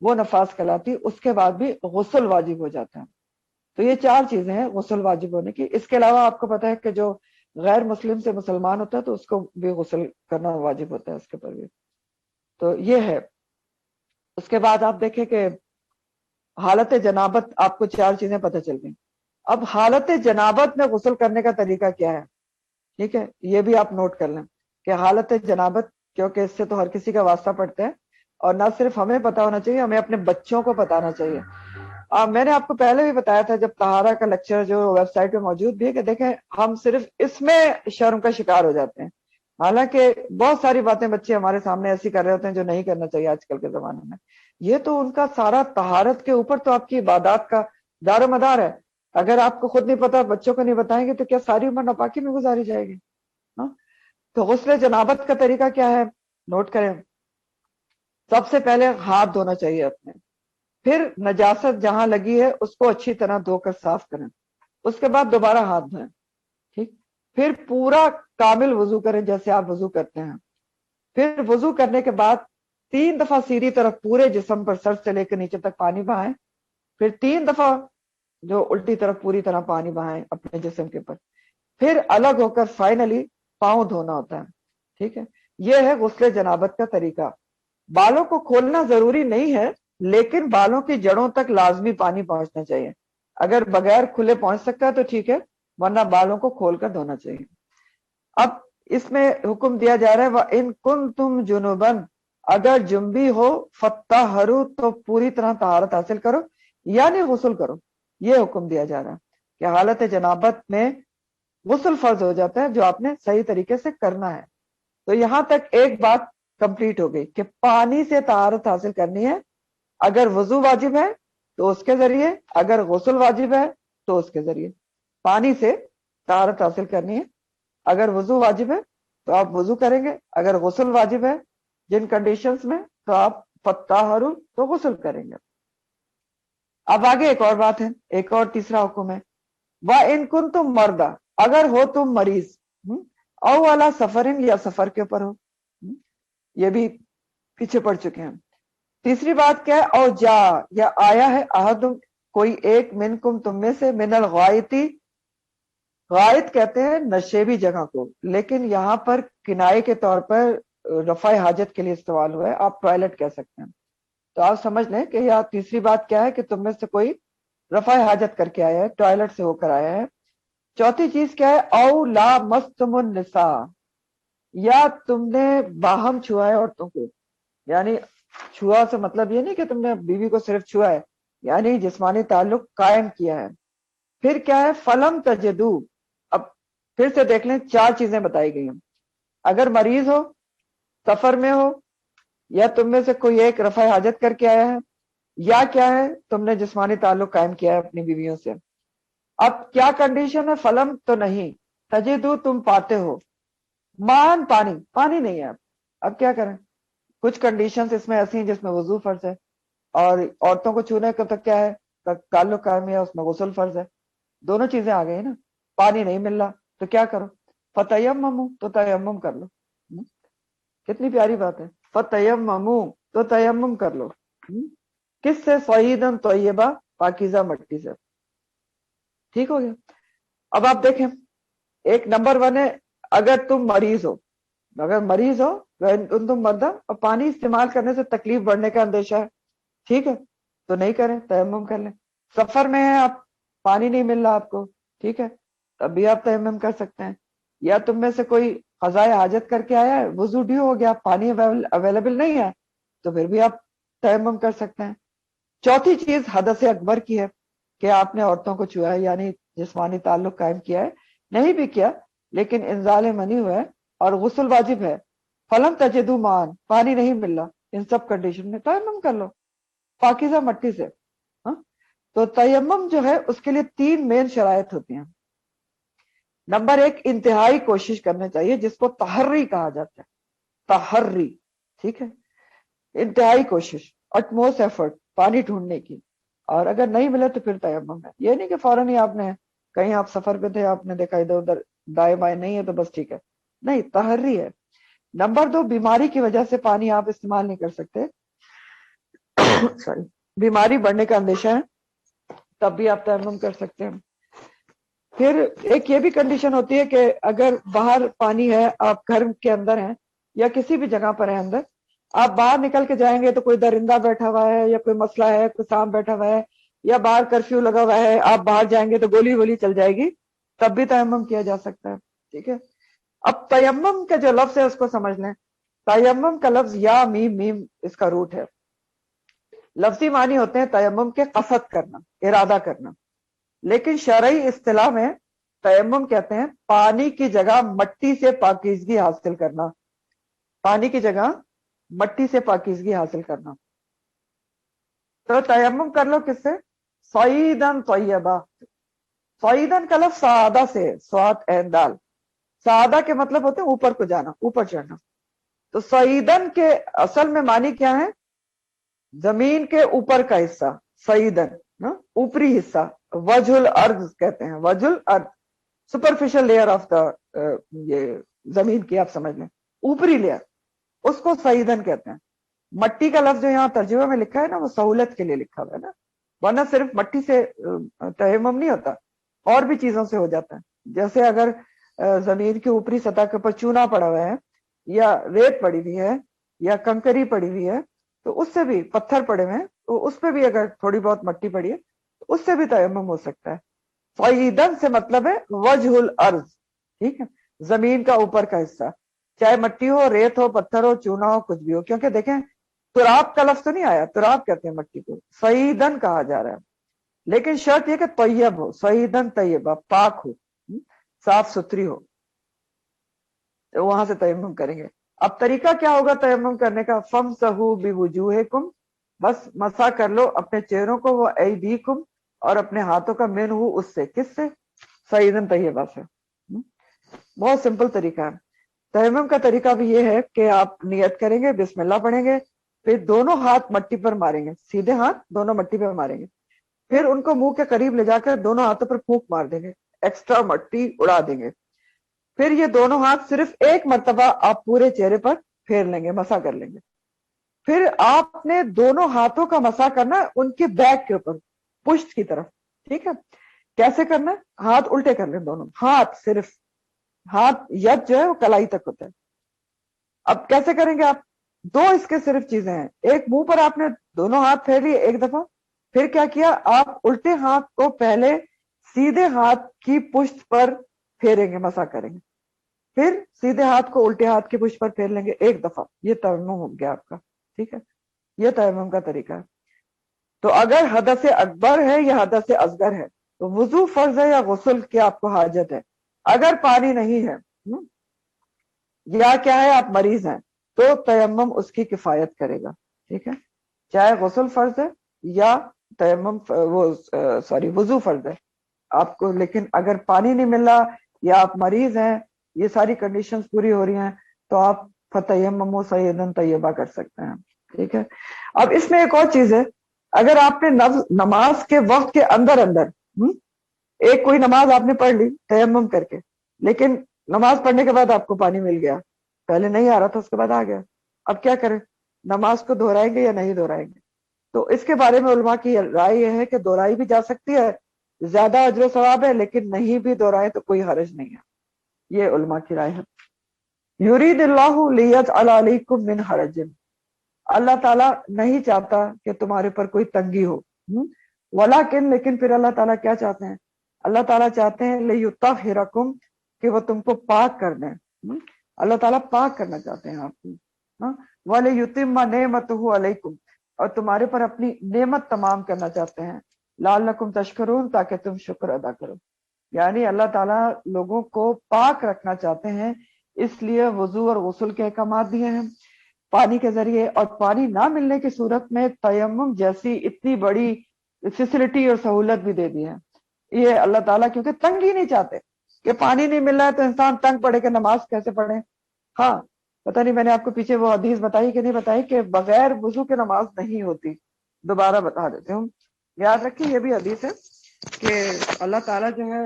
وہ نفاس کہلاتی، اس کے بعد بھی غسل واجب ہو جاتا ہے. تو یہ 4 چیزیں ہیں غسل واجب ہونے کی. اس کے علاوہ آپ کو پتا ہے کہ جو غیر مسلم سے مسلمان ہوتا ہے تو اس کو بھی غسل کرنا واجب ہوتا ہے اس کے اوپر بھی. تو یہ ہے. اس کے بعد آپ دیکھیں کہ حالت جنابت آپ کو 4 چیزیں پتہ چل گئیں. اب حالت جنابت میں غسل کرنے کا طریقہ کیا ہے, ٹھیک ہے, یہ بھی آپ نوٹ کر لیں کہ حالت جنابت, کیونکہ اس سے تو ہر کسی کا واسطہ پڑتا ہے, اور نہ صرف ہمیں پتا ہونا چاہیے, ہمیں اپنے بچوں کو بتانا چاہیے. میں نے آپ کو پہلے بھی بتایا تھا جب طہارہ کا لیکچر جو ویب سائٹ پہ موجود بھی ہے, کہ دیکھیں ہم صرف اس میں شرم کا شکار ہو جاتے ہیں, حالانکہ بہت ساری باتیں بچے ہمارے سامنے ایسی کر رہے ہوتے ہیں جو نہیں کرنا چاہیے آج کل کے زمانے میں. یہ تو ان کا سارا طہارت کے اوپر تو آپ کی عبادات کا دار و مدار ہے. اگر آپ کو خود نہیں پتا, بچوں کو نہیں بتائیں گے, تو کیا ساری عمر ناپاکی میں گزاری جائے گی؟ تو غسل جنابت کا طریقہ کیا ہے, نوٹ کریں. سب سے پہلے ہاتھ دھونا چاہیے اپنے, پھر نجاست جہاں لگی ہے اس کو اچھی طرح دھو کر صاف کریں, اس کے بعد دوبارہ ہاتھ دھوئیں, ٹھیک. پھر پورا کامل وضو کریں جیسے آپ وضو کرتے ہیں. پھر وضو کرنے کے بعد 3 دفعہ سیدھی طرف پورے جسم پر سر سے لے کر نیچے تک پانی بہائیں. پھر 3 دفعہ جو الٹی طرف پوری طرح پانی بہائیں اپنے جسم کے اوپر. پھر الگ ہو کر فائنلی پاؤں دھونا ہوتا ہے, ٹھیک ہے. یہ ہے غسل جنابت کا طریقہ. بالوں کو کھولنا ضروری نہیں ہے, لیکن بالوں کی جڑوں تک لازمی پانی پہنچنا چاہیے. اگر بغیر کھلے پہنچ سکتا ہے تو ٹھیک ہے, ورنہ بالوں کو کھول کر دھونا چاہیے. اب اس میں حکم دیا جا رہا ہے وَإِن كُنتُمْ جُنُبًا, اگر جنبی ہو فَطَّهَّرُوا, تو پوری طرح طہارت حاصل کرو, یعنی غسل کرو. یہ حکم دیا جا رہا ہے کہ حالت جنابت میں غسل فرض ہو جاتا ہے جو آپ نے صحیح طریقے سے کرنا ہے. تو یہاں تک ایک بات کمپلیٹ ہو گئی کہ پانی سے طہارت حاصل کرنی ہے. اگر وضو واجب ہے تو اس کے ذریعے, اگر غسل واجب ہے تو اس کے ذریعے. پانی سے طہارت حاصل کرنی ہے. اگر وضو واجب ہے تو آپ وضو کریں گے, اگر غسل واجب ہے جن کنڈیشنز میں تو آپ فَطَّهَّرُوا, تو غسل کریں گے. اب آگے ایک اور بات ہے, ایک اور تیسرا حکم ہے وَإِن كُنتُم مَرْضَىٰ, اگر ہو تم مریض, او علی سفرن, یا سفر کے اوپر ہو. یہ بھی پیچھے پڑ چکے ہیں. تیسری بات کیا ہے, او جا, یا آیا ہے, احد, کوئی ایک, منکم, تم میں سے, من الغائطی, غائط کہتے ہیں نشیبی جگہ کو, لیکن یہاں پر کنائے کے طور پر رفع حاجت کے لیے استعمال ہوا ہے, آپ ٹوائلٹ کہہ سکتے ہیں. تو آپ سمجھ لیں کہ یہاں تیسری بات کیا ہے کہ تم میں سے کوئی رفع حاجت کر کے آیا ہے, ٹوائلٹ سے ہو کر آیا ہے. چوتھی چیز کیا ہے, او لا مستم النساء, یا تم نے باہم چھوا ہے عورتوں کو. یعنی چھوا سے مطلب یہ نہیں کہ تم نے بیوی کو صرف چھوا ہے, یعنی جسمانی تعلق قائم کیا ہے. پھر کیا ہے, فلم تجدو. اب پھر سے دیکھ لیں 4 چیزیں بتائی گئی ہیں. اگر مریض ہو, سفر میں ہو, یا تم میں سے کوئی ایک رفع حاجت کر کے آیا ہے, یا کیا ہے تم نے جسمانی تعلق قائم کیا ہے اپنی بیویوں سے. اب کیا کنڈیشن ہے, فلم تو نہیں, تجدو, تم پاتے ہو, مان, پانی, پانی نہیں ہے. اب کیا کریں, کچھ کنڈیشنز اس میں ایسی ہیں جس میں وضو فرض ہے, اور عورتوں کو چھونے کا تک کیا ہے, تعلق قائم ہے, اس میں غسل فرض ہے. دونوں چیزیں آ گئی نا. پانی نہیں مل رہا تو کیا کرو, فتیمموا, تو تیمم کر لو. کتنی پیاری بات ہے, فتیمموا, تو تیمم کر لو. کس سے, صعیدن طیبہ, پاکیزہ مٹی سے. ٹھیک ہو گیا. اب آپ دیکھیں, ایک نمبر 1 ہے اگر تم مریض ہو, اگر مریض ہو تم مردہ, اور پانی استعمال کرنے سے تکلیف بڑھنے کا اندیشہ ہے, ٹھیک ہے, تو نہیں کریں, تیمم کر لیں. سفر میں ہیں آپ, پانی نہیں مل رہا آپ کو, ٹھیک ہے, تب بھی آپ تیمم کر سکتے ہیں. یا تم میں سے کوئی قضائے حاجت کر کے آیا ہے, وضو ڈیو ہو گیا, پانی اویلیبل نہیں ہے, تو پھر بھی آپ تیمم کر سکتے ہیں. چوتھی چیز حدث اکبر کی ہے کہ آپ نے عورتوں کو چھوا ہے, یعنی جسمانی تعلق قائم کیا ہے, نہیں بھی کیا لیکن انزال منی ہوا ہے اور غسل واجب ہے. فلم تجدو مان, پانی نہیں مل رہا, ان سب کنڈیشن میں تیمم کر لو پاکیزہ مٹی سے. تو تیمم جو ہے اس کے لیے 3 مین شرائط ہوتی ہیں. نمبر 1, انتہائی کوشش کرنا چاہیے, جس کو تحری کہا جاتا ہے, تحری, ٹھیک ہے, انتہائی کوشش, اٹموسٹ ایفرٹ پانی ڈھونڈنے کی. اور اگر نہیں ملے تو پھر تیمم ہے. یہ نہیں کہ فوراً ہی آپ نے, کہیں آپ سفر پہ تھے, آپ نے دیکھا ادھر ادھر دائیں بائیں نہیں ہے تو بس ٹھیک ہے, نہیں, تحری ہے. نمبر 2, بیماری کی وجہ سے پانی آپ استعمال نہیں کر سکتے, سوری, بیماری بڑھنے کا اندیشہ ہے, تب بھی آپ تیمم کر سکتے ہیں. پھر ایک یہ بھی کنڈیشن ہوتی ہے کہ اگر باہر پانی ہے، آپ گھر کے اندر ہیں یا کسی بھی جگہ پر ہیں اندر، آپ باہر نکل کے جائیں گے تو کوئی درندہ بیٹھا ہوا ہے یا کوئی مسئلہ ہے، کوئی سانپ بیٹھا ہوا ہے یا باہر کرفیو لگا ہوا ہے، آپ باہر جائیں گے تو گولی وولی چل جائے گی، تب بھی تیمم کیا جا سکتا ہے. ٹھیک ہے. اب تیمم کا جو لفظ ہے اس کو سمجھ لیں. تیمم کا لفظ یا میم میم اس کا روٹ ہے. لفظی معنی ہوتے ہیں تیمم کے قصد کرنا، ارادہ کرنا، لیکن شرعی اصطلاح میں تیمم کہتے ہیں پانی کی جگہ مٹی سے پاکیزگی حاصل کرنا. پانی کی جگہ مٹی سے پاکیزگی حاصل کرنا. تو تیمم کر لو کس سے؟ صعیدن طیبہ. صعیدن کا لفظ سعادہ سے، سعاد عین دال. سعادہ کے مطلب ہوتے ہیں اوپر کو جانا، اوپر چڑھنا. تو صعیدن کے اصل میں معنی کیا ہے؟ زمین کے اوپر کا حصہ، صعیدن اوپری حصہ. وجہ الارض کہتے ہیں، وجہ الارض سپرفیشل لیئر آف دا، یہ زمین کی آپ سمجھ لیں اوپری لیئر، اس کو صعیدن کہتے ہیں. مٹی کا لفظ جو یہاں ترجمہ میں لکھا ہے نا وہ سہولت کے لیے لکھا ہوا ہے نا، ورنہ صرف مٹی سے تیمم نہیں ہوتا، اور بھی چیزوں سے ہو جاتا ہے. جیسے اگر زمین کی اوپری سطح کے اوپر چونا پڑا ہوا ہے یا ریت پڑی ہوئی ہے یا کنکری پڑی ہوئی ہے تو اس سے بھی، پتھر پڑے ہوئے ہیں تو اس پہ بھی اگر تھوڑی بہت مٹی پڑی ہے تو اس سے بھی تیمم ہو سکتا ہے. صعیدن سے مطلب ہے وجہ الارض. ٹھیک ہے. زمین کا اوپر کا حصہ، چاہے مٹی ہو، ریت ہو، پتھر ہو، چونا ہو، کچھ بھی ہو. کیونکہ دیکھیں تراب کا لفظ تو نہیں آیا، تراب کہتے ہیں مٹی کو، صعیدن کہا جا رہا ہے. لیکن شرط یہ کہ طیب ہو، صعیدن طیبہ، پاک ہو، صاف ستھری ہو، تو وہاں سے تیمم کریں گے. اب طریقہ کیا ہوگا تیمم کرنے کا؟ فَامْسَحُوا بِوُجُوهِكُمْ، بس مسح کر لو اپنے چہروں کو، وہ ایدیکم، اور اپنے ہاتھوں کا، منہ اس سے، کس سے؟ صعیدن طیبہ سے. بہت سمپل طریقہ ہے. تیمم کا طریقہ بھی یہ ہے کہ آپ نیت کریں گے، بسم اللہ پڑھیں گے، پھر دونوں ہاتھ مٹی پر ماریں گے، سیدھے ہاتھ دونوں مٹی پر ماریں گے، پھر ان کو منہ کے قریب لے جا کر دونوں ہاتھوں پر پھونک مار دیں گے، ایکسٹرا مٹی اڑا دیں گے. پھر یہ دونوں ہاتھ صرف ایک مرتبہ آپ پورے چہرے پر پھیر لیں گے، مسح کر لیں گے. پھر آپ نے دونوں ہاتھوں کا مسح کرنا ان کی بیک کے اوپر، پشت کی طرف. ٹھیک ہے. کیسے کرنا ہے؟ ہاتھ الٹے کر لیں دونوں ہاتھ، صرف ہاتھ ید جو ہے وہ کلائی تک ہوتا ہے. اب کیسے کریں گے آپ؟ دو اس کے صرف چیزیں ہیں. ایک، منہ پر آپ نے دونوں ہاتھ پھیر لیے ایک دفعہ، پھر کیا کیا؟ آپ الٹے ہاتھ کو پہلے سیدھے ہاتھ کی پشت پر پھیریں گے، مسح کریں گے، پھر سیدھے ہاتھ کو الٹے ہاتھ کی پشت پر پھیر لیں گے ایک دفعہ. یہ تیمم ہو گیا آپ کا. ٹھیک ہے. یہ تیمم کا طریقہ ہے. تو اگر حدث اکبر ہے یا حدث اصغر ہے تو وضو فرض ہے یا غسل کی آپ کو حاجت ہے؟ اگر پانی نہیں ہے یا کیا ہے، آپ مریض ہیں، تو تیمم اس کی کفایت کرے گا. ٹھیک ہے. چاہے غسل فرض ہے یا تیمم وضو فرض ہے آپ کو، لیکن اگر پانی نہیں مل رہا یا آپ مریض ہیں، یہ ساری کنڈیشنز پوری ہو رہی ہیں، تو آپ فتیمموا صعیدا طیبا کر سکتے ہیں. ٹھیک ہے. اب اس میں ایک اور چیز ہے، اگر آپ نے نماز کے وقت کے اندر ایک کوئی نماز آپ نے پڑھ لی تیمم کر کے، لیکن نماز پڑھنے کے بعد آپ کو پانی مل گیا، پہلے نہیں آ رہا تھا، اس کے بعد آ گیا، اب کیا کریں؟ نماز کو دہرائیں گے یا نہیں دہرائیں گے؟ تو اس کے بارے میں علماء کی رائے یہ ہے کہ دہرائی بھی جا سکتی ہے، زیادہ اجر و ثواب ہے، لیکن نہیں بھی دہرائے تو کوئی حرج نہیں ہے. یہ علماء کی رائے ہے. یرید اللہ لیجعل علیکم من حرج، اللہ تعالیٰ نہیں چاہتا کہ تمہارے پر کوئی تنگی ہو. ولیکن، لیکن پھر اللہ تعالیٰ کیا چاہتے ہیں؟ اللہ تعالیٰ چاہتے ہیں لیطہرکم، کہ وہ تم کو پاک کر دیں. اللہ تعالیٰ پاک کرنا چاہتے ہیں آپ کو. ولیتم نعمتہ علیکم، اور تمہارے پر اپنی نعمت تمام کرنا چاہتے ہیں. لعلکم تشکرون، تاکہ تم شکر ادا کرو. یعنی اللہ تعالیٰ لوگوں کو پاک رکھنا چاہتے ہیں، اس لیے وضو اور غسل کے احکامات دیے ہیں پانی کے ذریعے. اور پانی نہ ملنے کی صورت میں تیمم جیسی اتنی بڑی فیسلٹی اور سہولت بھی دے دی ہے. یہ اللہ تعالیٰ کیونکہ تنگ ہی نہیں چاہتے کہ پانی نہیں مل رہا ہے تو انسان تنگ پڑے کہ نماز کیسے پڑھے. ہاں پتہ نہیں میں نے آپ کو پیچھے وہ حدیث بتائی کہ نہیں بتائی کہ بغیر وضو کے نماز نہیں ہوتی. دوبارہ بتا دیتے ہوں، یاد رکھیں یہ بھی حدیث ہے کہ اللہ تعالیٰ جو ہے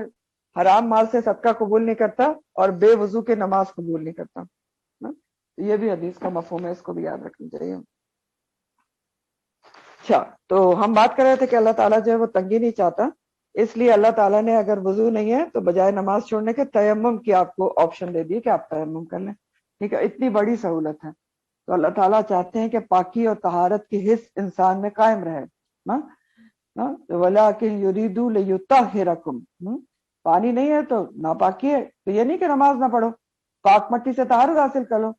حرام مال سے صدقہ قبول نہیں کرتا اور بے وضو کے نماز قبول نہیں کرتا. یہ بھی حدیث کا مفہوم ہے، اس کو بھی یاد رکھنا چاہیے. اچھا، تو ہم بات کر رہے تھے کہ اللہ تعالیٰ جو ہے وہ تنگی نہیں چاہتا، اس لیے اللہ تعالیٰ نے اگر وضو نہیں ہے تو بجائے نماز چھوڑنے کے تیمم کی آپ کو آپشن دے دی کہ آپ تیمم کر لیں. ٹھیک ہے، اتنی بڑی سہولت ہے. تو اللہ تعالیٰ چاہتے ہیں کہ پاکی اور طہارت کی حس انسان میں قائم رہے. وَلَٰكِن يُرِيدُ لِيُطَهِّرَكُمْ، پانی نہیں ہے تو ناپاکی ہے، تو یہ نہیں کہ نماز نہ پڑھو، پاک مٹی سے طہارت حاصل کر لو.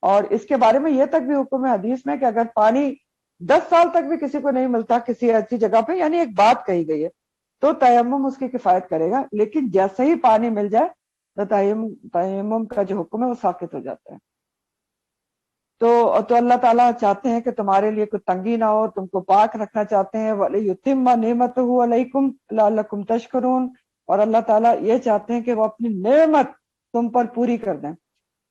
اور اس کے بارے میں یہ تک بھی حکم ہے حدیث میں کہ اگر پانی 10 سال تک بھی کسی کو نہیں ملتا کسی ایسی جگہ پہ، یعنی ایک بات کہی گئی ہے، تو تیمم اس کی کفایت کرے گا. لیکن جیسے ہی پانی مل جائے تو تیمم کا جو حکم ہے وہ ساقط ہو جاتا ہے. تو اللہ تعالیٰ چاہتے ہیں کہ تمہارے لیے کوئی تنگی نہ ہو، تم کو پاک رکھنا چاہتے ہیں. وَلِيُتِمَّ نِعْمَتَهُ عَلَيْكُمْ لَعَلَّكُمْ تَشْكُرُونَ، اور اللہ تعالیٰ یہ چاہتے ہیں کہ وہ اپنی نعمت تم پر پوری کر دیں.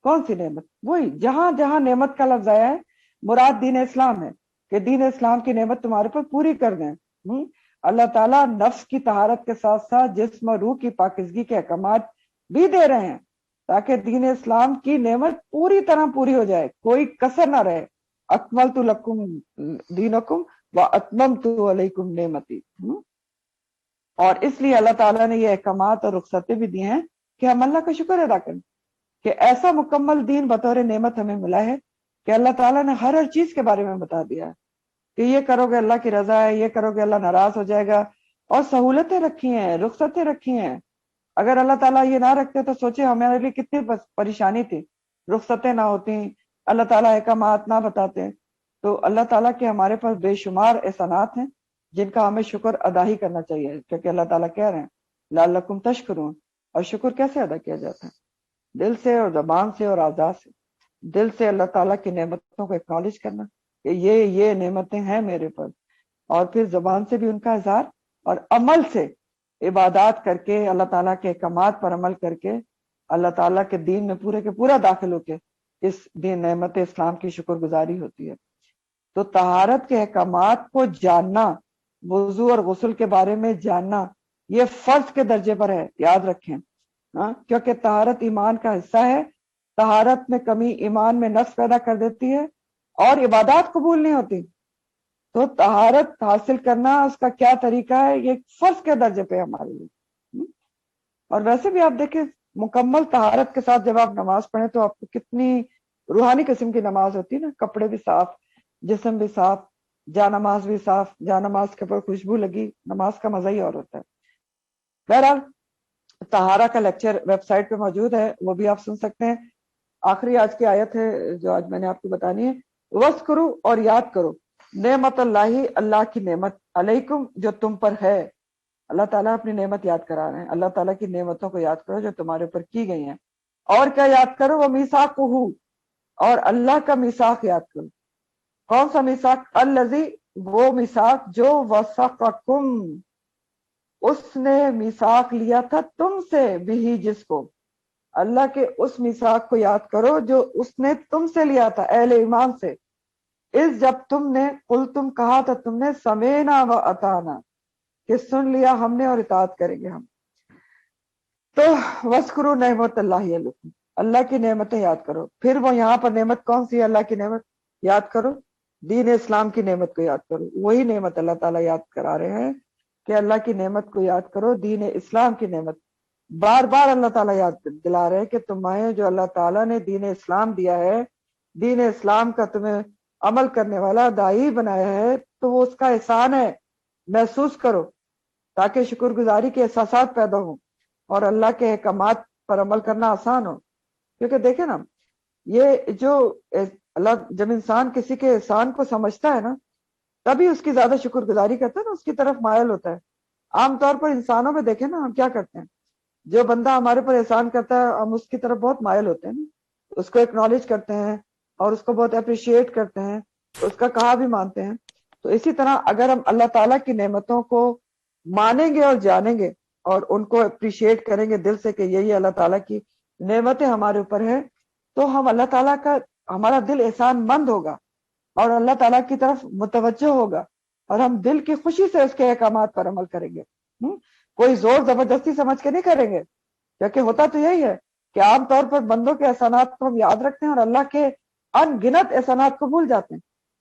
کون سی نعمت؟ وہی جہاں جہاں نعمت کا لفظ آیا ہے مراد دین اسلام ہے، کہ دین اسلام کی نعمت تمہارے پر پوری کر دیں. اللہ تعالیٰ نفس کی طہارت کے ساتھ ساتھ جسم اور روح کی پاکیزگی کے احکامات بھی دے رہے ہیں تاکہ دین اسلام کی نعمت پوری طرح پوری ہو جائے، کوئی کسر نہ رہے. اکملت لکم دینکم واتممت علیکم نعمتی. اور اس لیے اللہ تعالیٰ نے یہ احکامات اور رخصتیں بھی دی ہیں کہ ہم اللہ کا شکر ادا کریں کہ ایسا مکمل دین بطور نعمت ہمیں ملا ہے کہ اللہ تعالیٰ نے ہر چیز کے بارے میں بتا دیا ہے کہ یہ کرو گے اللہ کی رضا ہے، یہ کرو گے اللہ ناراض ہو جائے گا. اور سہولتیں رکھی ہیں، رخصتیں رکھی ہیں. اگر اللہ تعالیٰ یہ نہ رکھتے تو سوچے ہمارے لیے کتنی پریشانی تھی، رخصتیں نہ ہوتی، اللہ تعالیٰ احکامات نہ بتاتے. تو اللہ تعالیٰ کے ہمارے پاس بے شمار احسانات ہیں جن کا ہمیں شکر ادا ہی کرنا چاہیے، کیونکہ اللہ تعالیٰ کہہ رہے ہیں لعلکم تشکرون. اور شکر کیسے ادا کیا جاتا ہے؟ دل سے اور زبان سے اور اعضاء سے. دل سے اللہ تعالیٰ کی نعمتوں کو اکنالج کرنا کہ یہ نعمتیں ہیں میرے پر، اور پھر زبان سے بھی ان کا اظہار، اور عمل سے عبادات کر کے اللہ تعالیٰ کے احکامات پر عمل کر کے اللہ تعالیٰ کے دین میں پورے کے پورا داخل ہو کے اس دین نعمت اسلام کی شکر گزاری ہوتی ہے. تو طہارت کے احکامات کو جاننا، وضو اور غسل کے بارے میں جاننا، یہ فرض کے درجے پر ہے، یاد رکھیں. کیونکہ طہارت ایمان کا حصہ ہے. طہارت میں کمی ایمان میں نقص پیدا کر دیتی ہے اور عبادات قبول نہیں ہوتی. تو طہارت حاصل کرنا اس کا کیا طریقہ ہے، یہ فرض کے درجے پہ ہمارے لیے. اور ویسے بھی آپ دیکھیں مکمل طہارت کے ساتھ جب آپ نماز پڑھیں تو آپ کو کتنی روحانی قسم کی نماز ہوتی ہے نا، کپڑے بھی صاف، جسم بھی صاف، جا نماز بھی صاف، جا نماز کے اوپر خوشبو لگی، نماز کا مزہ ہی اور ہوتا ہے. بہرحال طہارہ کا لیکچر ویب سائٹ پہ موجود ہے، وہ بھی آپ سن سکتے ہیں. آخری آج کی آیت ہے جو آج میں نے آپ کو بتانی ہے. وَاذْكُرُوا، اور یاد کرو، نعمت اللہ، اللہ کی نعمت، علیکم جو تم پر ہے. اللہ تعالیٰ اپنی نعمت یاد کرا رہے ہیں. اللہ تعالیٰ کی نعمتوں کو یاد کرو جو تمہارے اوپر کی گئی ہیں. اور کیا یاد کرو؟ وَمِيثَاقُهُ، اور اللہ کا میثاق یاد کرو. کون سا میثاق؟ الذی، وہ میثاق جو وثقکم، اس نے میثاق لیا تھا تم سے، بھی جس کو، اللہ کے اس میثاق کو یاد کرو جو اس نے تم سے لیا تھا اہل ایمان سے. اس جب تم نے قل، تم کہا تھا تم نے، سمینا و اطانا، کہ سن لیا ہم نے اور اطاعت کریں گے ہم. تو وذکروا نعمت اللہ علیکم، اللہ کی نعمتیں یاد کرو. پھر وہ یہاں پر نعمت کون سی ہے؟ اللہ کی نعمت یاد کرو، دین اسلام کی نعمت کو یاد کرو. وہی نعمت اللہ تعالیٰ یاد کرا رہے ہیں کہ اللہ کی نعمت کو یاد کرو، دین اسلام کی نعمت. بار بار اللہ تعالیٰ یاد دلا رہے ہیں کہ تمہیں جو اللہ تعالیٰ نے دین اسلام دیا ہے، دین اسلام کا تمہیں عمل کرنے والا داعی بنایا ہے، تو وہ اس کا احسان ہے، محسوس کرو تاکہ شکر گزاری کے احساسات پیدا ہوں اور اللہ کے احکامات پر عمل کرنا آسان ہو. کیونکہ دیکھیں نا، یہ جو اللہ، جب انسان کسی کے احسان کو سمجھتا ہے نا، تبھی اس کی زیادہ شکر گزاری کرتا ہے نا، اس کی طرف مائل ہوتا ہے. عام طور پر انسانوں میں دیکھیں نا، ہم کیا کرتے ہیں، جو بندہ ہمارے پر احسان کرتا ہے ہم اس کی طرف بہت مائل ہوتے ہیں نا، اس کو ایکنالج کرتے ہیں اور اس کو بہت اپریشیٹ کرتے ہیں، اس کا کہا بھی مانتے ہیں. تو اسی طرح اگر ہم اللہ تعالیٰ کی نعمتوں کو مانیں گے اور جانیں گے اور ان کو اپریشیٹ کریں گے دل سے کہ یہی اللہ تعالیٰ کی نعمتیں ہمارے اوپر ہیں، تو ہم اللہ تعالیٰ کا، ہمارا دل احسان مند ہوگا اور اللہ تعالیٰ کی طرف متوجہ ہوگا اور ہم دل کی خوشی سے اس کے احکامات پر عمل کریں گے. کوئی زور زبردستی سمجھ کے نہیں کریں گے. کیونکہ ہوتا تو یہی ہے کہ عام طور پر بندوں کے احسانات کو ہم یاد رکھتے ہیں اور اللہ کے ان گنت احسانات کو بھول جاتے ہیں.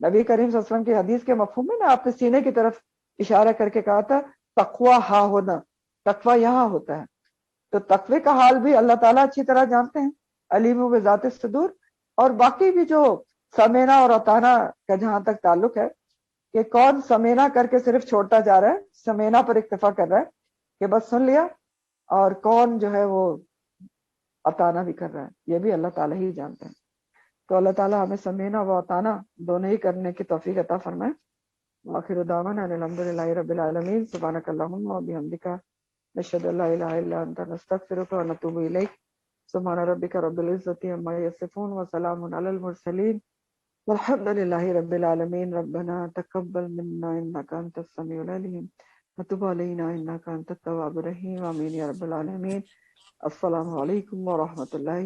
نبی کریم صلی اللہ علیہ وسلم کی حدیث کے مفہوم میں نا آپ نے سینے کی طرف اشارہ کر کے کہا تھا تقوی ہا ہونا، تقوی یہاں ہوتا ہے. تو تقوی کا حال بھی اللہ تعالیٰ اچھی طرح جانتے ہیں، علیم بذات الصدور. اور باقی بھی جو سمینا اور اطانا کا جہاں تک تعلق ہے کہ کون سمینا کر کے صرف چھوڑتا جا رہا ہے، سمینا پر اکتفا کر رہا ہے کہ بس سن لیا، اور کون جو ہے وہ اطانا بھی کر رہا ہے، یہ بھی اللہ تعالیٰ ہی جانتے ہیں. تو اللہ تعالیٰ ہمیں سمینا و اطانا دونوں ہی کرنے کی توفیق عطا فرمائے. وآخر دعوانا ان الحمد للہ رب العالمین. سبحانک اللہم و بحمدک نشہد ان لا الہ الا انت نستغفرک و نتوب الیک. سبحان ربک رب العزۃ عما یصفون وسلام علی المرسلین والحمد للہ رب العالمین. ربنا تقبل منا انک انت السمیع العلیم وتب علینا انک انت التواب الرحیم. آمین یا رب العالمین. السلام علیکم ورحمۃ اللہ